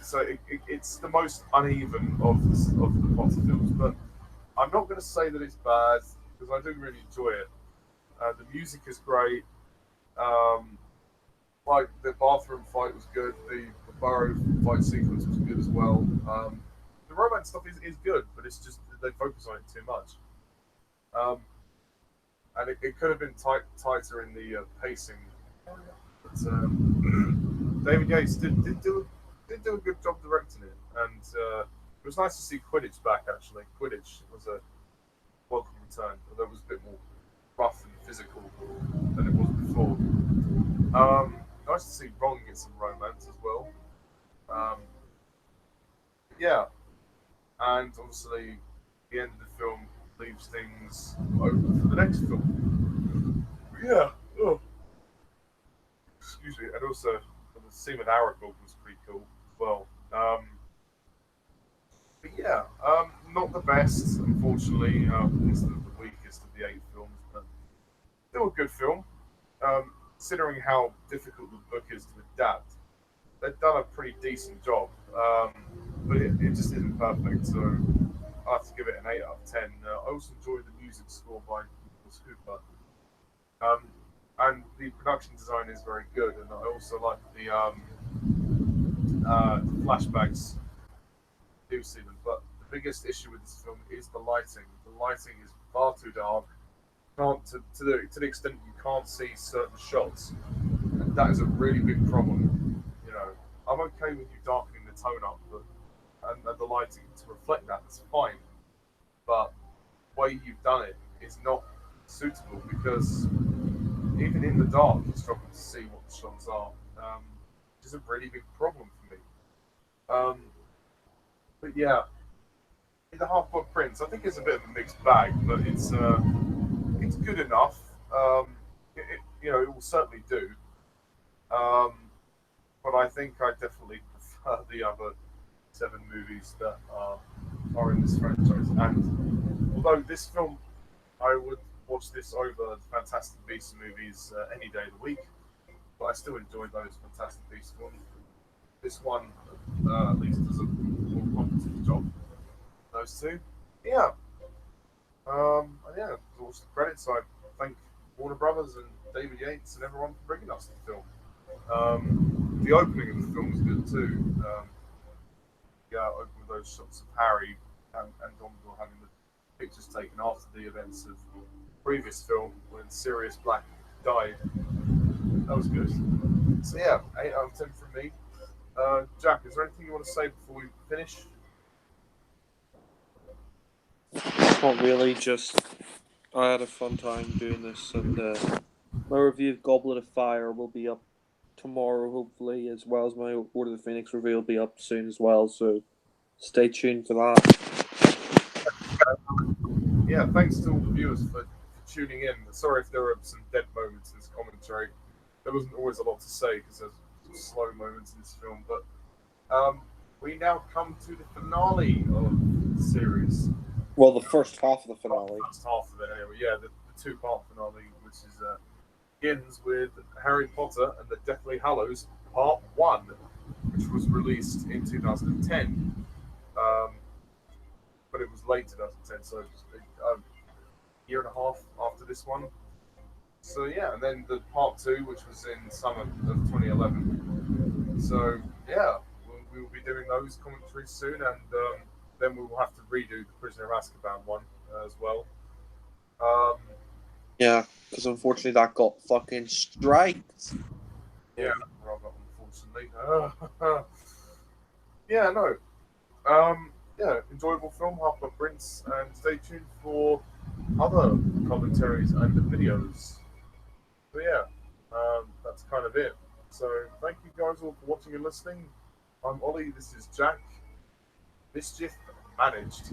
So it's the most uneven of the Potter films, but I'm not going to say that it's bad because I do really enjoy it. The music is great. Like the bathroom fight was good. The burrow fight sequence was good as well. The romance stuff is good, but it's just they focus on it too much. And it could have been tighter in the pacing. But David Yates did do a good job directing it, and it was nice to see Quidditch back. Actually, Quidditch was a welcome return, although it was a bit more rough and physical than it was before. Nice to see Ron get some romance as well. Yeah, and obviously the end of the film leaves things open for the next film. Yeah. Oh. Excuse me. And also the scene with Aragog was pretty cool as well. But yeah, not the best, unfortunately. It's the weakest of the 8 films, but still a good film. Considering how difficult the book is to adapt, they've done a pretty decent job. But it just isn't perfect, so I have to give it an 8 out of 10. I also enjoyed the music score by Nicholas Hooper. And the production design is very good, and I also like the flashbacks. I do see them, but the biggest issue with this film is the lighting. The lighting is far too dark. To the extent you can't see certain shots, and that is a really big problem. I'm okay with you darkening the tone up, and the lighting to reflect that. That's fine. But the way you've done it is not suitable because even in the dark, you struggle to see what the shots are, which is a really big problem for me. But yeah, in the Half-Blood Prince, I think it's a bit of a mixed bag, but it's good enough. It will certainly do. But I think I definitely prefer the other 7 movies that are in this franchise. And although this film, I would watch this over the Fantastic Beasts movies any day of the week, but I still enjoy those Fantastic Beasts ones. This one, at least, does a more competent job. Those two, yeah. And yeah, to watch the credits, I thank Warner Brothers and David Yates and everyone for bringing us the film. The opening of the film was good too. Open with those shots of Harry and Dumbledore having the pictures taken after the events of the previous film when Sirius Black died. That was good. So yeah, 8 out of 10 from me. Jack, is there anything you want to say before we finish? Not really, just I had a fun time doing this, and my review of Goblet of Fire will be up tomorrow, hopefully, as well as my Order of the Phoenix review will be up soon as well, so stay tuned for that. Yeah, thanks to all the viewers for tuning in. Sorry if there were some dead moments in this commentary. There wasn't always a lot to say because there's some slow moments in this film, but we now come to the finale of the series. Well, the first half of the finale. The first half of it, anyway. Yeah, the 2-part finale, which is begins with Harry Potter and the Deathly Hallows Part 1, which was released in 2010. But it was late 2010, so a year and a half after this one. So yeah, and then the Part 2, which was in summer of 2011. So yeah, we will be doing those commentaries soon, and then we will have to redo the Prisoner of Azkaban one as well. Yeah, because unfortunately that got fucking striked. Yeah, rather unfortunately. Yeah, no. Yeah, enjoyable film, Half-Blood Prince, and stay tuned for other commentaries and videos. So yeah, that's kind of it. So thank you guys all for watching and listening. I'm Ollie, this is Jack. Mischief managed.